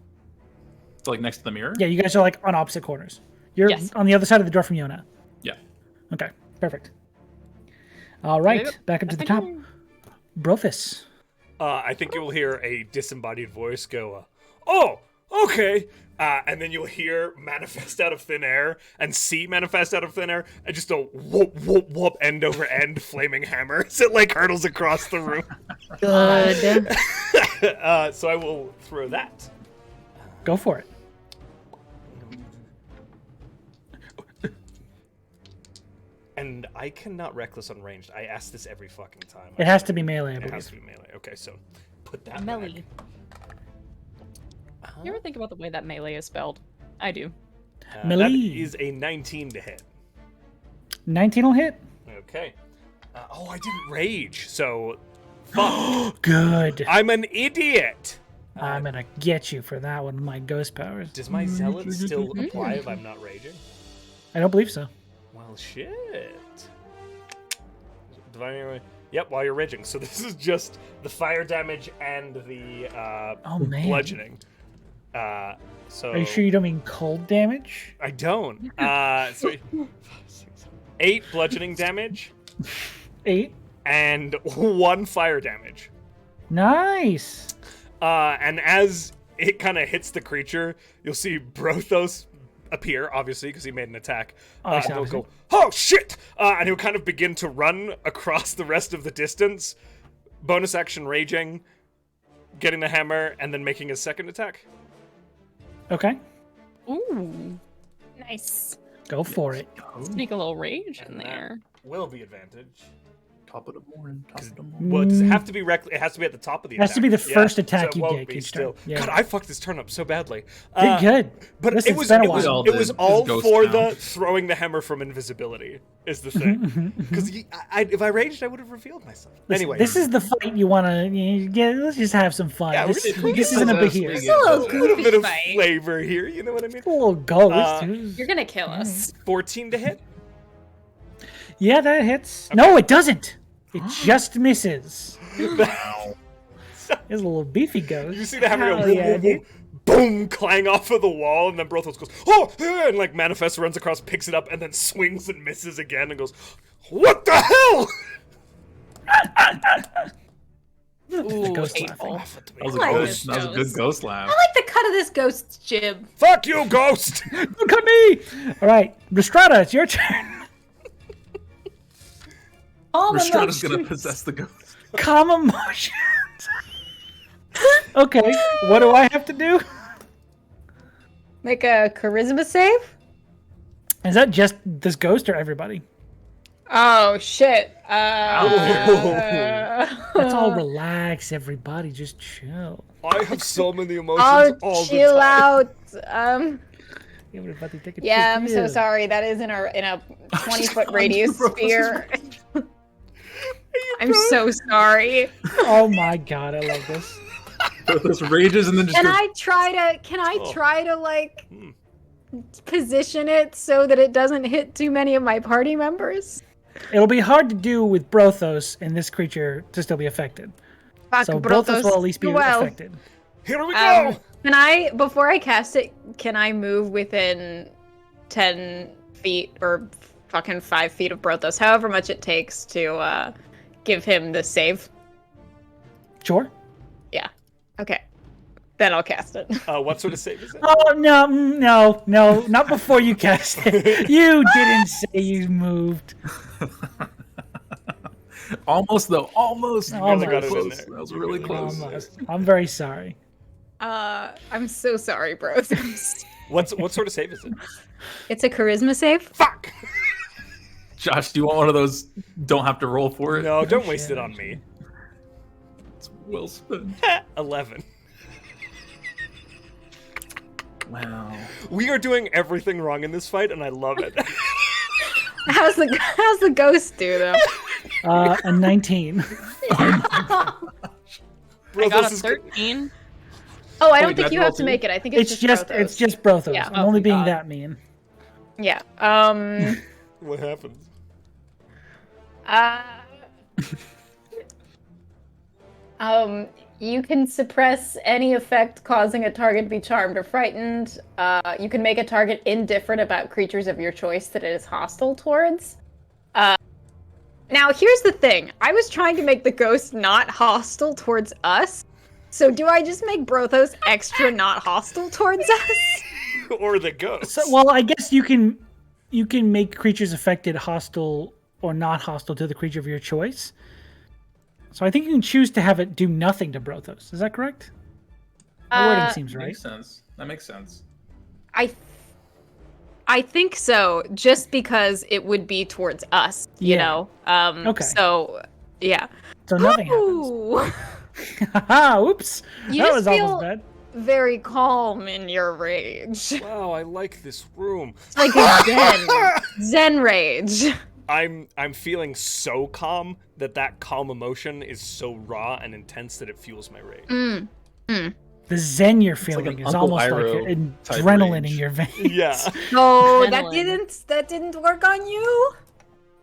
like next to the mirror. Yeah, you guys are like on opposite corners. You're Yes. on the other side of the door from Yona. Yeah. Okay, perfect. All right, Maybe- back up to the top. Brothos. I think you will hear a disembodied voice go, "Oh, okay." And then you'll hear manifest out of thin air and see manifest out of thin air and just a whoop, whoop, whoop, end over end flaming hammer as it like hurtles across the room. Good. So I will throw that. Go for it. And I cannot reckless on ranged. I ask this every fucking time. It has to be melee, I It believe. has to be melee. Okay, so put that Melee. back. You ever think about the way that melee is spelled? I do. That Melee. is a 19 to hit. 19 will hit. Okay. Oh, I didn't rage, so fuck. Good. I'm an idiot. I'm gonna get you for that one. My ghost powers. Does my zealot still apply if I'm not raging? I don't believe so. Well, shit. Divine. Yep, while you're raging. So this is just the fire damage and the Oh man. bludgeoning. So Are you sure you don't mean cold damage? I don't. So 8 bludgeoning damage 8. and 1 fire damage. Nice. And as it kind of hits the creature, you'll see Brothos appear, obviously, because he made an attack. Obviously, And he'll obviously. go, "Oh, shit!" And he'll kind of begin to run across the rest of the distance. Bonus action raging, getting the hammer, and then making his second attack. Okay. Ooh. Nice. Go for it. Sneak a little rage in And that there. will be advantage. Top of the morning. Top of the morning. Well, does it have to be it has to be at the top of the It has attack. to be the first Yeah, attack so it you won't get be each still. turn. Yeah. God, I fucked this turn up so badly. Did good. But Listen, it was it's been a it was, while. it was His all ghost for now. the throwing the hammer from invisibility is the thing. Because if I raged, I would have revealed myself. Listen, Anyway, this is the fight you want to get. Let's just have some fun. Yeah, this we're this isn't a big here. It's It's a little a little bit goofy of fight. flavor here. You know what I mean? A little ghost. You're gonna kill us. 14 to hit. Yeah, that hits. No, it doesn't. It just misses. Wow. There's a little beefy ghost. You see the hammer Hell go yeah, dude. boom, clang off of the wall, and then Brothos goes, "Oh!" and like manifests, runs across, picks it up, and then swings and misses again, and goes, "What the hell?" Ooh, ghost hateful. laughing. That was a I like ghost. this That was a ghost. good ghost laugh. I like the cut of this ghost's jib. Fuck you, ghost! Look at me! All right, Rhystrata, it's your turn. All Rhystrata's gonna possess the ghost. Calm emotions. Okay, what do I have to do? Make a charisma save? Is that just this ghost or everybody? Oh shit. Let's all relax, everybody. Just chill. I have so many emotions I'll all the chill time. out. Everybody take a Yeah, I'm chill so pill. sorry. That is in a 20-foot radius sphere. I'm so sorry. Oh my god, I love this. This rages and then just Can goes, I Oh. try to like position it so that it doesn't hit too many of my party members? It'll be hard to do with Brothos and this creature to still be affected. Fuck, So Brothos will at least be well, affected. Here we go! Can I, before I cast it, can I move within 10 feet or fucking 5 feet of Brothos? However much it takes to give him the save. Sure. Yeah. Okay. Then I'll cast it. What sort of save is it? Oh no, no, not before you cast it. You didn't say you moved. almost though. Almost. Almost. got it in Close. there. That was You really really got it in close. there. Almost. I'm very sorry. I'm so sorry, Brothos. What sort of save is it? It's a charisma save? Fuck! Josh, do you want one of those? Don't have to roll for it. No, don't waste it on me. It's well spent. 11. Wow. We are doing everything wrong in this fight, and I love it. How's the ghost do though? A 19. I Brothos got a is 13. Oh, I don't Wait, think that's you roll have to too? make it. I think it's just Brothos. It's just Brothos. Yeah. I'm only Oh, being God. that mean. Yeah. What happens? You can suppress any effect causing a target to be charmed or frightened. You can make a target indifferent about creatures of your choice that it is hostile towards. Now, here's the thing. I was trying to make the ghost not hostile towards us. So do I just make Brothos extra not hostile towards us? Or the ghost. So, well, I guess you can make creatures affected hostile or not hostile to the creature of your choice. So I think you can choose to have it do nothing to Brothos. Is that correct? The wording seems right. Makes sense. That makes sense. I think so, just because it would be towards us, you know? Okay. So, yeah. So nothing happens. Ooh. Oops. You that just was feel almost bad. very calm in your rage. Wow, I like this room. It's like a zen rage. I'm feeling so calm that calm emotion is so raw and intense that it fuels my rage. The zen you're like feeling an is Uncle almost like Iroh type adrenaline in rage. your veins. Yeah. No, Adrenaline. that didn't work on you.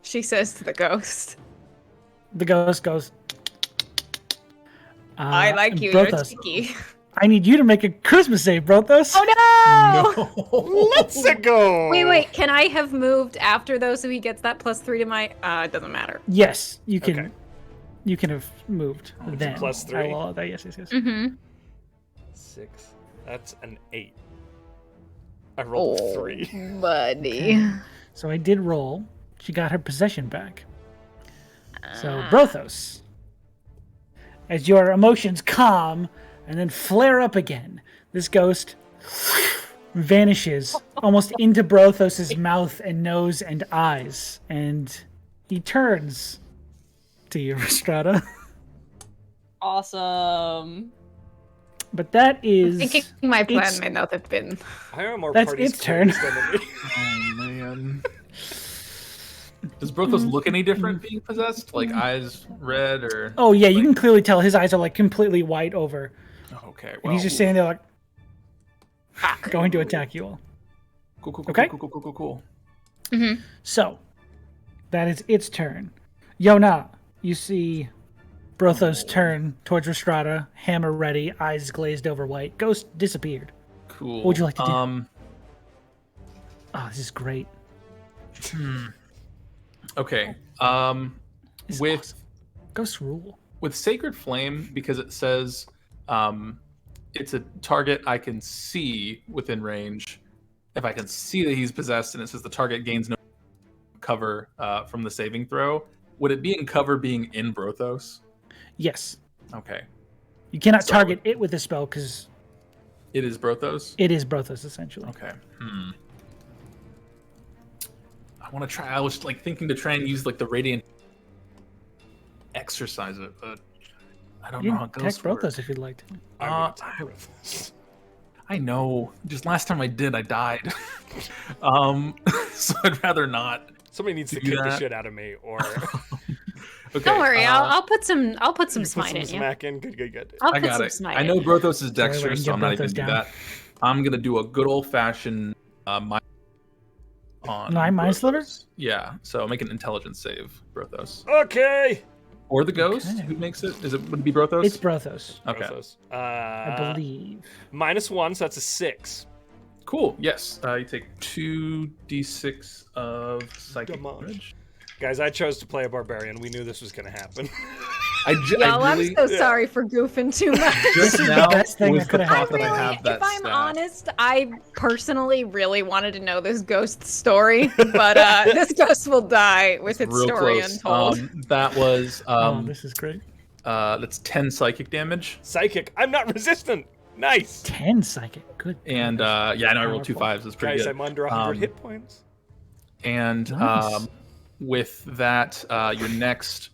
She says to the ghost. The ghost goes. I like you, Brothos, you're cheeky. I need you to make a Christmas save, Brothos. Oh no! Let's go. Wait, can I have moved after though so he gets that +3 to my it doesn't matter. Yes, you can. Okay. You can have moved then. +3? I will allow that. Yes. Mm-hmm. 6. That's an 8. I rolled a 3. Buddy. So I did roll. She got her possession back. So Brothos, as your emotions calm and then flare up again, this ghost vanishes almost into Brothos's mouth and nose and eyes, and he turns to you, Rhystrata. Awesome. But that is Thinking my plan it's- may not have been. Why are more That's parties its turn. closed than me? Oh man. Does Brothos look any different being possessed? Like eyes red or? Oh yeah, you can clearly tell his eyes are like completely white over, Okay. and Well, he's just standing there like going to attack you all. Cool. Okay. Cool. So that is its turn. Yona, you see Brothos turn towards Rhystrata, hammer ready, eyes glazed over white. Ghost disappeared. Cool. What would you like to do? Oh, this is great. Okay. This is With awesome. Ghost rule. with Sacred Flame, because it says it's a target I can see within range. If I can see that he's possessed, and it says the target gains no cover from the saving throw, would it be in cover being in Brothos? Yes. Okay. You cannot So- target it with a spell because It is Brothos? it is Brothos essentially. Okay. I want to try. I was like thinking to try and use like the radiant exercise it, but I don't You know how can ghosts attack work. Brothos if you'd like to. I know. Just last time I did, I died. So I'd rather not. Somebody needs to Do kick the that. shit out of me, or Okay. Don't worry, I'll put some put smite some in you. smack in. Good. I'll I put got some it. smite I in know you. Brothos is Sorry, we dexterous, can so get I'm not even Brothos do down. that. I'm gonna do a good old fashioned mind on Mind sliver? Brothos. Yeah. So make an intelligence save, Brothos. Okay. Or the ghost. Okay. Who makes it? Would it be Brothos? It's Brothos, Okay. Brothos. I believe. -1, so that's a 6. Cool. Yes. You take 2d6 of psychic Damage. damage. Guys, I chose to play a barbarian. We knew this was gonna happen. Y'all, I really, I'm so sorry for goofing too much. just is the now best thing was that could the have thought that I Really, have that if I'm stat. honest, I personally really wanted to know this ghost story, but this ghost will die with its Real story close. untold. That was Oh, this is great. that's 10 psychic damage, Psychic. I'm not resistant. Nice. 10 psychic. Good. and yeah, I know I rolled 2 Powerful. 5s. That's pretty Guys, good. I'm under 100 Um, hit points. And Nice. with that, your next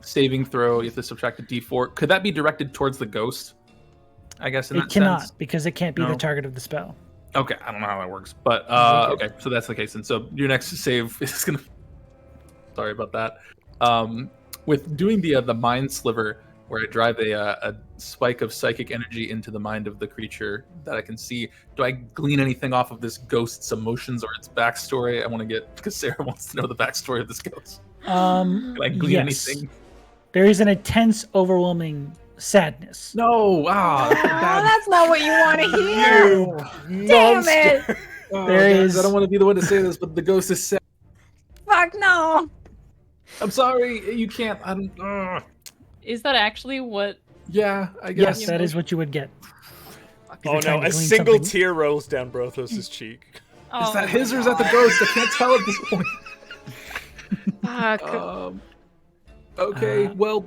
saving throw, you have to subtract a d4. Could that be directed towards the ghost? I guess in It that cannot sense. because it can't be No. the target of the spell. Okay, I don't know how that works, but Okay. okay, so that's the case. And so your next save is gonna. Sorry about that. With doing the mind sliver, where I drive a spike of psychic energy into the mind of the creature that I can see, do I glean anything off of this ghost's emotions or its backstory? I want to get because Sarah wants to know the backstory of this ghost. Can I glean Yes. anything? There is an intense, overwhelming sadness. No, that's Oh, that's not what you want to hear. Damn it! There is- I don't want to be the one to say this, but the ghost is sad. Fuck no! I'm sorry, you can't. I don't. Is that actually what? Yeah, I guess. Yes, that is what you would get. Oh you're trying no, to a glean single something. tear rolls down Brothos' cheek. Oh, Is that his or is that the ghost? I can't tell at this point. Fuck. Okay, well,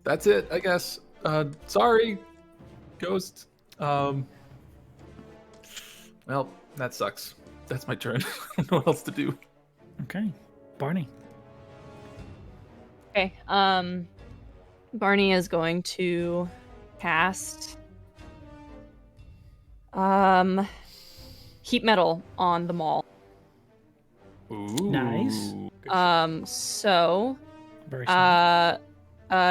that's it, I guess. Sorry, ghost. Well, that sucks. That's my turn. I don't know what else to do. Okay, Barney. Okay. Barney is going to cast heat metal on the mall. Ooh. Nice. So Very smart.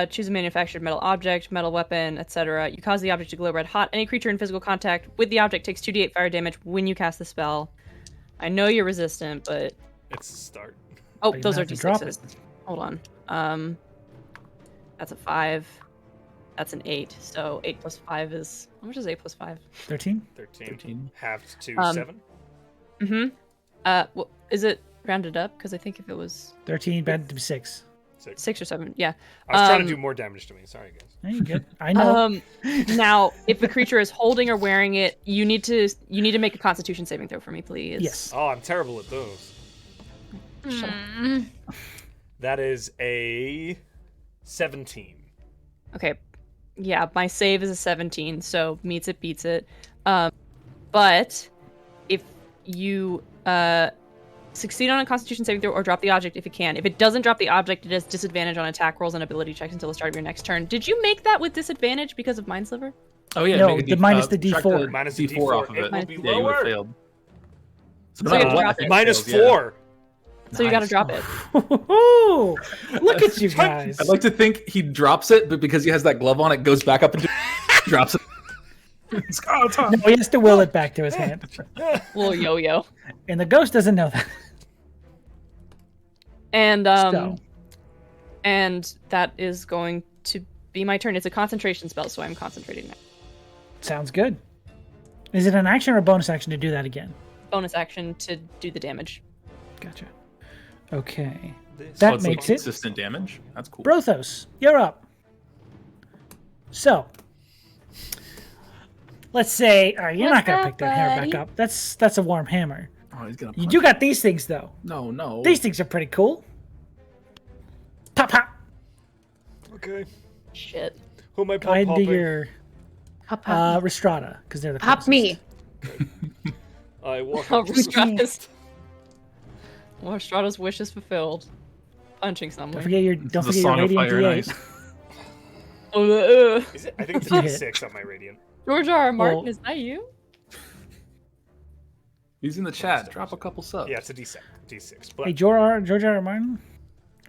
choose a manufactured metal object, metal weapon, etc. You cause the object to glow red hot. Any creature in physical contact with the object takes 2d8 fire damage when you cast the spell. I know you're resistant, but It's a start. oh, But you those are have to drop d6s. Hold on. That's a 5. That's an 8. So 8 plus 5 is how much is 8 plus 5? 13? 13. Halved to Um, 7. Mm-hmm. Well, is it rounded up? Because I think if it was 13, bad to 6. 6. 6 or 7, yeah. I was trying to um, do more damage to me. Sorry, guys. There you go. I know. Now, if the creature is holding or wearing it, you need to make a Constitution saving throw for me, please. Yes. Oh, I'm terrible at those. Mm. That is a 17. Okay. Yeah, my save is a 17, so meets it, beats it. But if you succeed on a Constitution saving throw or drop the object if it can. If it doesn't drop the object, it has disadvantage on attack rolls and ability checks until the start of your next turn. Did you make that with disadvantage because of Mind Sliver? Oh yeah, No, make a the minus the subtract D4. Minus the D4 off of D4. it. It will be Yeah, you would have lower. failed. So no So you matter have to what, drop if it. Minus fails, yeah. 4. So you got to Nice. drop it. Look at you guys. I'd like to think he drops it, but because he has that glove on, it goes back up and drops it. It's oh, it's on. No, he has to will it back to his hand. Little yo-yo. And the ghost doesn't know that. And So. and that is going to be my turn. It's a concentration spell, so I'm concentrating now. Sounds good. Is it an action or a bonus action to do that again? Bonus action to do the damage. Gotcha. Okay. This That Oh, it's like makes it. consistent damage. That's cool. Brothos, you're up. So, let's say you're not gonna pick that hammer back up. That's a warm hammer. Oh, he's gonna. You punch do it. got these things though. No. These things are pretty cool. Pop pop. Okay. Shit. Who am I Go ahead and do popping? your Pop, pop, Rhystrata because they're the pop closest. me. I walk Oh, up to the- Strata's wish is fulfilled. Punching someone. Don't forget your This don't is a forget your song of radiant fire and D8. ice. Oh, Is it? I think it's You a hit. 6 on my radiant. George R. R. Martin, Well- is that you? He's in the chat. Drop a couple subs. Yeah, it's a D6. D6. But Hey, George R. R. Martin,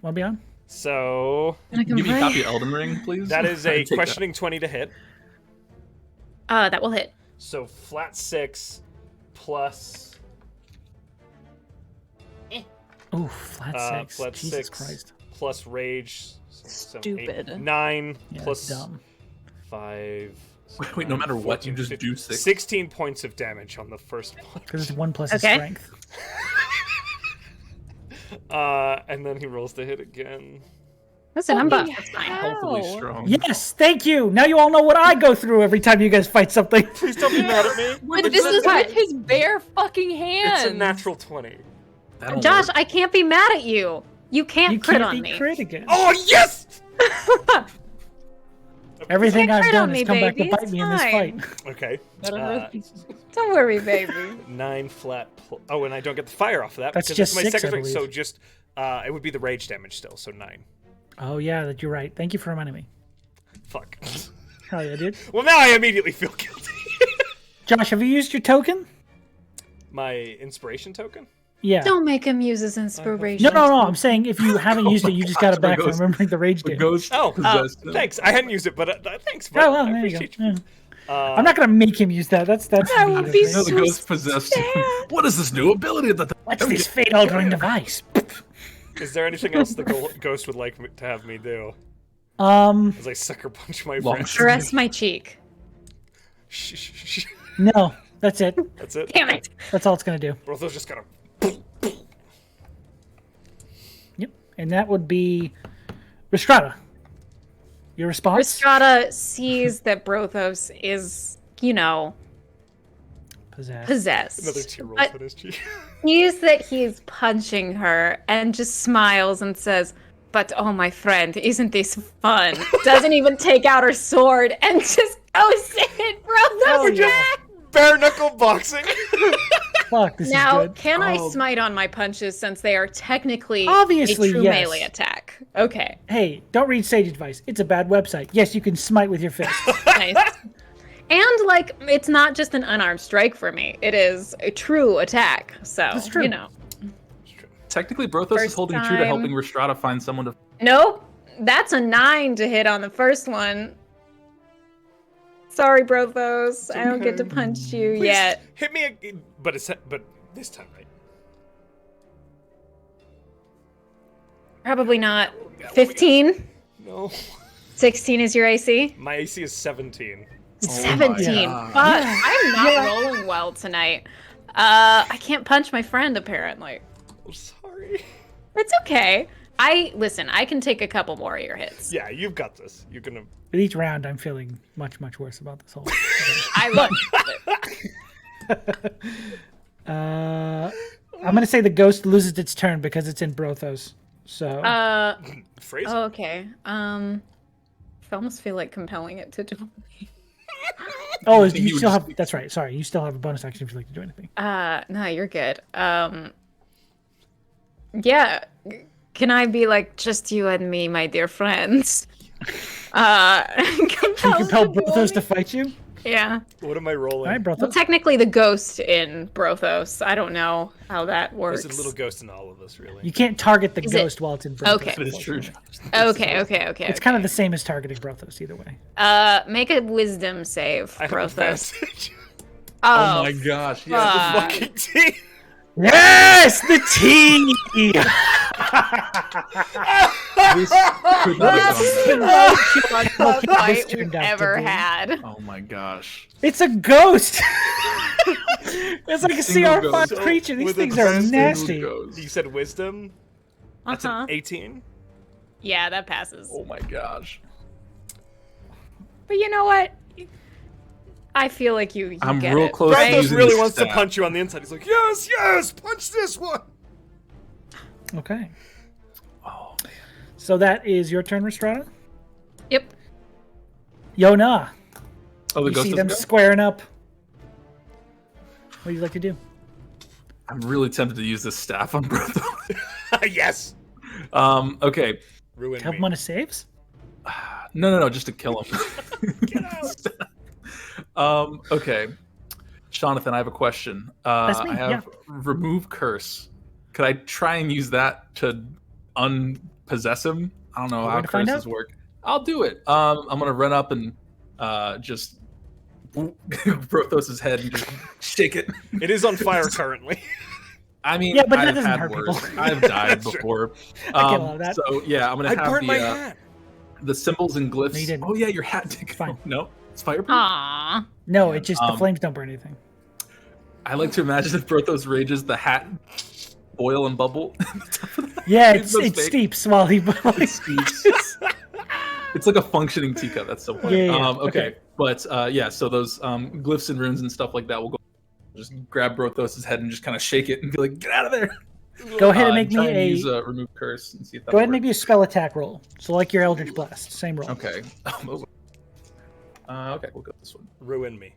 want to be on? so I can Give me a play. copy of Elden Ring, please. that is a Take that. questioning 20 to hit. That will hit. So flat 6 plus Oh, flat 6. flat Jesus 6 Christ. plus rage. So 8, Stupid. 9 Yeah, plus that's dumb. 5. Wait, no matter what, you 14, just 15, do 6. 16 points of damage on the first one. Because it's 1 plus his Okay. strength. And then he rolls to hit again. Listen, I'm buff. Fucking That's fine. Healthily hell. strong. Yes, thank you. Now you all know what I go through every time you guys fight something. Please don't be mad at me. But this is what- with his bare fucking hands. It's a natural 20. That'll Josh, work. I can't be mad at you. You can't You crit can't on be me. crit again. Oh, yes! Everything can't I've crit done on has me, come back to baby. bite It's me in this fine. fight. Okay. Better Don't worry, baby. 9 flat. Oh, and I don't get the fire off of that. That's because just it's my 6, second I strike, so believe. just it would be the rage damage still, so 9. Oh yeah, that you're right. Thank you for reminding me. Fuck. Hell yeah, dude. Well, now I immediately feel guilty. Josh, have you used your token? My inspiration token? Yeah. Don't make him use his inspiration. No. I'm saying if you haven't used it, you just got it back from Ghost. remembering the rage The damage. ghost Oh, possessed him. thanks. I hadn't used it, but thanks. Oh, Bud. well, I there you go. appreciate Yeah. you. I'm not gonna make him use that. That's That mean would of be me. No, the so ghost possessed him. What is this new ability that What's this fate altering device? Is there anything else the ghost would like to have me do? As I sucker punch my friend. Caress my cheek. Shh. No, that's it. That's it? Damn it. That's all it's gonna do. Brothos just gonna... Yep. And that would be Rhystrata. Your response? Rhystrata sees that Brothos is, possessed. Another 2 rolls But on his cheek. sees that he's punching her and just smiles and says, "But oh, my friend, isn't this fun?" Doesn't even take out her sword and just goes in Brothos' neck. Bare knuckle boxing. Fuck, this Now, is good. can I smite on my punches since they are technically Obviously, a true yes. melee attack? Okay, Hey, don't read Sage Advice. It's a bad website. Yes, you can smite with your fist. nice. And, it's not just an unarmed strike for me. It is a true attack. So, That's true. Technically, Brothos is First holding true to time. helping Rhystrata find someone to. Nope. That's a 9 to hit on the first one. Sorry, Brothos. I don't get to punch you Please yet. hit me, but this time, right? Probably not. 15? No. 16 is your AC? My AC is 17. 17. God. Fuck. I'm not rolling well tonight. I can't punch my friend, apparently. I'm sorry. It's okay. Listen, I can take a couple more of your hits. Yeah, you've got this. You're gonna... With each round, I'm feeling much, much worse about this whole thing. I love it. I'm going to say the ghost loses its turn because it's in Brothos. So, Phrase? Oh, okay. I almost feel like compelling it to do. you you still would have, that's right. Sorry. You still have a bonus action if you'd like to do anything. No, you're good. Yeah. Can I be like, just you and me, my dear friends? Compel Brothos to fight you? Yeah. What am I rolling? All right, Well, Brothos. technically the ghost in Brothos. I don't know how that works. There's a little ghost in all of us, really. You can't target the Is it- ghost while it's in Brothos. Okay. That is true. Okay. It's kind of the same as targeting Brothos either way. Make a wisdom save, I have Brothos. advantage. Oh my gosh! Yeah. fuck. Fucking tea. Yes, the tea. This could not have gone better. Boss This fight turned we've out to ever be- had. Oh my gosh! It's a ghost. It's like a Single CR5 ghost. creature. These With things are advantage, nasty. You said wisdom? That's Uh-huh. an 18? Yeah, that passes. Oh my gosh! But you know what? I feel like you I'm get real it, close to right? Brothos using really this wants to stat. punch you on the inside. He's like, yes, punch this one. Okay. Oh, So that is your turn, Rhystrata. Yep. Yona, oh, the you ghost see doesn't them go? squaring up. What do you like to do? I'm really tempted to use this staff on Brothos. Yes. Okay. Ruin Help me. him on his saves? No, just to kill him. Get out. Okay. Jonathan, I have a question. That's me, I have remove curse. Could I try and use that to unpossess him? I don't know We're how gonna find curses out. work. I'll do it. I'm gonna run up and just Brothos' head and just shake it. It is on fire currently. I mean, Yeah, but that I've doesn't had hurt worse. people. I've died That's true. before. I get all of that. So yeah, I'm gonna I have burned my hat. the symbols and glyphs. No, you didn't. Oh yeah, your hat did go. Fine. No, it's fireproof. Aww. No, it just the Um, flames don't burn anything. I like to imagine if Brothos rages, the hat boil and bubble. Yeah, It's it fake. steeps while he. It's like a functioning teacup. That's so funny. Yeah, Okay. okay. But yeah, so those glyphs and runes and stuff like that will go. Just grab Brothos' head and just kind of shake it and be like, "Get out of there!" Go ahead and make try me and a. use remove curse and see if that. Go ahead and make me a spell attack roll. So like your Eldritch Blast, same roll. Okay. Okay, we'll go this one. Ruin me.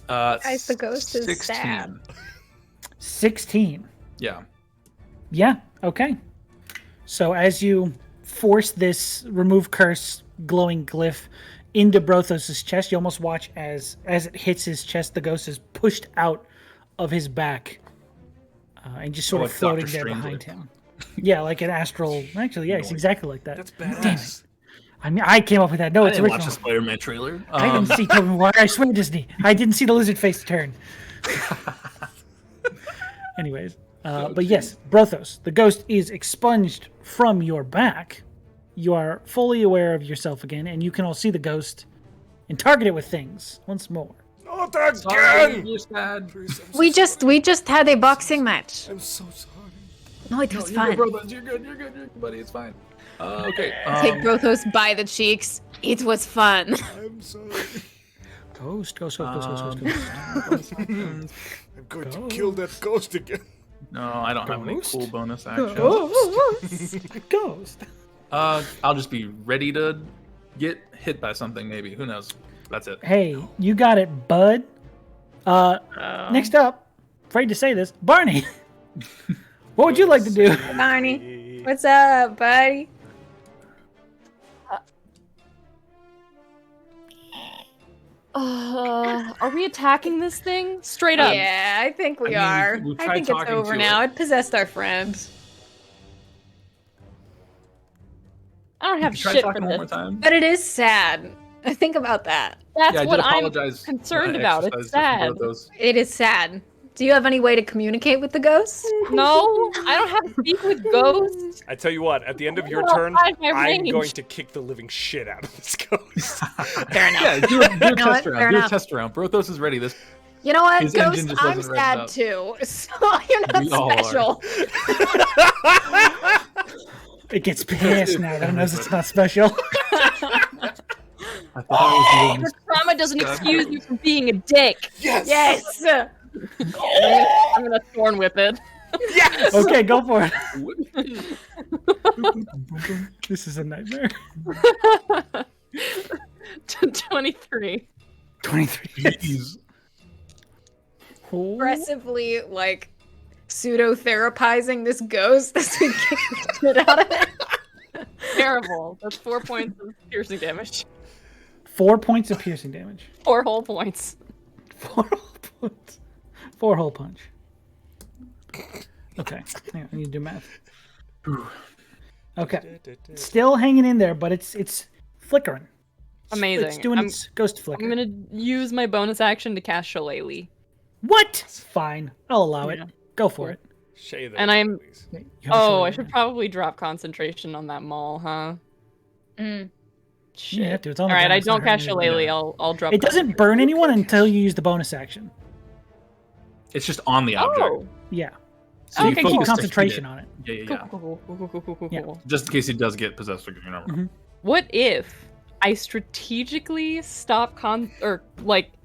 Guys, the ghost is 16. sad. 16. Yeah. Yeah. Okay. So as you force this remove curse glowing glyph into Brothos' chest, you almost watch as it hits his chest, the ghost is pushed out of his back and just sort Oh, of like floating Dr. there Strange, behind like. him. Yeah, like an astral. Actually, yeah, it's exactly like that. That's Damn badass. it. I mean, I came up with that. No, I it's didn't watch original. the Spider-Man trailer. I didn't see Tobey Maguire. I swear, Disney. I didn't see the lizard face turn. Anyways, But yes, Brothos, the ghost is expunged from your back. You are fully aware of yourself again, and you can all see the ghost and target it with things once more. Not Sorry, again! you're sad. We just had a boxing match. I'm so sorry. No, it was You're fun. good, Brothos. You're good, buddy. It's fine. Okay. Take Brothos by the cheeks. It was fun. I'm sorry. Ghost. I'm going to kill that ghost again. No, I don't have any Ghost? cool bonus actions. Ghost. I'll just be ready to get hit by something, maybe. Who knows? That's it. Hey, you got it, bud. Next up, afraid to say this, Barney. What would you like to do? Barney, what's up, buddy? Are we attacking this thing? Straight up. Yeah, I think we I are. mean, we I tried think it's talking over to now. it. It possessed our friend. I don't have Try shit talking for one more this. time. But it is sad. Think about that. That's Yeah, I what did I'm apologize. concerned when I about. It's exercised sad. both those. It is sad. Do you have any way to communicate with the ghost? No, I don't have to speak with ghosts. I tell you what, at the end of your Well, turn, outside my I'm range. going to kick the living shit out of this ghost. Fair enough. Yeah, do a know test what? round. Fair Do a enough. test round. Brothos is ready. This You know what, His Ghost? engine just I'm wasn't revved sad up. too. So you're not We all are. special. It gets pissed now that it knows it's not special. I thought I was Your trauma doesn't excuse you from being a dick. Yes! Yes. I'm gonna thorn whip it. Yes! Okay, go for it. doing. This is a nightmare. 23. 23 hits. Jeez. Aggressively, like, pseudo-therapizing this ghost as we kick the shit out of it. Terrible. That's 4 points of piercing damage. 4 points of piercing damage. 4 whole points. 4 whole points. 4 hole punch. Okay, hang on, I need to do math. Okay, still hanging in there, but it's flickering. Amazing. It's doing its ghost flicker. I'm gonna use my bonus action to cast Shillelagh. What? Fine, I'll allow it. Yeah. Go for it. Shay the And I'm- please. Okay, you have a Oh, short I round should now. probably drop concentration on that maul, huh? Mm. Shit. You have to. It's on the All right, ground, I it's not don't cast hurting anyone. Shillelagh. I'll drop. It doesn't burn anyone until you use the bonus action. It's just on the object. Oh. Yeah. So Okay, you cool. focus Keep to concentration hit on it. it. Yeah, yeah, Cool, yeah. cool. Yeah. Just in case he does get possessed again. You know. Mhm. What if I strategically stop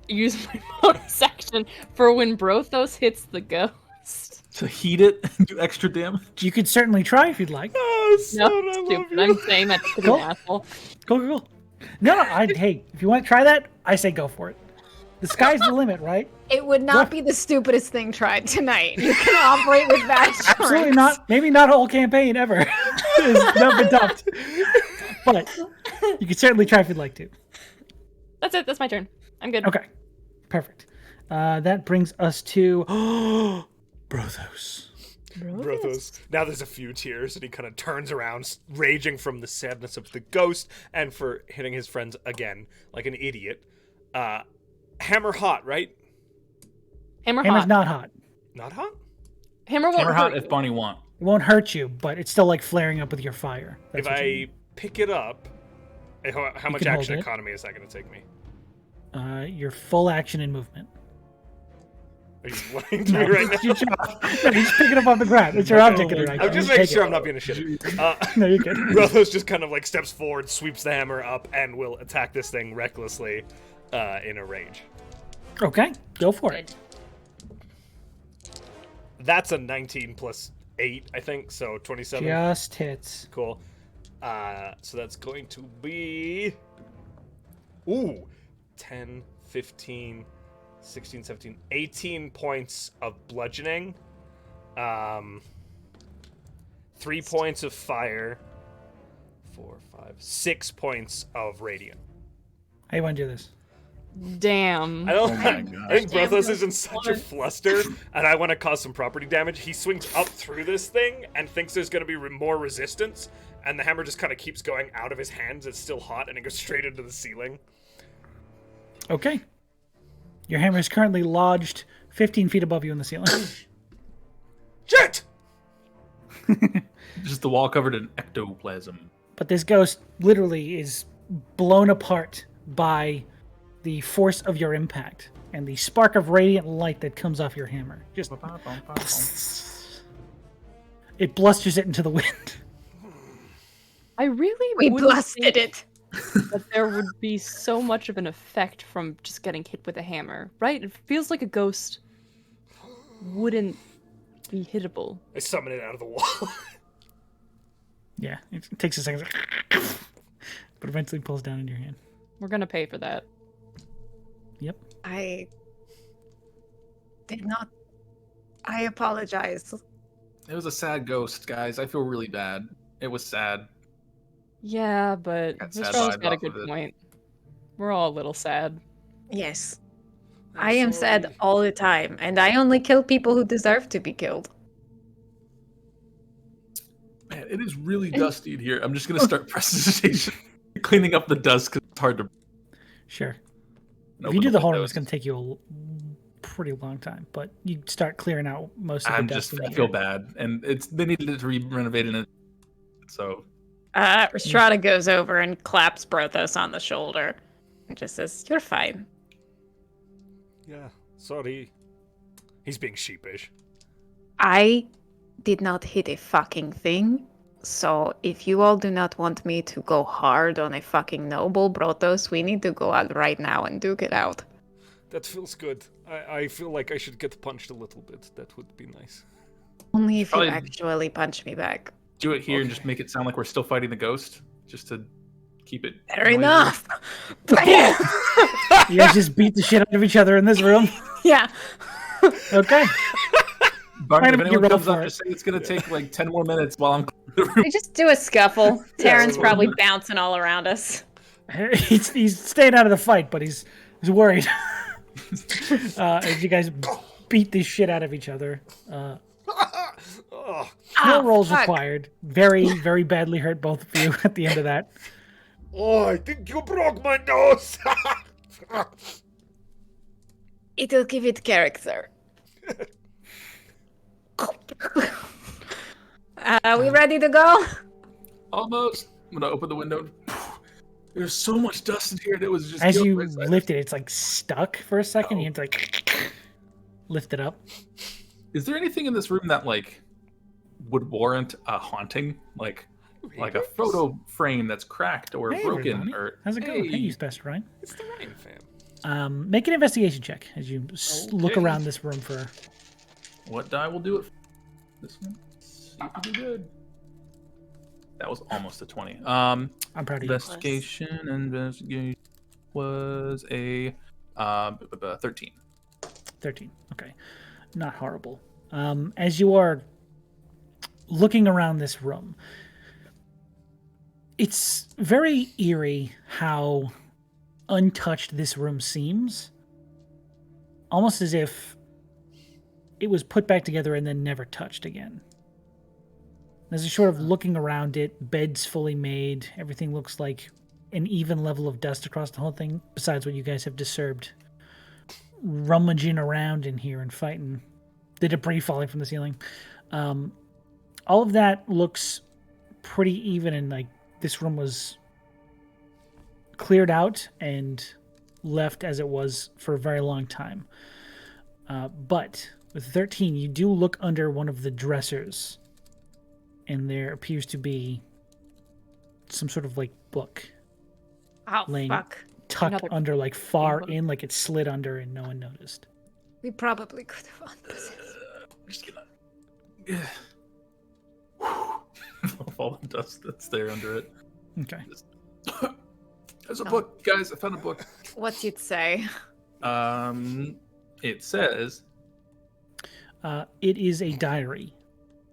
use my bonus action for when Brothos hits the ghost? To heat it and do extra damage. You could certainly try if you'd like. Oh, No, son, I love stupid. you. I'm saying that to be Cool. an asshole. Go. No, hey, if you want to try that, I say go for it. The sky's the limit, right? It would not What? be the stupidest thing tried tonight. You can operate with that assurance. Absolutely not. Maybe not a whole campaign ever. It's never been dumped. But you could certainly try if you'd like to. That's it. That's my turn. I'm good. Okay, perfect. That brings us to Brothos. Brothos. Now there's a few tears, and he kind of turns around, raging from the sadness of the ghost and for hitting his friends again like an idiot. Hammer hot, right? Hammer Hammer's hot. not hot. Not hot? Hammer won't Hammer hot hurt if you. Bonnie want. It won't hurt you, but it's still like flaring up with your fire. That's If what you I mean. pick it up, how much can hold action it. economy is that going to take me? Your full action and movement. Are you lying to me right now? It's your job. No, you just pick it up off the ground. It's your object in it right now. I'm just You making take sure it. I'm not being a shit. No, you're good. Brothos just kind of like steps forward, sweeps the hammer up, and will attack this thing recklessly in a rage. Okay, go for it. That's a 19 plus 8, I think, so 27. Just hits. Cool. So that's going to be... Ooh, 10, 15, 16, 17, 18 points of bludgeoning. 3 points of fire. 4, 5, 6 points of radiant. How you want to do this? Damn. I don't. Oh my I gosh. think Brothos is in such a fluster, and I want to cause some property damage. He swings up through this thing and thinks there's going to be more resistance, and the hammer just kind of keeps going out of his hands. It's still hot, and it goes straight into the ceiling. Okay. Your hammer is currently lodged 15 feet above you in the ceiling. Shit! Just the wall covered in ectoplasm. But this ghost literally is blown apart by the force of your impact and the spark of radiant light that comes off your hammer. Just it blusters it into the wind. I really We wouldn't blasted think it. that there would be so much of an effect from just getting hit with a hammer, right? It feels like a ghost wouldn't be hittable. I summon it out of the wall. Yeah, it takes a second, but eventually pulls down into your hand. We're gonna pay for that. Yep. I did not. I apologize. It was a sad ghost, guys. I feel really bad. It was sad. Yeah, but Got Mr. sad Rose vibes got a off good of it. point. We're all a little sad. Yes. I am sad all the time, and I only kill people who deserve to be killed. Man, it is really dusty in here. I'm just gonna start prestidigitation, cleaning up the dust because it's hard to. Sure. If open you do the whole room, windows. it's going to take you a pretty long time, but you start clearing out most of the dust. I feel bad, and they needed it to be renovated, and so Rhystrata goes over and claps Brothos on the shoulder and just says, "You're fine." Yeah, sorry. He's being sheepish. I did not hit a fucking thing, so if you all do not want me to go hard on a fucking noble, Brothos, we need to go out right now and duke it out. That feels good. I feel like I should get punched a little bit. That would be nice. Only if Probably- you actually punch me back. do it here and Okay. just make it sound like we're still fighting the ghost, just to keep it. Fair noisy. enough. You guys just beat the shit out of each other in this room. Yeah. Okay. Barney, Try to if make anyone you roll comes up, for just say it's gonna take like 10 more minutes while I'm. the room. We just do a scuffle. Terran's so- probably bouncing all around us. He's staying out of the fight, but he's worried. As you guys beat the shit out of each other. Oh, No rolls fuck. required. Very, very badly hurt both of you at the end of that. oh, I think you broke my nose. It'll give it character. Are we ready to go? Almost. I'm gonna open the window. There's so much dust in here that was just. As guilt you right side. lift it, it's like stuck for a second. You have to like lift it up. Is there anything in this room that like would warrant a haunting, like a photo frame that's cracked or Hey, broken, everybody. or How's it going? Hey, Hey. you best, Ryan. It's the rain, fam. Make an investigation check as you look Okay. around this room for. what die will do it? This one. See if we do good. That was almost a 20. I'm proud of you. Investigation was a 13. 13. Okay. Not horrible. As you are looking around this room, it's very eerie how untouched this room seems. Almost as if it was put back together and then never touched again. As you're sort of looking around it, beds fully made, everything looks like an even level of dust across the whole thing, besides what you guys have disturbed. Rummaging around in here and fighting the debris falling from the ceiling. All of that looks pretty even, and like this room was cleared out and left as it was for a very long time. But with 13, you do look under one of the dressers, and there appears to be some sort of like book Oh, Lane. fuck. tucked Another under, like far book. in, like it slid under and no one noticed. We probably could have understood. I'm just gonna. Of all the dust that's there under it. Okay. There's a book, guys. I found a book. What'd you say? It says. It is a diary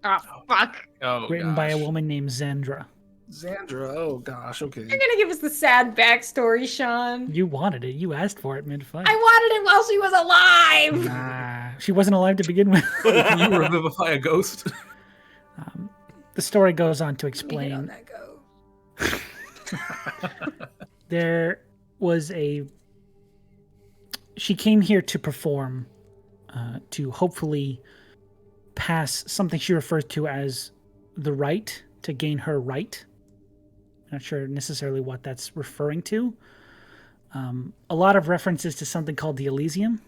Oh, fuck. Oh, written by a gosh. woman named Xandra. Xandra. Oh gosh. Okay. You're gonna give us the sad backstory, Sean. You wanted it. You asked for it mid-fight. I wanted it while she was alive! Nah, she wasn't alive to begin with. Can you revivify a ghost? The story goes on to Let me hit on explain that go. there was a. She came here to perform, to hopefully pass something she refers to as the right to gain her right. Not sure necessarily what that's referring to. A lot of references to something called the Elysium.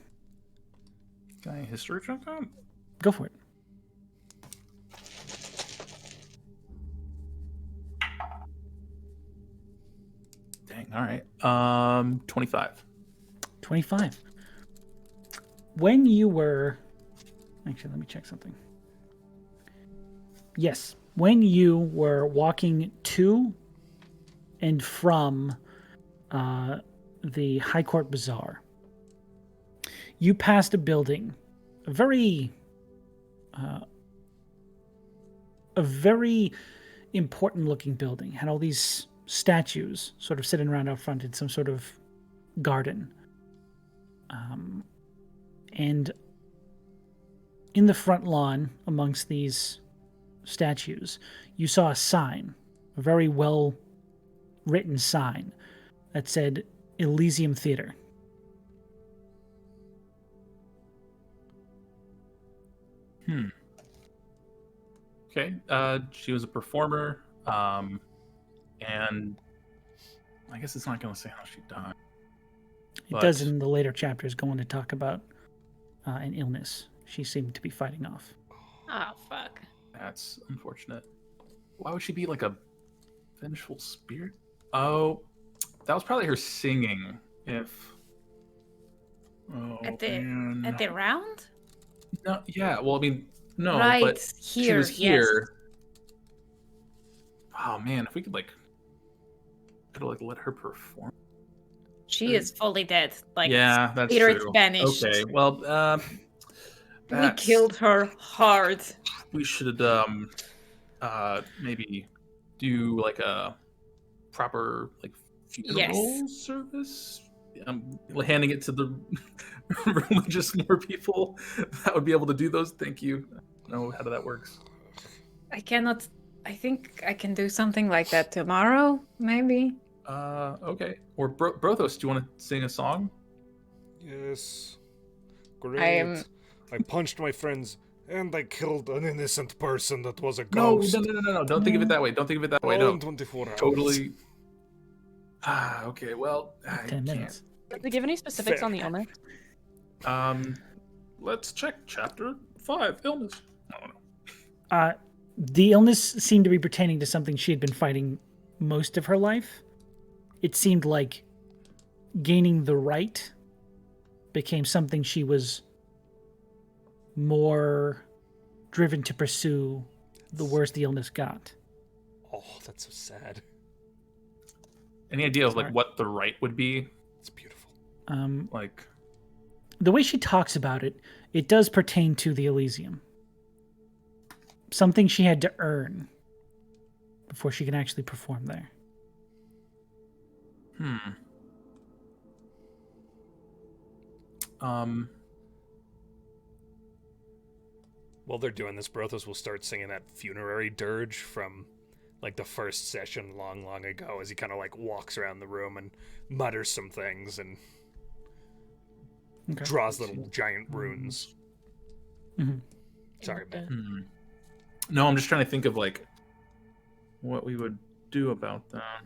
Can I history check that? Go for it. Dang, all right. 25. 25. When you were... Actually, let me check something. Yes. When you were walking to and from the High Court Bazaar, you passed a building, a very important looking building. Had all these statues sort of sitting around out front in some sort of garden. And in the front lawn, amongst these statues, you saw a sign, a very well-written sign that said Elysium Theater. Okay. She was a performer, and I guess it's not going to say how she died. It does in the later chapters go on to talk about an illness she seemed to be fighting off. Oh, fuck. That's unfortunate. Why would she be like a vengeful spirit? Oh, that was probably her singing. If At the round? no, yeah. Well, I mean, no, Right, but she here, was yes. here. Oh man, if we could could let her perform. She is fully dead. Like, Yeah, that's spirit true. banished. Okay, well, We killed her hard. We should maybe do like a proper like funeral service. I'm handing it to the religious more people that would be able to do those. Thank you. I don't know how that works. I think I can do something like that tomorrow, maybe. Okay. Or Brothos, do you want to sing a song? Yes. Great. I punched my friends and I killed an innocent person that was a ghost. No. Don't think of it that way. Don't think of it that way. All No. in 24 hours. Totally. Okay. Well, I 10 minutes. Does it give any specifics Fair. on the illness? Let's check chapter 5, illness. I don't know. The illness seemed to be pertaining to something she had been fighting most of her life. It seemed like gaining the right became something she was more driven to pursue the worse the illness got. Oh, that's so sad. Any idea of like what the right would be? It's beautiful. Like The way she talks about it, it does pertain to the Elysium. Something she had to earn before she can actually perform there. While they're doing this, Brothos will start singing that funerary dirge from like the first session long ago as he kind of like walks around the room and mutters some things and draws little giant runes. Mm-hmm. Sorry, man. No, I'm just trying to think of like what we would do about that.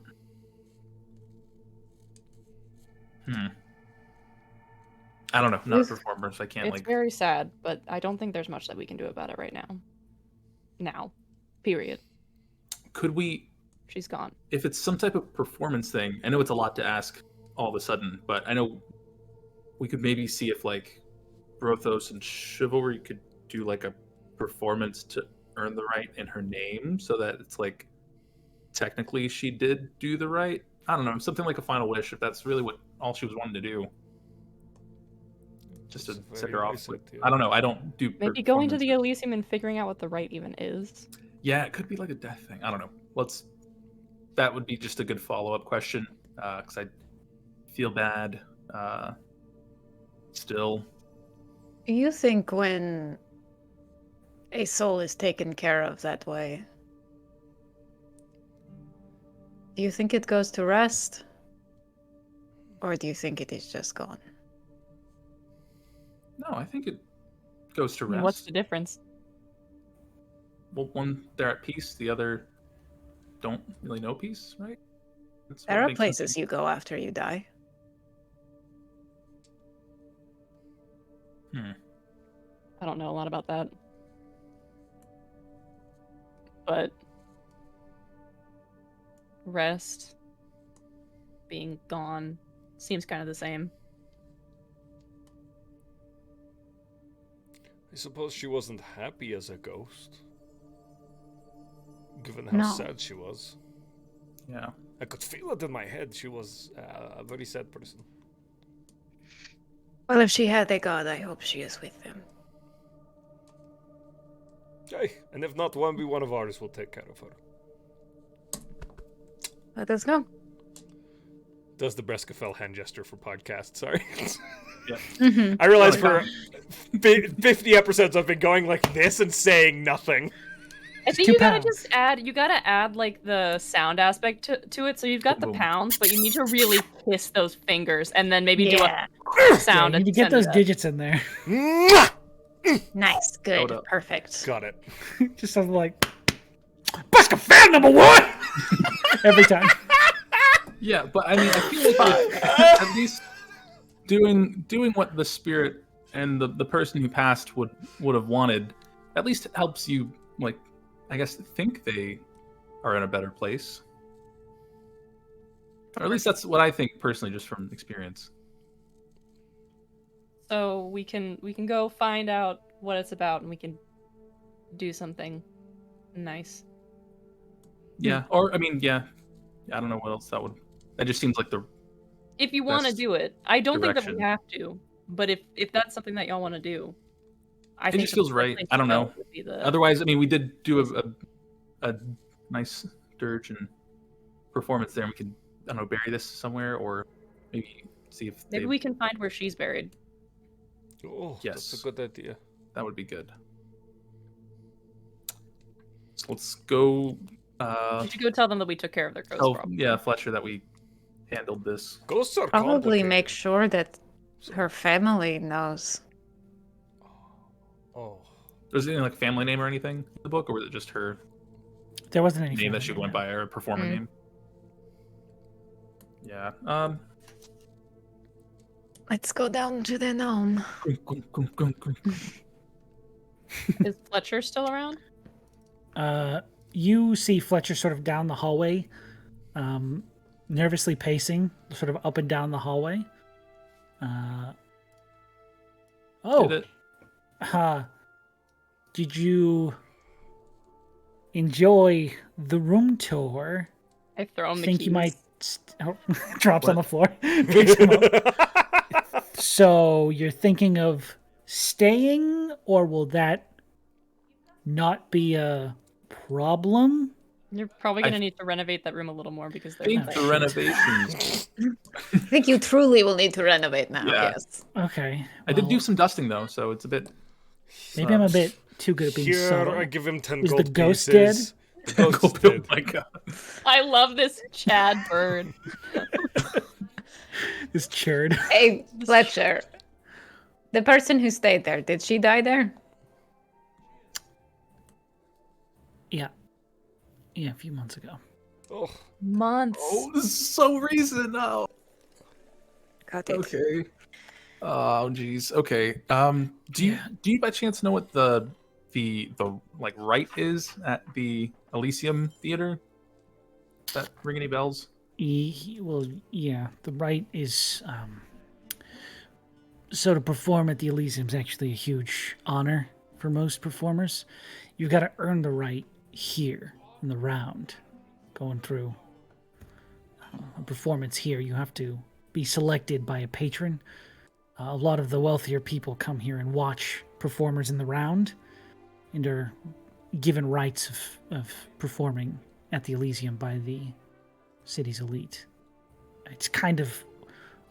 I don't know. Not a performer, so I can't It's very sad, but I don't think there's much that we can do about it right now. Now. Period. Could we... She's gone. If it's some type of performance thing, I know it's a lot to ask all of a sudden, but I know we could maybe see if like Brothos and Chivalry could do like a performance to earn the right in her name so that it's like technically she did do the right. I don't know, something like a final wish if that's really what all she was wanting to do. Just to set her off. I don't know. I don't do. Maybe going to the Elysium and figuring out what the right even is. Yeah, it could be like a death thing. I don't know. That would be just a good follow-up question because I feel bad. Still. Do you think when a soul is taken care of that way, do you think it goes to rest, or do you think it is just gone? No, I think it goes to rest. What's the difference? one they're at peace, the other don't really know peace, right? That's what There are makes sense. places you go after you die. I don't know a lot about that. But rest, being gone, seems kind of the same. I suppose she wasn't happy as a ghost. Given how No. sad she was. Yeah. I could feel it in my head. She was a very sad person. Well, if she had a god, I hope she is with them. Hey, and if not, one of ours will take care of her. Let us go. Does the Breskafell hand gesture for podcast, sorry. Yeah. I realize for 50 episodes I've been going like this and saying nothing. I think you gotta just add like the sound aspect to it. So you've got the pounds, but you need to really kiss those fingers and then maybe do a sound. You need to get those digits in there. Mwah! Nice, good, up. perfect. Got it. Just something like Breskafell #1 every time. Yeah, but I mean, I feel like at least doing what the spirit and the person who passed would have wanted, at least helps you, like, I guess, think they are in a better place. Or at least that's what I think personally, just from experience. So we can go find out what it's about, and we can do something nice. Yeah, or I mean, yeah, I don't know what else that would. That just seems like the. If you want to best do it, I don't think that we direction. have to. But if that's something that y'all want to do, I It think just the feels first right. place I to don't go know. would be the- Otherwise, I mean, we did do a nice dirge and performance there. And we could, I don't know, bury this somewhere, or maybe see if Maybe we can find where she's buried. Oh, Yes. that's a good idea. That would be good. So let's go. We should go tell them that we took care of their ghost Tell problem. yeah, Fletcher, that we handled this. Ghosts are Probably complicated. make sure that her family knows. Oh. Was there any like family name or anything in the book, or was it just her There wasn't any name that family she name, went no. by, or a performer Mm. name? Yeah. Let's go down to the gnome. Is Fletcher still around? You see Fletcher sort of down the hallway, nervously pacing, sort of up and down the hallway. Did it? Did you enjoy the room tour? I throw him the Think keys. you might drops on the floor, picks him up. So you're thinking of staying, or will that not be a problem? You're probably gonna need to renovate that room a little more because I there's think the renovations. I think you truly will need to renovate now, Yeah. yes. Okay. I did do well, some dusting though, so it's a bit. Maybe I'm a bit too good at being Here, subtle. I give him 10 Is the gold ghost pieces. The ghost is Oh dead. my god. I love this Chad bird. This churd. Hey, Fletcher. The person who stayed there, did she die there? Yeah, a few months ago. Oh, Months. Oh, this is so recent. Oh. Got it. Okay. Oh, jeez. Okay. Do you by chance know what the like rite is at the Elysium Theater? Does that ring any bells? Well, yeah, the right is so to perform at the Elysium is actually a huge honor for most performers. You've got to earn the right here in the round, going through a performance here. You have to be selected by a patron. A lot of the wealthier people come here and watch performers in the round, and are given rights of performing at the Elysium by the city's elite. It's kind of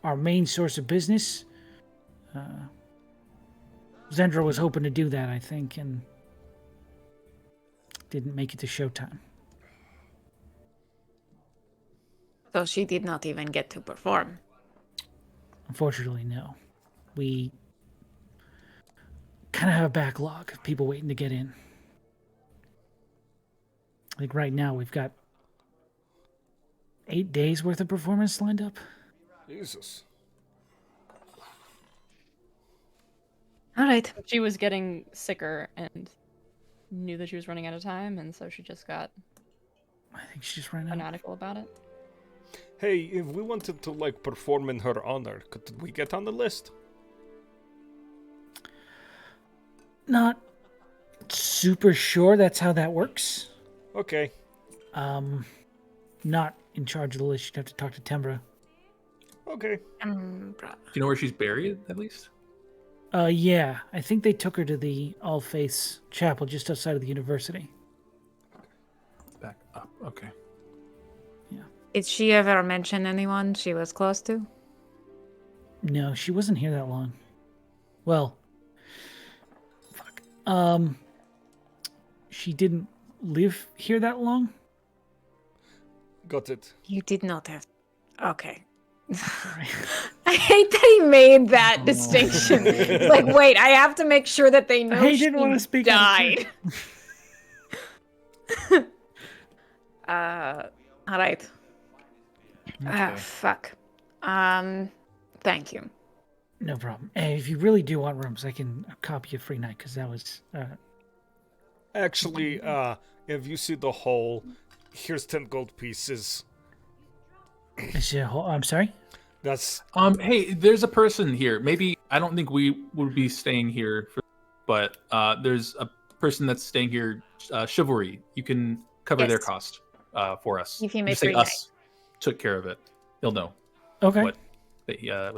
our main source of business. Zendra was hoping to do that, I think, and didn't make it to showtime. So she did not even get to perform. Unfortunately, no. We kind of have a backlog of people waiting to get in. I think right now we've got 8 days worth of performance lined up. Jesus. All right. She was getting sicker and knew that she was running out of time, and so she just got I think she just ran out. fanatical about it. Hey, if we wanted to like perform in her honor, could we get on the list? Not super sure that's how that works. Okay. Not in charge of the list. You'd have to talk to Tembra. Okay. Do you know where she's buried, at least? Yeah, I think they took her to the All Faiths Chapel just outside of the university. Back up. Okay. Did she ever mention anyone she was close to? No, she wasn't here that long. Well, fuck. She didn't live here that long. Got it. You did not have. Okay. Sorry. I hate that he made that distinction. It's like, wait, I have to make sure that they know He she didn't want to speak out of died. All right. Okay. Fuck. Thank you. No problem. Hey, if you really do want rooms, I can copy you a free night because that was. Actually, if you see the hole, here's 10 gold pieces. I'm sorry. That's Hey, there's a person here. Maybe I don't think we would be staying here, but there's a person that's staying here. Chivalry. You can cover their Yes. cost for us. If you make Just say free us took care of it. He'll know Okay. what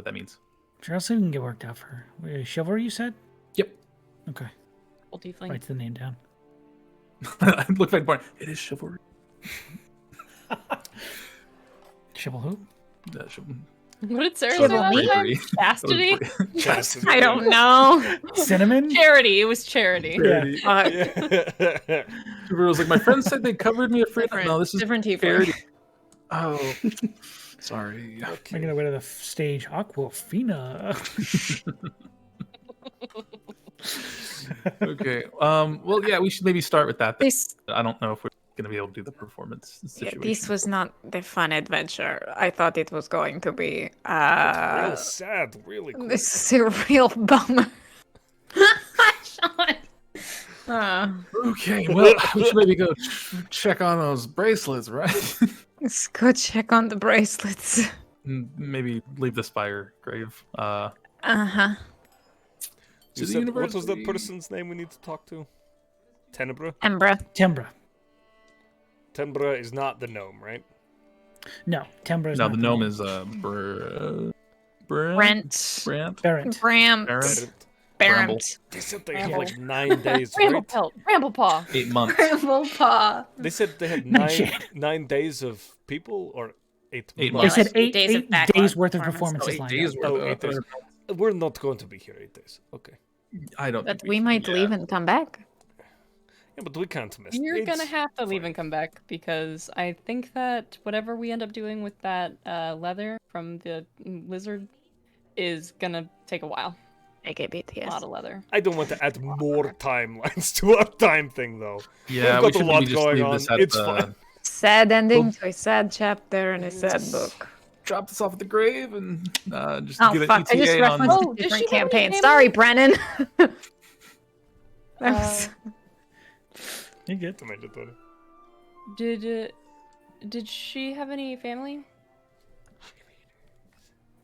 that means. Sure, I'll see if we can get worked out for her. Chivalry, you said? Yep. Okay. Old tiefling. Write the name down. Look like Barney. It is chivalry. Chival who? What did Sarah say Chivalry. last time? Bravery. Chastity? Chastity. I don't know. Cinnamon? Charity. It was charity. Yeah. Chivalry was like, my friend said they covered me a free. No, this is different charity. tiefling. Oh, sorry. I'm gonna go to the stage. Aquafina. Okay. Well, yeah, we should maybe start with that. This I don't know if we're gonna be able to do the performance situation. this was not the fun adventure I thought it was going to be. real sad, really quick. This is a real bummer. Sean. Okay. Well, we should maybe go check on those bracelets, right? Let's go check on the bracelets. And maybe leave the spire grave. Uh-huh. To You the said, what was the university. person's name we need to talk to? Tenebra? Embra. Tembra. Tenebra is not the gnome, right? No, Tembra is No, not the gnome is Brent. Brant. Barrett. Brant. Barrett. Barent. They said they have Ramble. like 9 days, Ramble right? pelt. Ramble paw. 8 months. Bramblepaw. They said they had Nightshade. 9 days of people, or 8 8 They months. said Eight 8 days of days, backlog worth of performance. performances lined up. Oh, 8 days. We're not going to be here 8 days. Okay. I don't. But think we might leave and come back. Yeah, but we can't miss. You're It's gonna have to leave fine. and come back because I think that whatever we end up doing with that leather from the lizard is gonna take a while. Take a bit, A yes. lot of leather. I don't want to add more timelines to our time thing, though. Yeah, We've we got a should lot maybe just going leave on. this at It's the. fine. Sad ending to a sad chapter in a sad book. Drop this off at the grave and just Oh get an fuck! I just ETA referenced on. Oh, a does different she have any campaign. family? Sorry, Brennan. That Uh, was- You're good. Tomato, tomato. Did she have any family?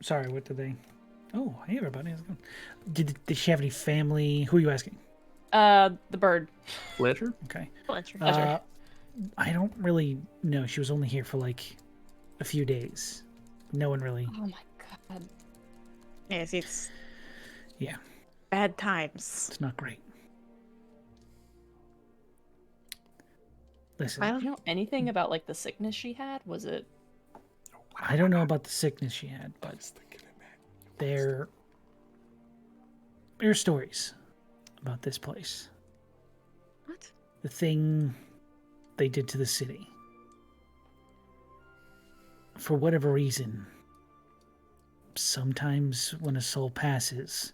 Sorry, what did they? Oh, hey everybody. How's it going? Did she have any family? Who are you asking? The bird. Fletcher? Okay. Fletcher. I don't really know. She was only here for like a few days. No one really. Oh my god. yes, it's Yeah, bad times. it's not great. Listen, Well, Do you know anything about like the sickness she had? Was it? I don't know about the sickness she had, but there are stories about this place. what? The thing they did to the city. For whatever reason, sometimes when a soul passes,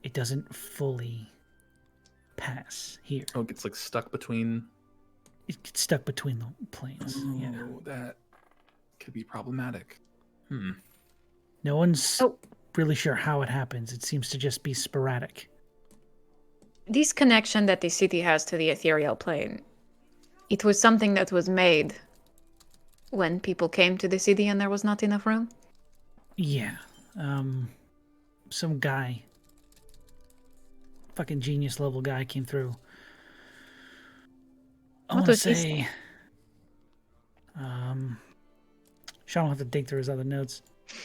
it doesn't fully pass here. Oh, it gets like stuck between it gets stuck between the planes. Yeah. That could be problematic. No one's Oh. really sure how it happens. It seems to just be sporadic. This connection that the city has to the ethereal plane, it was something that was made when people came to the city and there was not enough room? Yeah. Some guy, fucking genius level guy came through. I want to was his say, name? Sean will have to dig through his other notes.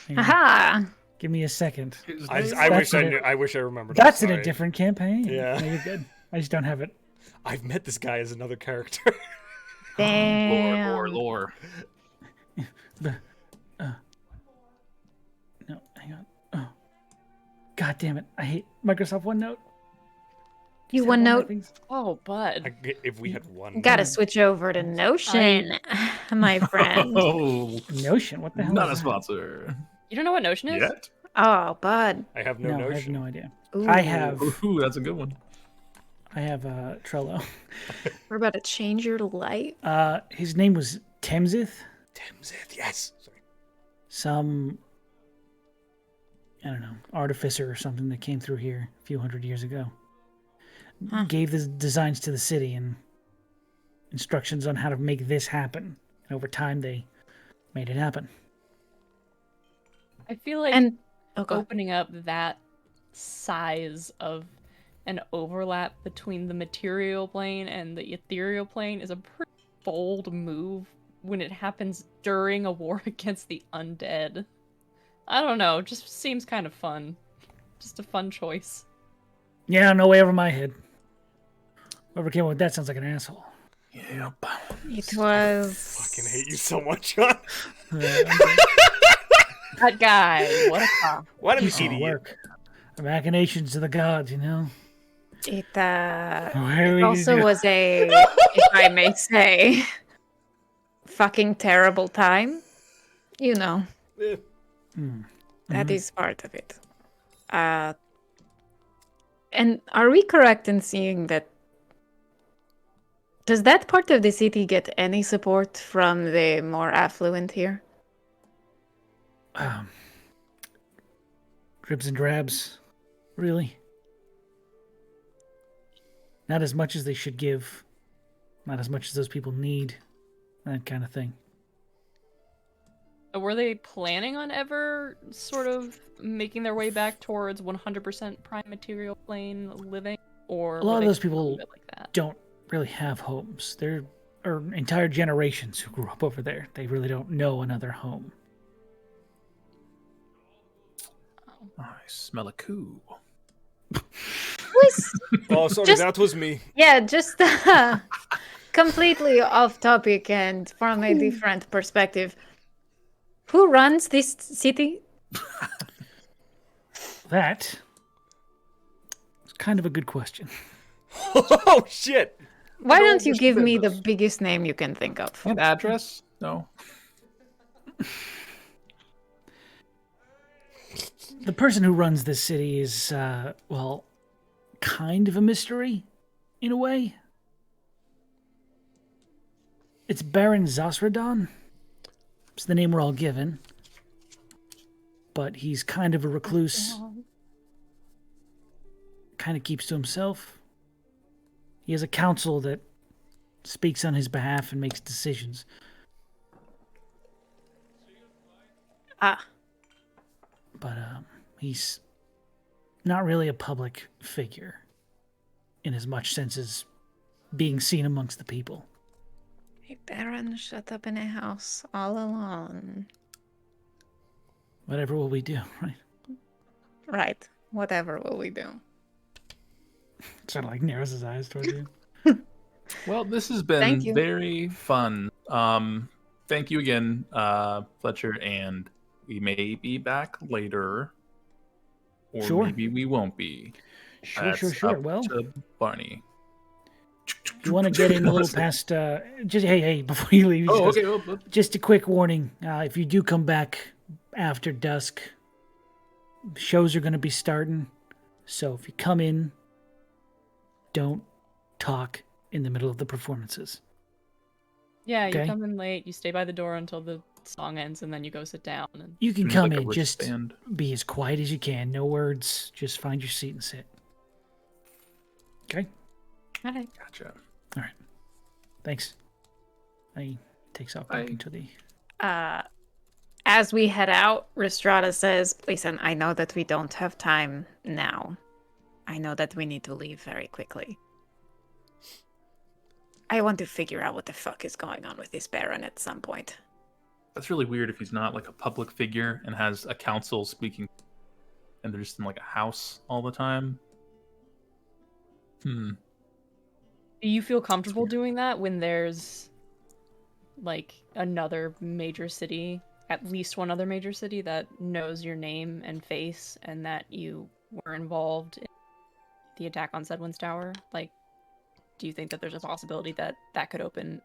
Hang on. Aha! Give me a second. I wish I knew. I wish I remembered. That's in Sorry. a different campaign. Yeah. No, you're good. I just don't have it. I've met this guy as another character. Damn. Lore. No, hang on. Oh, God damn it! I hate Microsoft OneNote. You Just have all my OneNote? things. Oh, bud. If we had one. Gotta switch over to Notion, my friend. Oh, Notion. What the hell? not is a that? sponsor You don't know what Notion is? yet. Oh, bud. I have no No, I have notion. no idea. Ooh. I have Ooh, that's a good one. Trello. We're about to change your life. His name was Temsith. Timsith, yes. Sorry. Some, I don't know, artificer or something that came through here a few hundred years ago. Huh. Gave the designs to the city and instructions on how to make this happen. And over time, they made it happen. I feel like And oh, go ahead. opening up that size of an overlap between the material plane and the ethereal plane is a pretty bold move when it happens during a war against the undead. I don't know, just seems kind of fun. Just a fun choice. Yeah, no way over my head. Whoever came up with that sounds like an asshole. Yep. It was. Fucking hate you so much, John. That guy, what a cop. What an Piece of idiot. work. The machinations of the gods, you know? It Where we also go. was a, if I may say, fucking terrible time. You know, Eh, that is part of it. And are we correct in seeing that? Does that part of the city get any support from the more affluent here? Dribs and drabs. Really? Not as much as they should give. Not as much as those people need. That kind of thing. Were they planning on ever sort of making their way back towards 100% prime material plane living? Or A lot were of they those keeping people a little bit like that? don't really have homes. There are entire generations who grew up over there. They really don't know another home. I smell a coup. Oh, sorry, Just- that was me. Yeah, just completely off topic and from a different perspective. Who runs this city? That is kind of a good question. Oh, shit. Why No, don't you just give me the business. biggest name you can think of? And address? No. The person who runs this city is, well, kind of a mystery, in a way. It's Baron Zosradon. It's the name we're all given. But he's kind of a recluse. Kind of keeps to himself. He has a council that speaks on his behalf and makes decisions. Ah, But he's not really a public figure in as much sense as being seen amongst the people. a baron shut up in a house all alone. Whatever will we do, right? Right. Whatever will we do? Sort of like narrows his eyes towards you. Well, this has Thank been you. very fun. Thank you again, Fletcher, and we may be back later, or Sure. maybe we won't be. That's Sure. up Well, to Barney. you want to get in a little past, just, hey, before you leave, Oh, just, okay. Well, just a quick warning. If you do come back after dusk, shows are going to be starting. So if you come in, don't talk in the middle of the performances. Yeah, you Okay. come in late, you stay by the door until the song ends, and then you go sit down. And You can Need, come like, a in, just wristband. be as quiet as you can. No words. Just find your seat and sit. Okay. okay. Gotcha. All right. Thanks. He takes off back Bye. into the. As we head out, Rhystrata says, "Listen, I know that we don't have time now. I know that we need to leave very quickly. I want to figure out what the fuck is going on with this Baron at some point." That's really weird if he's not like a public figure and has a council speaking, and they're just in like a house all the time. Do you feel comfortable weird. doing that when there's like another major city, at least one other major city that knows your name and face and that you were involved in the attack on Sedwin's Tower? Like, do you think that there's a possibility that that could open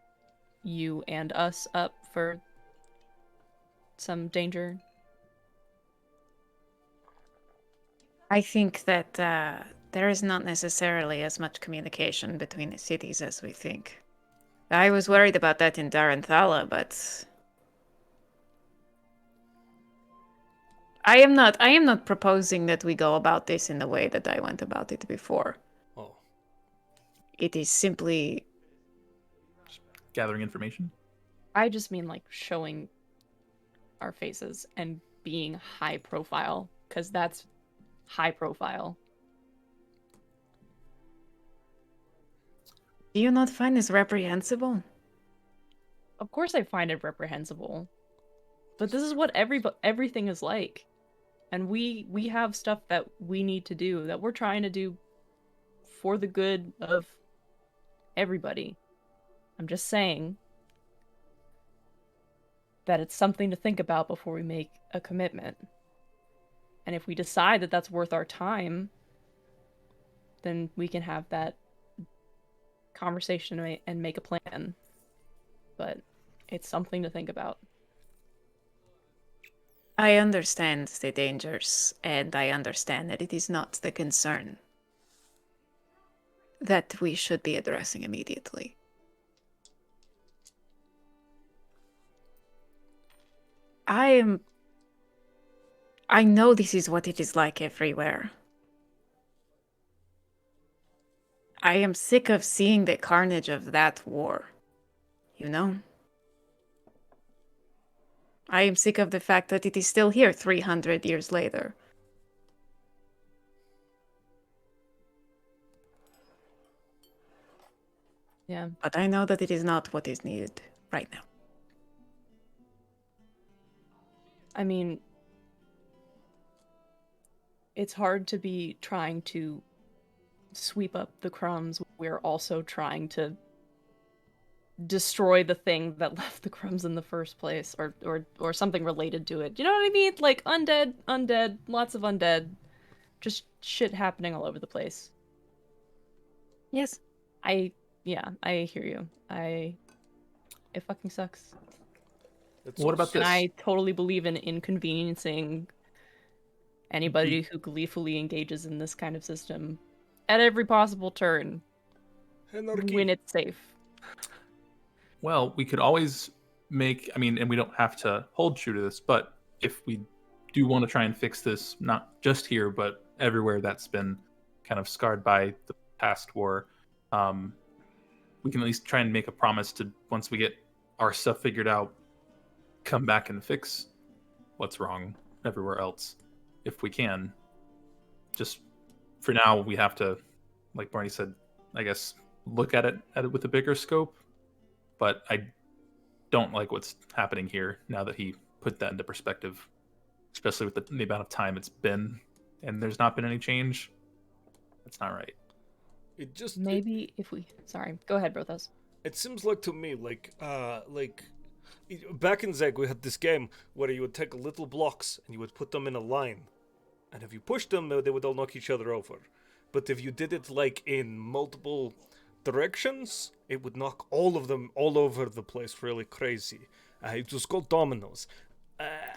you and us up for some danger? I think that there is not necessarily as much communication between the cities as we think. I was worried about that in Daranthala, but I am not proposing that we go about this in the way that I went about it before. Oh. It is simply Gathering information. I just mean like showing our faces and being high profile, because that's high profile. Do you not find this reprehensible? Of course I find it reprehensible. But this is what everything is like. And we have stuff that we need to do, that we're trying to do for the good of everybody. I'm just saying that it's something to think about before we make a commitment. And if we decide that that's worth our time, then we can have that conversation and make a plan. But it's something to think about. I understand the dangers, and I understand that it is not the concern that we should be addressing immediately. I know this is what it is like everywhere. I am sick of seeing the carnage of that war, you know? I am sick of the fact that it is still here 300 years later. Yeah. But I know that it is not what is needed right now. I mean, it's hard to be trying to sweep up the crumbs. We're also trying to destroy the thing that left the crumbs in the first place, or something related to it. You know what I mean? Like undead, lots of undead, just shit happening all over the place. Yes. I hear you. It fucking sucks. What about And this? I totally believe in inconveniencing anybody who gleefully engages in this kind of system at every possible turn when it's safe. Well, we could always make, and we don't have to hold true to this, but if we do want to try and fix this, not just here, but everywhere that's been kind of scarred by the past war, we can at least try and make a promise to, once we get our stuff figured out, come back and fix what's wrong everywhere else, if we can. Just for now, we have to, like Barney said, I guess, look at it with a bigger scope. But I don't like what's happening here now that he put that into perspective, especially with the amount of time it's been, and there's not been any change. That's not right. It just Maybe if we... Sorry, go ahead, Brothos. It seems like to me back in Zeg we had this game where you would take little blocks and you would put them in a line, and if you pushed them, they would all knock each other over. But if you did it like in multiple directions, it would knock all of them all over the place really crazy. It was called dominoes.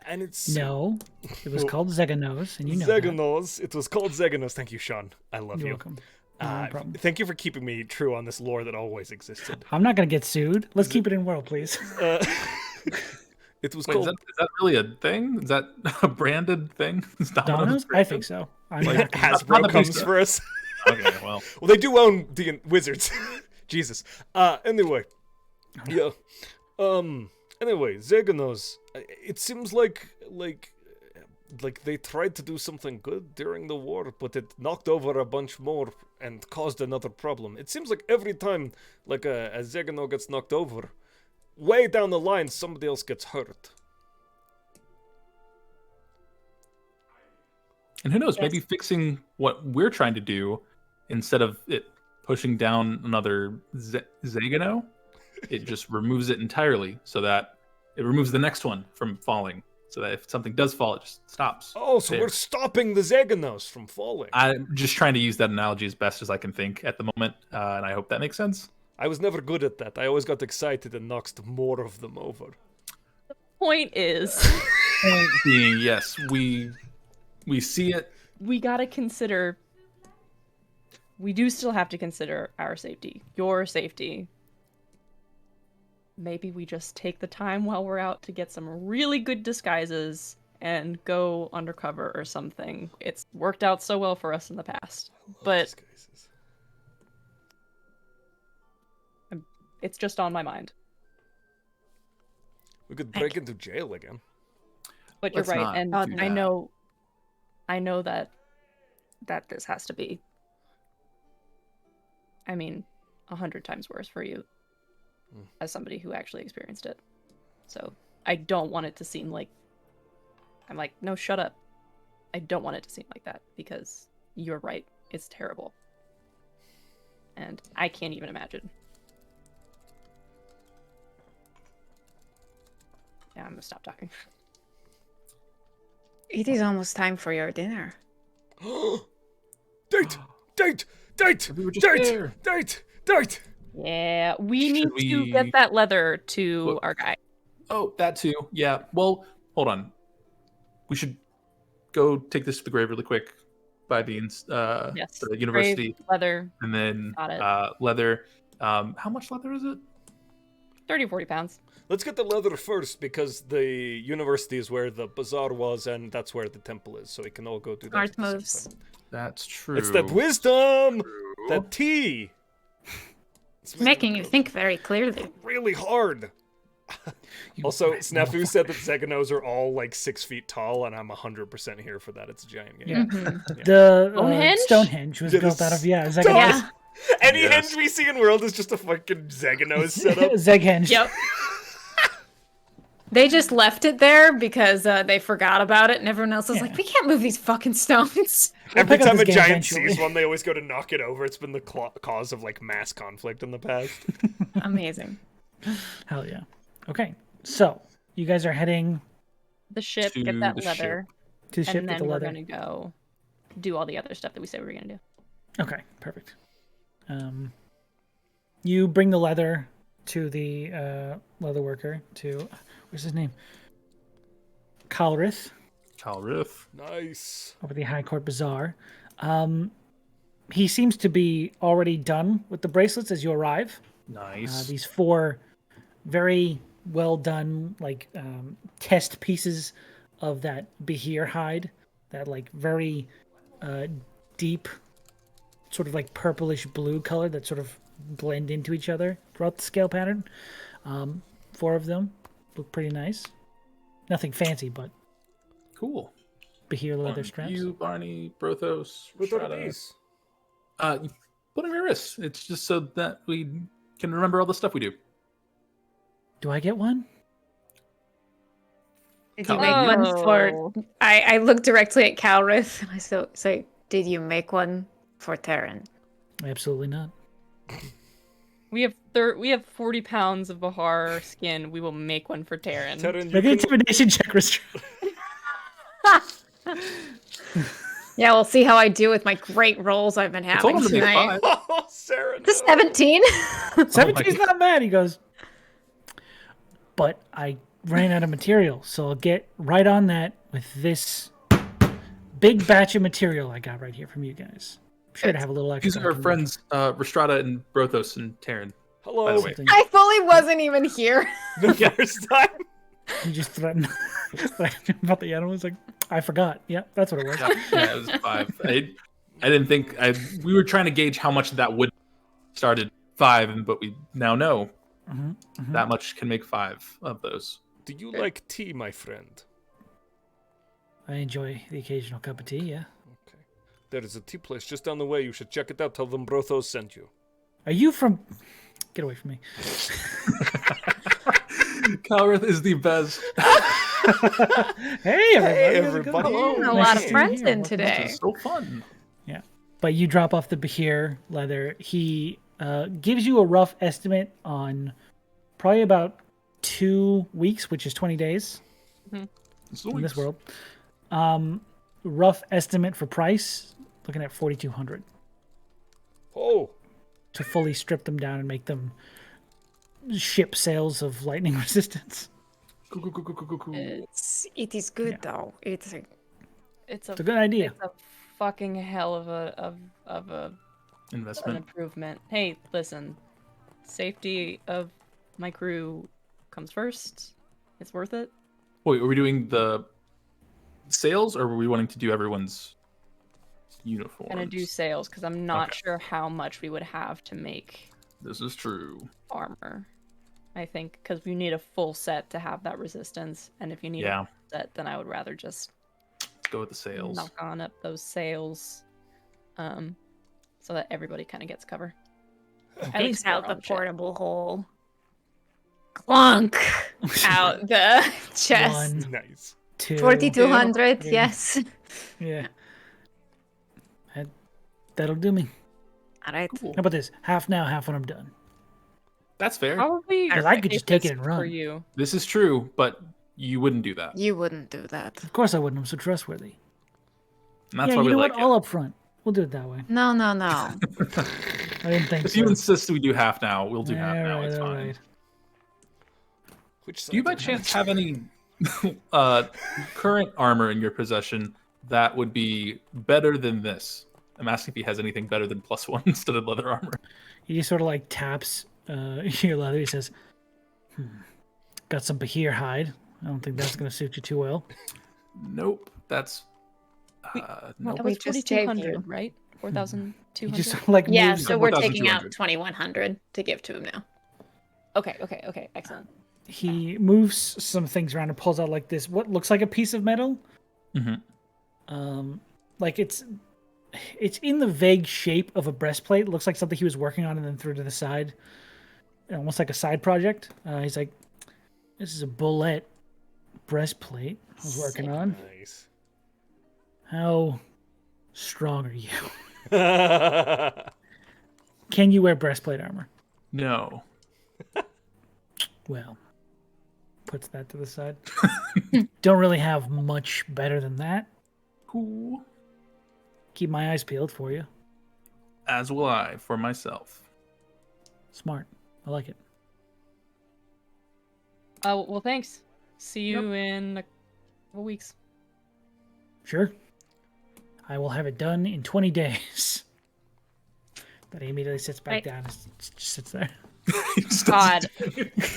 And it's... No, it was called Zeganos, and you know Zeganos. It was called Zeganos. Thank you, Sean. I love that. You're you. welcome. No problem. Thank you for keeping me true on this lore that always existed. I'm not going to get sued. Let's keep it in world, please. It was Wait, called... is that really a thing? Is that a branded thing? Is Domino's? I think so. I'm not gonna- Hasbro not comes the- for us. Okay, well. Well, they do own the Wizards. Jesus. Anyway. Yeah. Anyway, Zeganos. It seems like they tried to do something good during the war, but it knocked over a bunch more and caused another problem. It seems like every time like a Zegano gets knocked over, way down the line somebody else gets hurt. And who knows, Yes. maybe fixing what we're trying to do instead of it pushing down another Zegano, it just removes it entirely so that it removes the next one from falling. So that if something does fall, it just stops. Oh, so there. we're stopping the Zeganos from falling. I'm just trying to use that analogy as best as I can think at the moment, and I hope that makes sense. I was never good at that. I always got excited and knocked more of them over. Point is, Point being, yes, we see it. we gotta consider. We do still have to consider our safety, your safety. Maybe we just take the time while we're out to get some really good disguises and go undercover or something. It's worked out so well for us in the past. But Disguises. it's just on my mind. We could break into jail again. But you're Let's right, not and do I that. know that this has to be, I mean, 100 times worse for you as somebody who actually experienced it. So I don't want it to seem like I'm like, no, shut up. I don't want it to seem like that because you're right. It's terrible. And I can't even imagine. Yeah, I'm gonna stop talking. It is almost time for your dinner. Date! Date! Date! We were just Date! there. Date! Date! Yeah, we need Should to we- get that leather to Look. our guy. Oh, that too. Yeah. Well, hold on. We should go take this to the grave really quick by the Yes. the university, Grave, leather, and then Got it. leather. How much leather is it? 30, 40 pounds. Let's get the leather first because the university is where the bazaar was and that's where the temple is, so we can all go do that. Smart at the same moves. time. That's true. It's that wisdom! True. That tea! It's Making you think very clearly. really hard. Also, Snafu said that Zeganos are all like 6 feet tall, and I'm 100% here for that. It's a giant game. Yeah. Mhm. The Stonehenge? Stonehenge was Yeah, built out of Stone- Zegano. Yeah. Any Yes. henge we see in world is just a fucking Zeganos setup. Zeghenge. Yep. They just left it there because they forgot about it, and everyone else was like, "We can't move these fucking stones." Every pick up time a this game giant eventually. sees one, they always go to knock it over. It's been the cause of like mass conflict in the past. Amazing. Hell yeah. Okay, so you guys are heading The ship, To get that the leather, to the ship and with then the we're leather. gonna go do all the other stuff that we said we were gonna do. Okay, perfect. You bring the leather to the leather worker to what's his name? Calrith Calrith. Nice. over the High Court Bazaar. He seems to be already done with the bracelets as you arrive. Nice. These 4 very well done, like test pieces of that behir hide, that like very deep, sort of like purplish blue color that sort of blend into each other throughout the scale pattern. 4 of them look pretty nice. Nothing fancy, but Cool. behir leather straps. You, Barney, Brothos, What are Rhystrata. these? You put them on your wrists. It's just so that we can remember all the stuff we do. Do I get one? Did you Cal- make one for? Oh. I looked directly at Calrith, and I say, "Did you make one for Terran?" Absolutely not. We have 40 pounds of Bahar skin. We will make one for Terran. Terran, you Make an can... intimidation check, Rhystrata. Yeah, we'll see how I do with my great rolls I've been I told having him to make tonight. 5. Oh, Sarah, The no. 17. 17's not bad, he goes. But I ran out of material, so I'll get right on that with this big batch of material I got right here from you guys. sure to have a little extra. These are our friends, Rhystrata and Brothos and Taryn. Hello. By the way. I fully wasn't even here. The first time. You just threatened about the animals. Like, I forgot. Yeah, that's what it was. Yeah, it was 5. I didn't think we were trying to gauge how much that would started 5, but we now know that much can make 5 of those. Do you like tea, my friend? I enjoy the occasional cup of tea. Yeah. Okay. There is a tea place just down the way. You should check it out. Tell them Brothos sent you. Are you from? Get away from me. Calrith is the best. Hey, everybody. Hey, everybody. A lot of friends in today. This is so fun. Yeah. But you drop off the Bahir leather. He gives you a rough estimate on probably about 2 weeks, which is 20 days in this world. Rough estimate for price, looking at 4,200 Oh. to fully strip them down and make them ship sails of lightning resistance. Cool. It is good though. It's It's a good idea. It's a fucking hell of a an Investment. improvement. Hey, listen, safety of my crew comes first. It's worth it. Wait, are we doing the sales, or were we wanting to do everyone's uniforms? I'm gonna do sales because I'm not sure how much we would have to make This is true. armor. I think because we need a full set to have that resistance, and if you need a full set, then I would rather just Let's go with the sales. knock on up those sales, so that everybody kind of gets cover. At least out our the own shit. portable hole. Clunk out the chest. 1, Nice. 2. 4,200. 3. Yes. Yeah. That'll do me. All right. Cool. How about this? Half now, half when I'm done. That's fair. Probably. 'Cause I could just take it and for run. you. This is true, but you wouldn't do that. You wouldn't do that. Of course I wouldn't. I'm so trustworthy. And that's yeah, why you we know like what? it. All up front. We'll do it that way. No. I didn't think If so. you insist we do half now, we'll do half now. Alright, It's fine. alright. Which side Do you by do we chance have any current armor in your possession that would be better than this? I'm asking if he has anything better than +1 instead of leather armor. He just sort of like taps your leather. He says, got some Bahir hide. I don't think that's going to suit you too well. Nope. That's That nope. we was just gave 4,200, you. right? He 4,200. just like Yeah, moves. so we're taking 4,200. out 2,100 to give to him now. Okay, excellent. He moves some things around and pulls out like this, what looks like a piece of metal. Mhm. Like it's in the vague shape of a breastplate. It looks like something he was working on and then threw to the side, almost like a side project. He's like, "This is a bullet breastplate I was working on. Nice. How strong are you? Can you wear breastplate armor?" No. Well, puts that to the side. Don't really have much better than that. Cool. Keep my eyes peeled for you. As will I for myself. Smart. I like it. Well, thanks. See you in a couple weeks. Sure. I will have it done in 20 days. But he immediately sits back down and just sits there. God,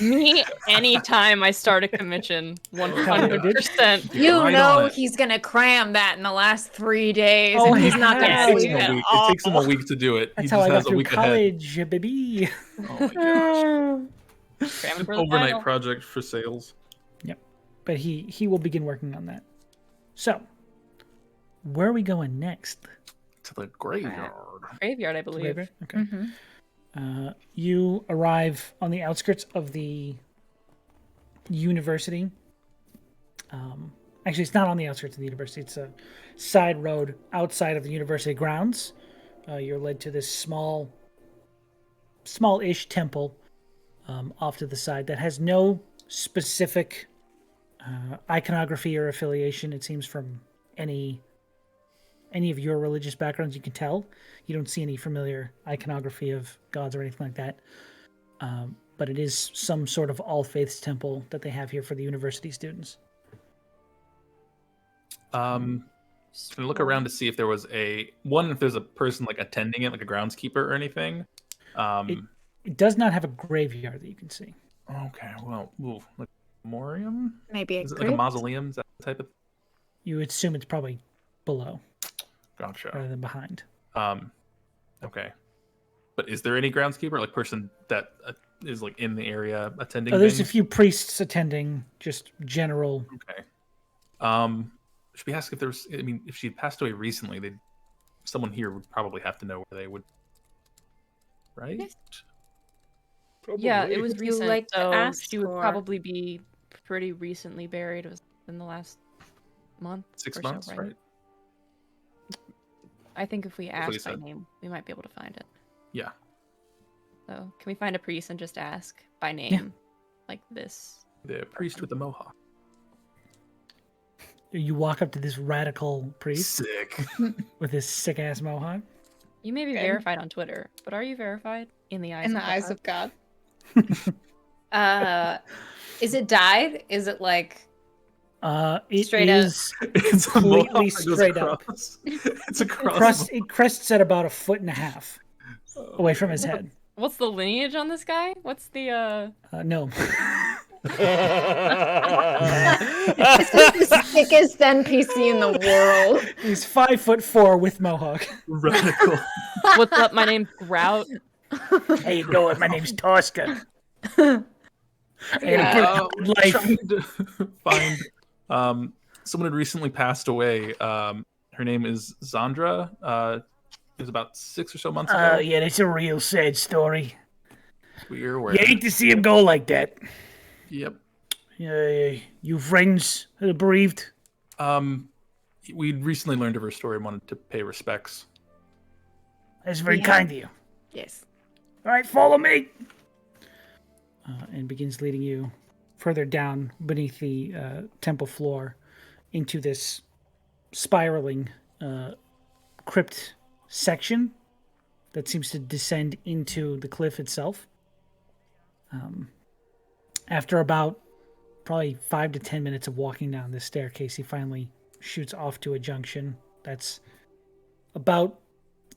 me anytime I start a commission, 100%. You Right know on it. he's gonna cram that in the last 3 days, Oh, and he's not yeah. gonna It takes sleep him a at week. all. It takes him a week to do it. That's he how just I got has a through week college, baby. ahead. Oh my gosh. Cramming for An the overnight final. project for sales. Yep. But he will begin working on that. So, where are we going next? To the graveyard. Graveyard, I believe. Okay. Mhm. You arrive on the outskirts of the university. Actually, it's not on the outskirts of the university. It's a side road outside of the university grounds. You're led to this small-ish temple off to the side that has no specific iconography or affiliation. It seems from any of your religious backgrounds, you can tell. You don't see any familiar iconography of gods or anything like that. But it is some sort of all faiths temple that they have here for the university students. Can I look around to see if there was if there's a person like attending it, like a groundskeeper or anything? It does not have a graveyard that you can see. Okay, well, like a memoriam? Maybe a Is it like a crypt? mausoleum? Is that the type of? You would assume it's probably below Gotcha. rather than behind. Okay. But is there any groundskeeper, like person that is like in the area attending? There's a things? few priests attending, just general. Okay. Should we ask if there's? I mean, if she had passed away recently, someone here would probably have to know where they would. Right. Yes. Yeah, it was Would you recent, like to so ask she would for- probably be pretty recently buried. It was in the last month. 6 or so, months, right? I think if we what ask you by said. name, we might be able to find it. Yeah. So, can we find a priest and just ask by name, like this? The priest with the mohawk. You walk up to this radical priest Sick. with his sick ass mohawk. You may be Okay. verified on Twitter, but are you verified in the eyes In of the eyes God? of God. Is it dyed? Is it like It Straight up. is It's a completely mohawk that goes straight up. across. It's across. It crests at about 1.5 feet away from his head. What's the lineage on this guy? What's the No. This is the sickest NPC in the world. He's 5'4" with mohawk. Radical. What's up? My name's Grout. How you doing? My name's Tosca. I had a pretty good life. Trying to find someone had recently passed away. Her name is Zandra. It was about 6 or so months ago. Yeah, that's a real sad story. We're aware. You hate to see him go like that. Yep. You friends that are bereaved? We recently learned of her story and wanted to pay respects. That's very Yeah. kind of you. Yes. All right, follow me. And begins leading you further down beneath the temple floor into this spiraling crypt section that seems to descend into the cliff itself. After about probably 5 to 10 minutes of walking down this staircase, he finally shoots off to a junction that's about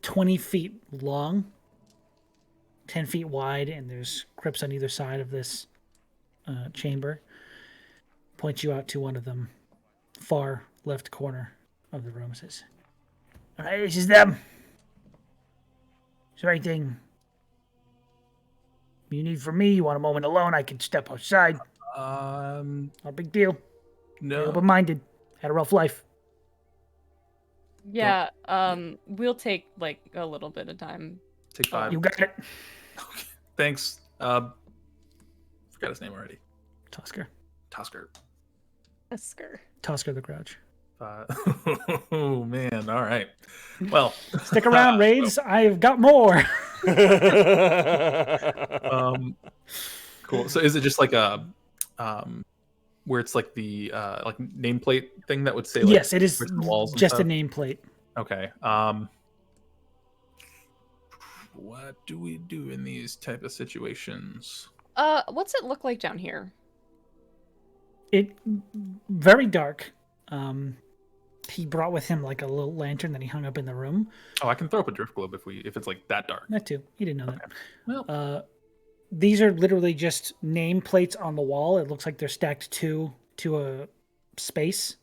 20 feet long, 10 feet wide, and there's crypts on either side of this chamber. Points you out to one of them, far left corner of the room. Says, "All right, this is them. Is there anything you need from me? You want a moment alone? I can step outside. Not a big deal. No. Open-minded. Had a rough life. Yeah, we'll take like a little bit of time. Take 5. You got it." Thanks. Forgot his name already. Tosker. Tosker. Husker. Tosker the Grouch. Oh man! All right. Well, Stick around, Raids. I've got more. Cool. So is it just like a where it's like the like nameplate thing that would say like, Yes, it is written walls and just a stuff? nameplate. Okay. What do we do in these type of situations? What's it look like down here? It very dark. He brought with him like a little lantern that he hung up in the room. Oh, I can throw up a drift globe if it's like that dark. That too. He didn't know that. Well, These are literally just nameplates on the wall. It looks like they're stacked two to a space.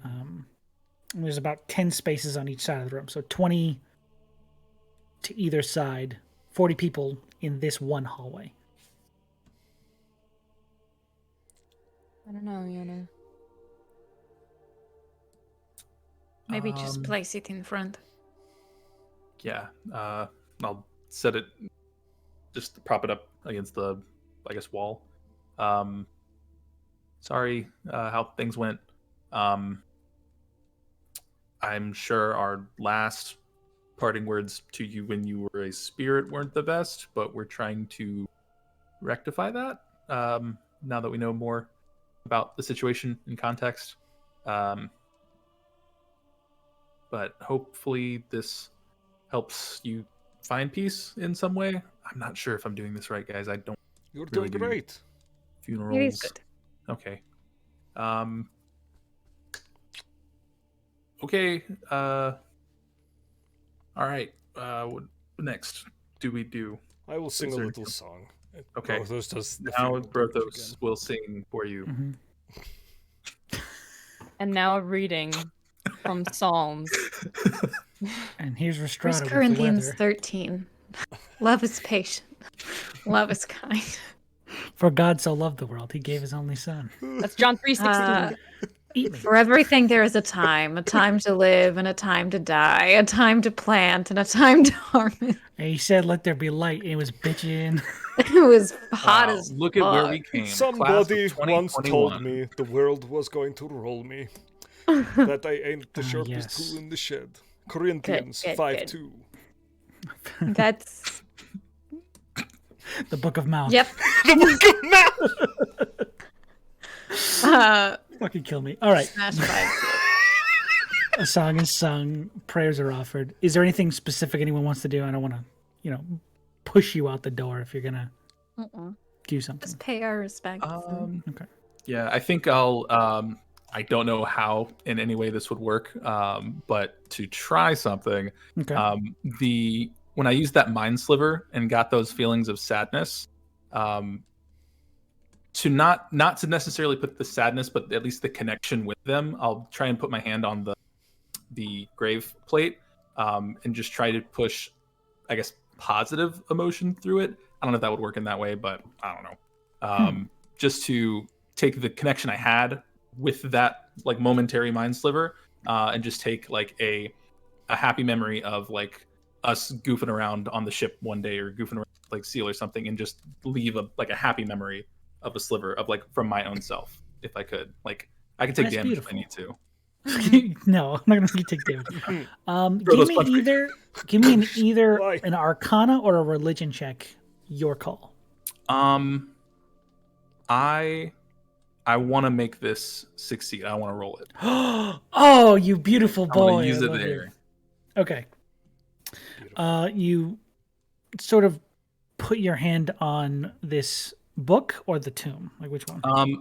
And there's about 10 spaces on each side of the room. So 20 to either side, 40 people in this one hallway. I don't know, Yona. Maybe just Um, place it in front. yeah. I'll set it, just prop it up against the, I guess, wall. Sorry how things went. I'm sure our last parting words to you when you were a spirit weren't the best, but we're trying to rectify that now that we know more about the situation and context. But hopefully this helps you find peace in some way. I'm not sure if I'm doing this right, guys. I don't You're really doing do great. funerals. It is good. Okay. Okay. All right. What next do we do? I will sing Is a there little anything- song. Okay. Brothos does the Now funeral dirge Brothos again. will sing for you. Mm-hmm. And now a reading from Psalms. And here's 1 Rhystrata with the Corinthians weather. 13. Love is patient. Love is kind. For God so loved the world, he gave his only son. That's John 3:16. Eat me. For everything there is a time to live and a time to die, a time to plant and a time to harvest. And he said, let there be light. And it was bitching. It was hot Wow, as look at where fuck. we came. Somebody Class of once told 2021. me the world was going to roll me. That I ain't the Ah, sharpest yes. tool in the shed. Corinthians good, 5:2. That's The book of mouth. yep. The book of mouth! Fucking kill me. All right. Smash 5. A song is sung. Prayers are offered. Is there anything specific anyone wants to do? I don't want to, push you out the door if you're going to do something. Just pay our respects. Okay. Yeah, I think I'll. I don't know how in any way this would work, but to try something, Okay. When I used that mind sliver and got those feelings of sadness, to not to necessarily put the sadness, but at least the connection with them, I'll try and put my hand on the grave plate, and just try to push, I guess, positive emotion through it. I don't know if that would work in that way, but I don't know. Just to take the connection I had with that like momentary mind sliver, and just take like a happy memory of like us goofing around on the ship one day or goofing around like Seal or something, and just leave a happy memory of a sliver of like from my own self, if I could. Like I could take That's damage beautiful. if I need to. No, I'm not going to let you take damage. Throw those Give punch me either Why? an Arcana or a Religion check. Your call. I want to make this succeed. I want to roll it. Oh, you beautiful I'm boy! gonna use I it love you. there. Okay. You sort of put your hand on this book or the tomb? Like which one?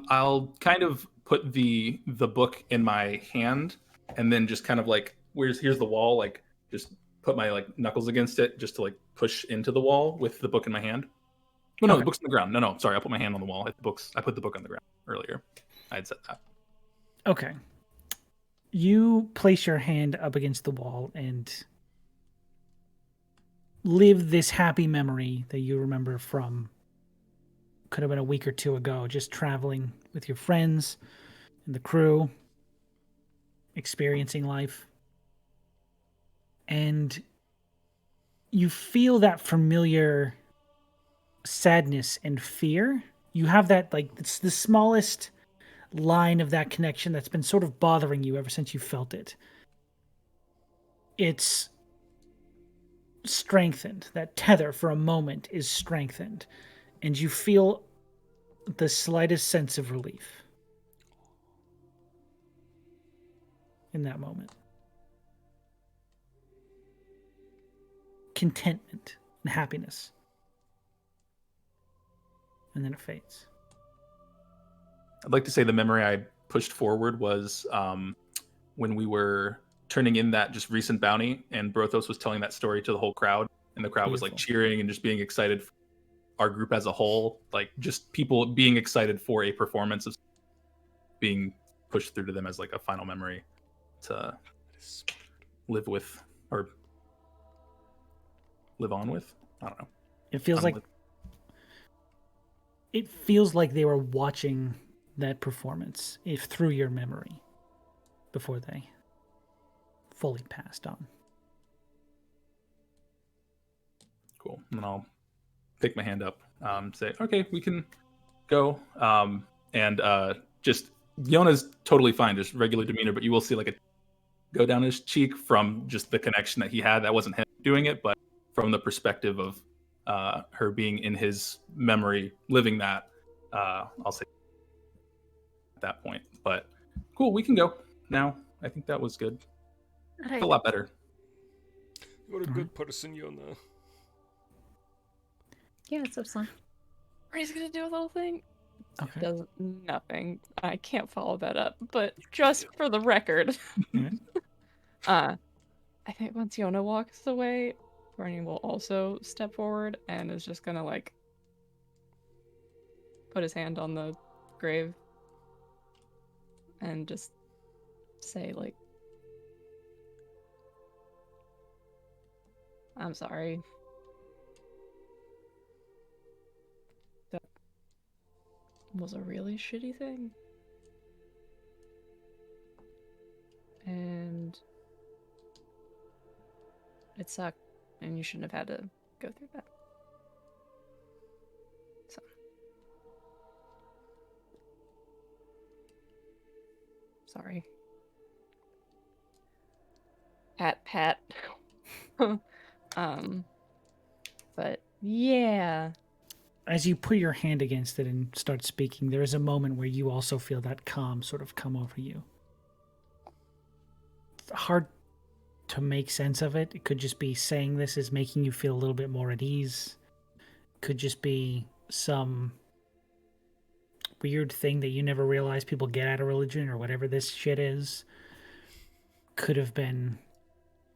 I'll kind of put the book in my hand, and then just kind of like here's the wall. Like just put my like knuckles against it, just to like push into the wall with the book in my hand. Oh, no, Okay. the book's on the ground. No, sorry, I put my hand on the wall. I put the book on the ground earlier. I had said that. Okay. You place your hand up against the wall and live this happy memory that you remember from could have been a week or two ago, just traveling with your friends and the crew, experiencing life. And you feel that familiar sadness and fear. You have that, like, it's the smallest line of that connection that's been sort of bothering you ever since you felt it. It's strengthened. That tether for a moment is strengthened, and you feel the slightest sense of relief in that moment. Contentment and happiness. And then it fades. I'd like to say the memory I pushed forward was when we were turning in that just recent bounty, and Brothos was telling that story to the whole crowd, and the crowd was like Beautiful. cheering and just being excited for our group as a whole, like just people being excited for a performance of being pushed through to them as like a final memory to live with or live on with. I don't know. It feels like it feels like they were watching that performance through your memory before they fully passed on. Cool. And then I'll pick my hand up, say, okay, we can go. And just Yona's totally fine, just regular demeanor, but you will see like a go down his cheek from just the connection that he had. That wasn't him doing it, but from the perspective of her being in his memory, living that, I'll say at that point. But cool, we can go now. I think that was good. Alright. A lot better. You're a good person, Yona. Yeah, it's so fun. Are you gonna do a little thing? Okay. Does nothing. I can't follow that up. But just for the record, I think once Yona walks away, Barney will also step forward and is just gonna like put his hand on the grave and just say like, I'm sorry. That was a really shitty thing. And it sucked, and you shouldn't have had to go through that. So. Sorry. Pat. But yeah. As you put your hand against it and start speaking, there is a moment where you also feel that calm sort of come over you. It's hard to make sense of it. It could just be saying this is making you feel a little bit more at ease. Could just be some weird thing that you never realized people get out of religion or whatever this shit is. Could have been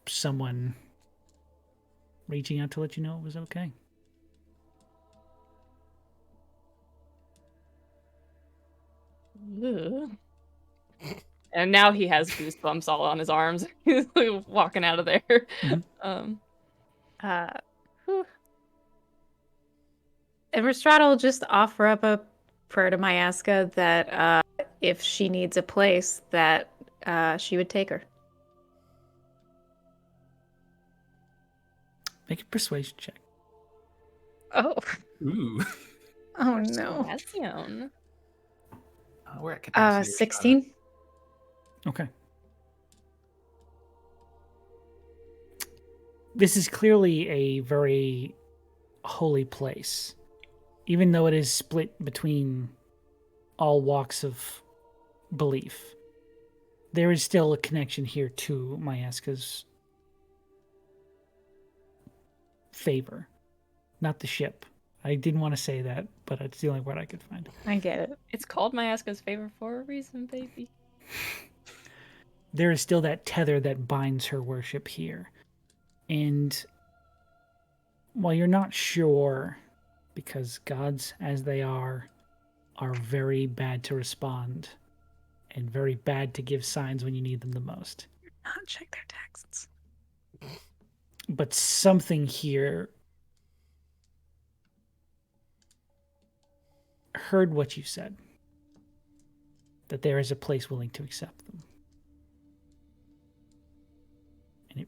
someone reaching out to let you know it was okay. Ugh. And now he has goosebumps all on his arms. He's like walking out of there. Mm-hmm. And Rhystrata will just offer up a prayer to Myaska that if she needs a place, that she would take her. Make a persuasion check. Oh. Ooh. Oh no. Persuasion. We're at capacity. 16. Okay. This is clearly a very holy place. Even though it is split between all walks of belief, there is still a connection here to Myaska's favor. Not the ship. I didn't want to say that, but it's the only word I could find. I get it. It's called Myaska's favor for a reason, baby. There is still that tether that binds her worship here. And while you're not sure, because gods as they are very bad to respond and very bad to give signs when you need them the most. Not check their texts. But something here heard what you said, that there is a place willing to accept them. And it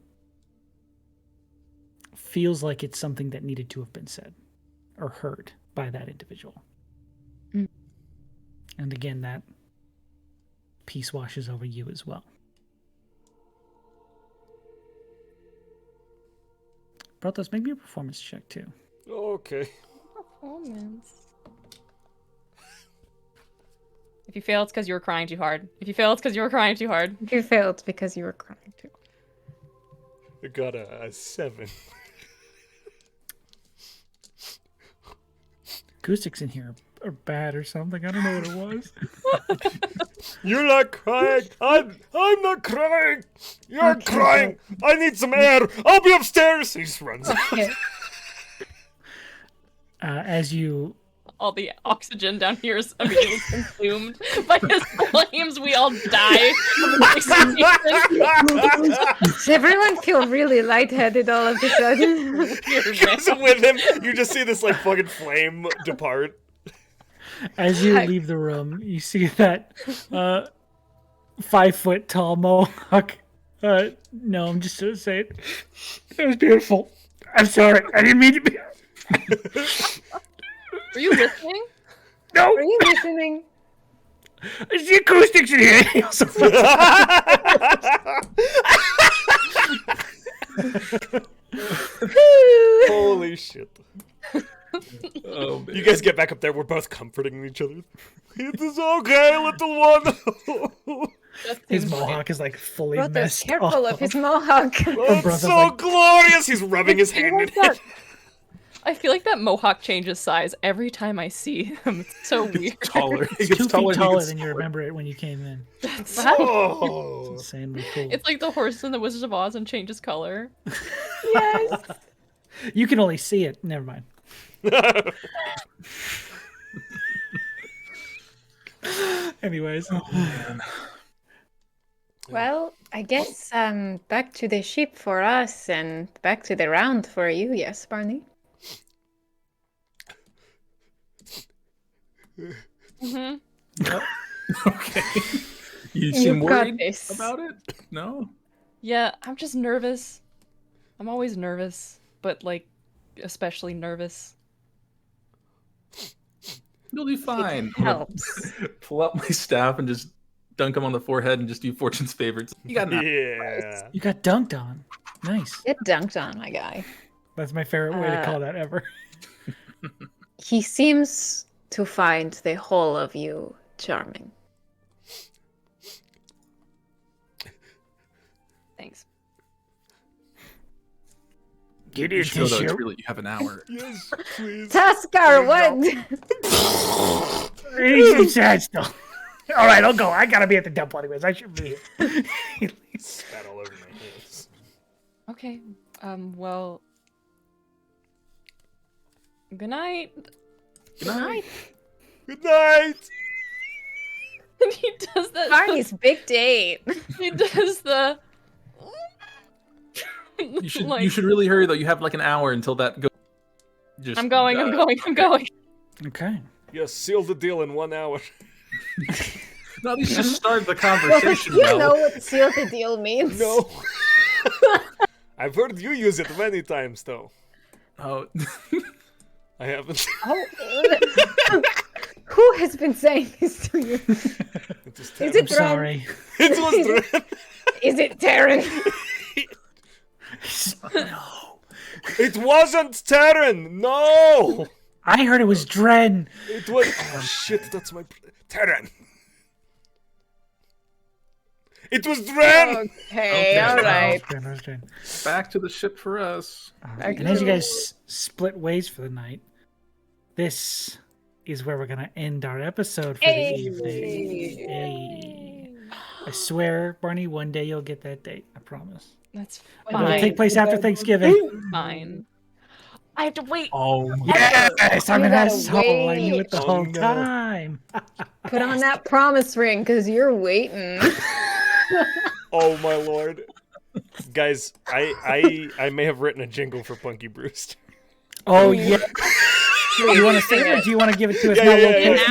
feels like it's something that needed to have been said or heard by that individual. Mm. And again, that peace washes over you as well. Brothos, make me a performance check too. Okay. Performance. If you fail, it's because you were crying too hard. If you fail, it's because you were crying too hard. If you failed because you were crying too. I got a 7. Acoustics in here are bad or something. I don't know what it was. You're not crying. I'm not crying. You're crying. I need some air. I'll be upstairs. He just runs. Okay. As you... All the oxygen down here is immediately consumed by his flames. We all die. Does everyone feel really lightheaded all of a sudden? Goes with him. You just see this like fucking flame depart. As you leave the room, you see that 5-foot tall mohawk. No, I'm just gonna say it. It was beautiful. I'm sorry. I didn't mean to be. Were you listening? No. Are you listening? It's the acoustics in here. He also Holy shit. Oh, man. You guys get back up there. We're both comforting each other. It is okay, little one. His mohawk is like fully Brothos, messed careful up. of his mohawk. Oh, it's brother's so like- glorious. He's rubbing his hand in it. I feel like that mohawk changes size every time I see him. It's so weird. Taller. He It's gets 2 feet taller, taller than you remember it when you came in. It's Oh. insanely cool. It's like the horse in the Wizard of Oz and changes color. Yes. You can only see it. Never mind. Anyways. Well, I guess back to the ship for us and back to the round for you. Yes, Barney. Mm-hmm. Okay. You You seem got worried this. about it? No? Yeah, I'm just nervous. I'm always nervous, but like especially nervous. You'll be fine. I'm gonna Helps. pull out my staff and just dunk him on the forehead and just do fortune's favorites. You got an Yeah. You got dunked on. Nice. Get dunked on, my guy. That's my favorite way to call that ever. He seems to find the whole of you charming. Thanks. Get You should know, though, it's really, you have an hour. Yes, please. Taskar, what? Easy sad stuff. All right, I'll go. I gotta be at the temple anyways. I should be here. Spat all over my hands. Okay. Well. Good night. Good night. Good night. And he does that. Barney's big date. He does the. You should Like, you should really hurry though. You have like an hour until that goes. Just, I'm going. Okay. Yes, seal the deal in 1 hour. No, these just start the You conversation. know Mel. what seal the deal means? No. I've heard you use it many times, though. Oh, I haven't. Oh, who has been saying this to you? It was Is Terran. it I'm sorry. It was Terran. Is it Taryn? No. It wasn't Terran. No. I heard it was Dren. It was. Oh shit! That's my Terran. It was Dren. Okay, all right. back to the ship for us. And as you guys split ways for the night, this is where we're gonna end our episode for the evening. Hey. I swear, Barney, one day you'll get that date. I promise. That's It'll fine. take place after Thanksgiving. Fine. I have to wait. Oh, Yes, I'm You gonna gotta asshole. I knew it the wait. whole Oh, no. time. Put on that promise ring, because you're waiting. Oh my lord, guys! I may have written a jingle for Punky Brewster. Oh yeah. Do you want to say it, or do you want to give it to us Yeah, now? yeah, Location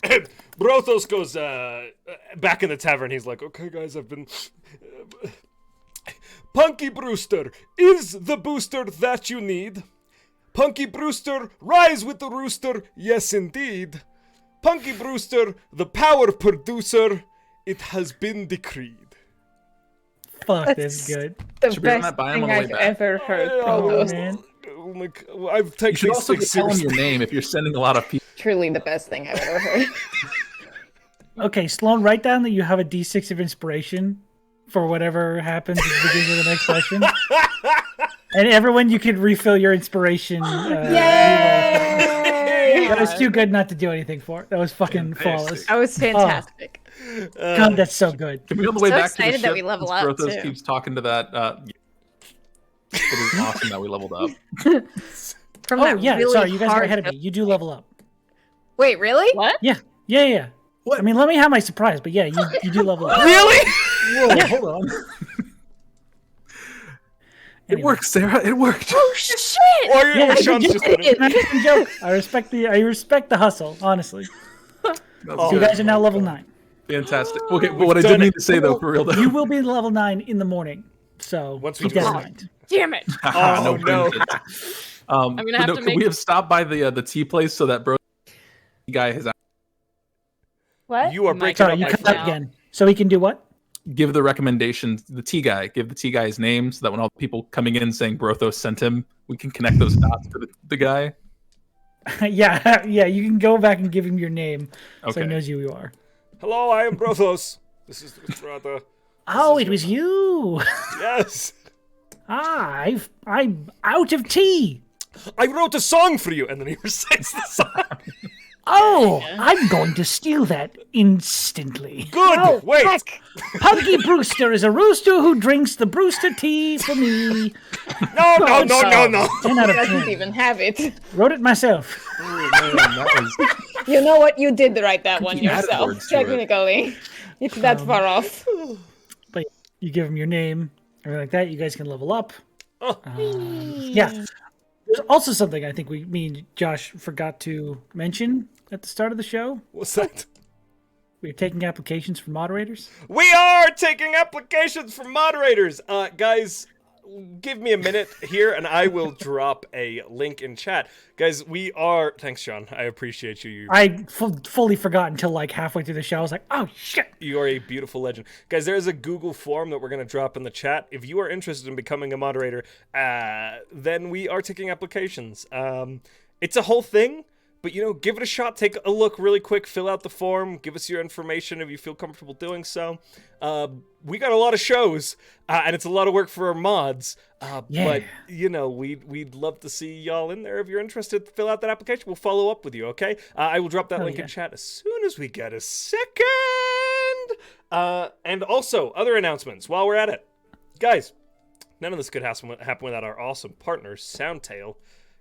yeah. now? Brothos goes back in the tavern. He's like, "Okay, guys, I've been." Punky Brewster is the booster that you need. Punky Brewster, rise with the rooster. Yes, indeed. Punky Brewster, the power producer. It has been decreed. Fuck, that's good. The Should we run best that by him thing on the way I've back? ever heard. Oh, Brothos. man. Oh my God. I've you taken should these also things tell him seriously. your name if you're sending a lot of people. Truly the best thing I've ever heard. Okay, Sloan, write down that you have a D6 of inspiration for whatever happens at the beginning of the next session. And everyone, you can refill your inspiration. Yay! That was too good not to do anything for it. That was fucking flawless. That was fantastic. God, that's so good. Can we on the way So back to the excited ship? that we level since up, Brothos too. keeps talking to that. It is awesome that we leveled up. From Oh, that yeah, really sorry, you guys are hard- ahead of me. You do level up. Wait, really? What? Yeah. I mean, let me have my surprise, but yeah, you do level up. Really? Whoa, hold on. It Anyway. worked, Sarah. It worked. Oh shit! Or Yeah, Sean's just did it. Nice joke. I respect the hustle, honestly. That's Oh. So you good. guys are now level 9. Fantastic. Okay, but what I done did mean it. to say though, for real though, You will be level 9 in the morning. So Once we keep do that in it. mind. Damn it! Oh, no. I'm gonna have to could make- we have stopped by the tea place so that bro guy has What? You are My breaking Sorry, up you my cut phone. out again. So we can do what? give the recommendations. The tea guy, give the tea guy his name so that when all the people coming in saying Brothos sent him, we can connect those dots to the guy. yeah, you can go back and give him your name so Okay. he knows who you are. Hello, I am Brothos. This is Rhystrata. Oh, it was you. Yes. I'm out of tea. I wrote a song for you, and then he recites the song. Oh, I'm going to steal that instantly. Good. No, Wait. heck. Puggy Brewster is a rooster who drinks the Brewster tea for me. No. 10 out of Doesn't 10. even have it. Wrote it myself. Oh, man, that was... You know what? You did write that one You added yourself. words to it. Technically, it's that far off. But you give him your name, everything like that. You guys can level up. Yeah. There's also something I think me and Josh forgot to mention at the start of the show. What's that? We're taking applications for moderators. We are taking applications for moderators. Guys, give me a minute here and I will drop a link in chat. Guys, we are... Thanks, Sean. I appreciate you. I fully forgot until like halfway through the show. I was like, oh, shit. You are a beautiful legend. Guys, there is a Google form that we're going to drop in the chat. If you are interested in becoming a moderator, then we are taking applications. It's a whole thing. But, give it a shot. Take a look really quick. Fill out the form. Give us your information if you feel comfortable doing so. We got a lot of shows, and it's a lot of work for our mods. Yeah. But, we'd love to see y'all in there. If you're interested, fill out that application. We'll follow up with you, okay? I will drop that link in chat as soon as we get a second. And also, other announcements while we're at it. Guys, none of this could happen without our awesome partner, Soundtail.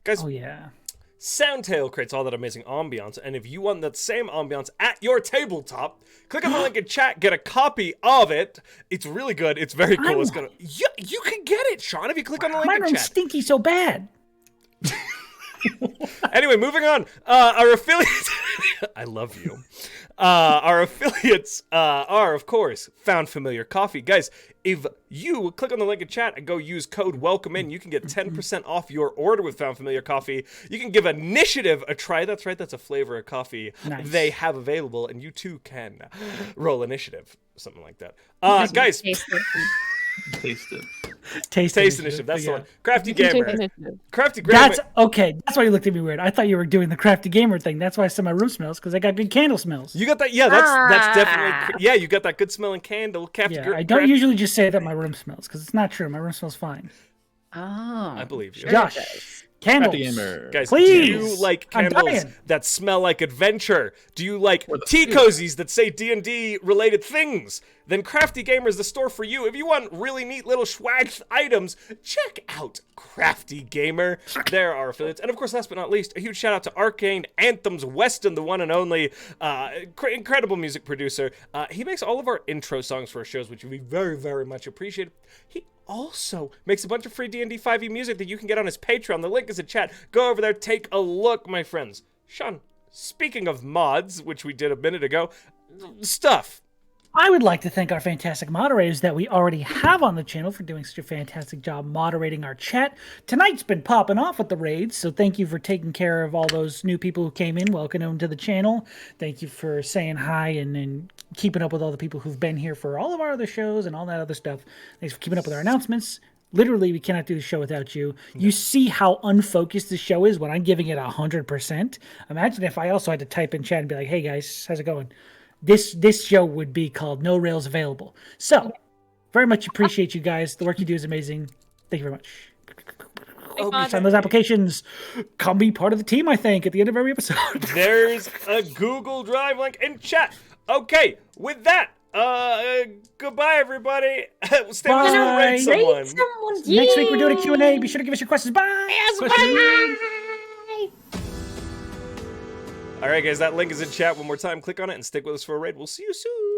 Guys, Oh, yeah. Soundtail creates all that amazing ambiance, and if you want that same ambiance at your tabletop, click on the link in chat, get a copy of it. It's really good. It's very cool. It's gonna... Yeah, you can get it, Sean, if you click on the link My in room's chat. stinky so bad. Anyway, moving on. Our affiliates... I love you. Our affiliates are, of course, Found Familiar Coffee. Guys, if you click on the link in chat and go use code WELCOMEIN, you can get 10% off your order with Found Familiar Coffee. You can give Initiative a try. That's right, that's a flavor of coffee they have available, and you too can roll Initiative. Something like that. Guys... Taste it. Taste Initiative. That's the one. Crafty Taste Gamer. Initiative. Crafty Gamer. That's okay. That's why you looked at me weird. I thought you were doing the crafty gamer thing. That's why I said my room smells, because I got good candle smells. You got that? Yeah, that's definitely. Yeah, you got that good smelling candle. I don't usually just say that my room smells, because it's not true. My room smells fine. Oh, I believe you. Josh, candles. Crafty gamer. Guys, please. do you like I'm candles dying. that smell like adventure? Do you like Or the tea food. cozies that say D&D related things? Then Crafty Gamer is the store for you. If you want really neat little swag items, check out Crafty Gamer. They're our affiliates. And of course, last but not least, a huge shout out to Arcane Anthems Weston, the one and only incredible music producer. He makes all of our intro songs for our shows, which we very, very much appreciate. He also makes a bunch of free D&D 5e music that you can get on his Patreon. The link is in chat. Go over there, take a look, my friends. Sean, speaking of mods, which we did a minute ago, stuff. I would like to thank our fantastic moderators that we already have on the channel for doing such a fantastic job moderating our chat. Tonight's been popping off with the raids, so thank you for taking care of all those new people who came in. Welcome them to the channel. Thank you for saying hi and keeping up with all the people who've been here for all of our other shows and all that other stuff. Thanks for keeping up with our announcements. Literally, we cannot do the show without you. You see how unfocused the show is when I'm giving it 100%. Imagine if I also had to type in chat and be like, hey guys, how's it going? This show would be called No Rails Available. So, very much appreciate you guys. The work you do is amazing. Thank you very much. Sign those applications. Come be part of the team, I think, at the end of every episode. There's a Google Drive link in chat. Okay, with that, goodbye, everybody. Stay with us to rate someone. Next week, we're doing a Q&A. Be sure to give us your questions. Bye! yes, bye. All right, guys, that link is in chat one more time. Click on it and stick with us for a raid. We'll see you soon.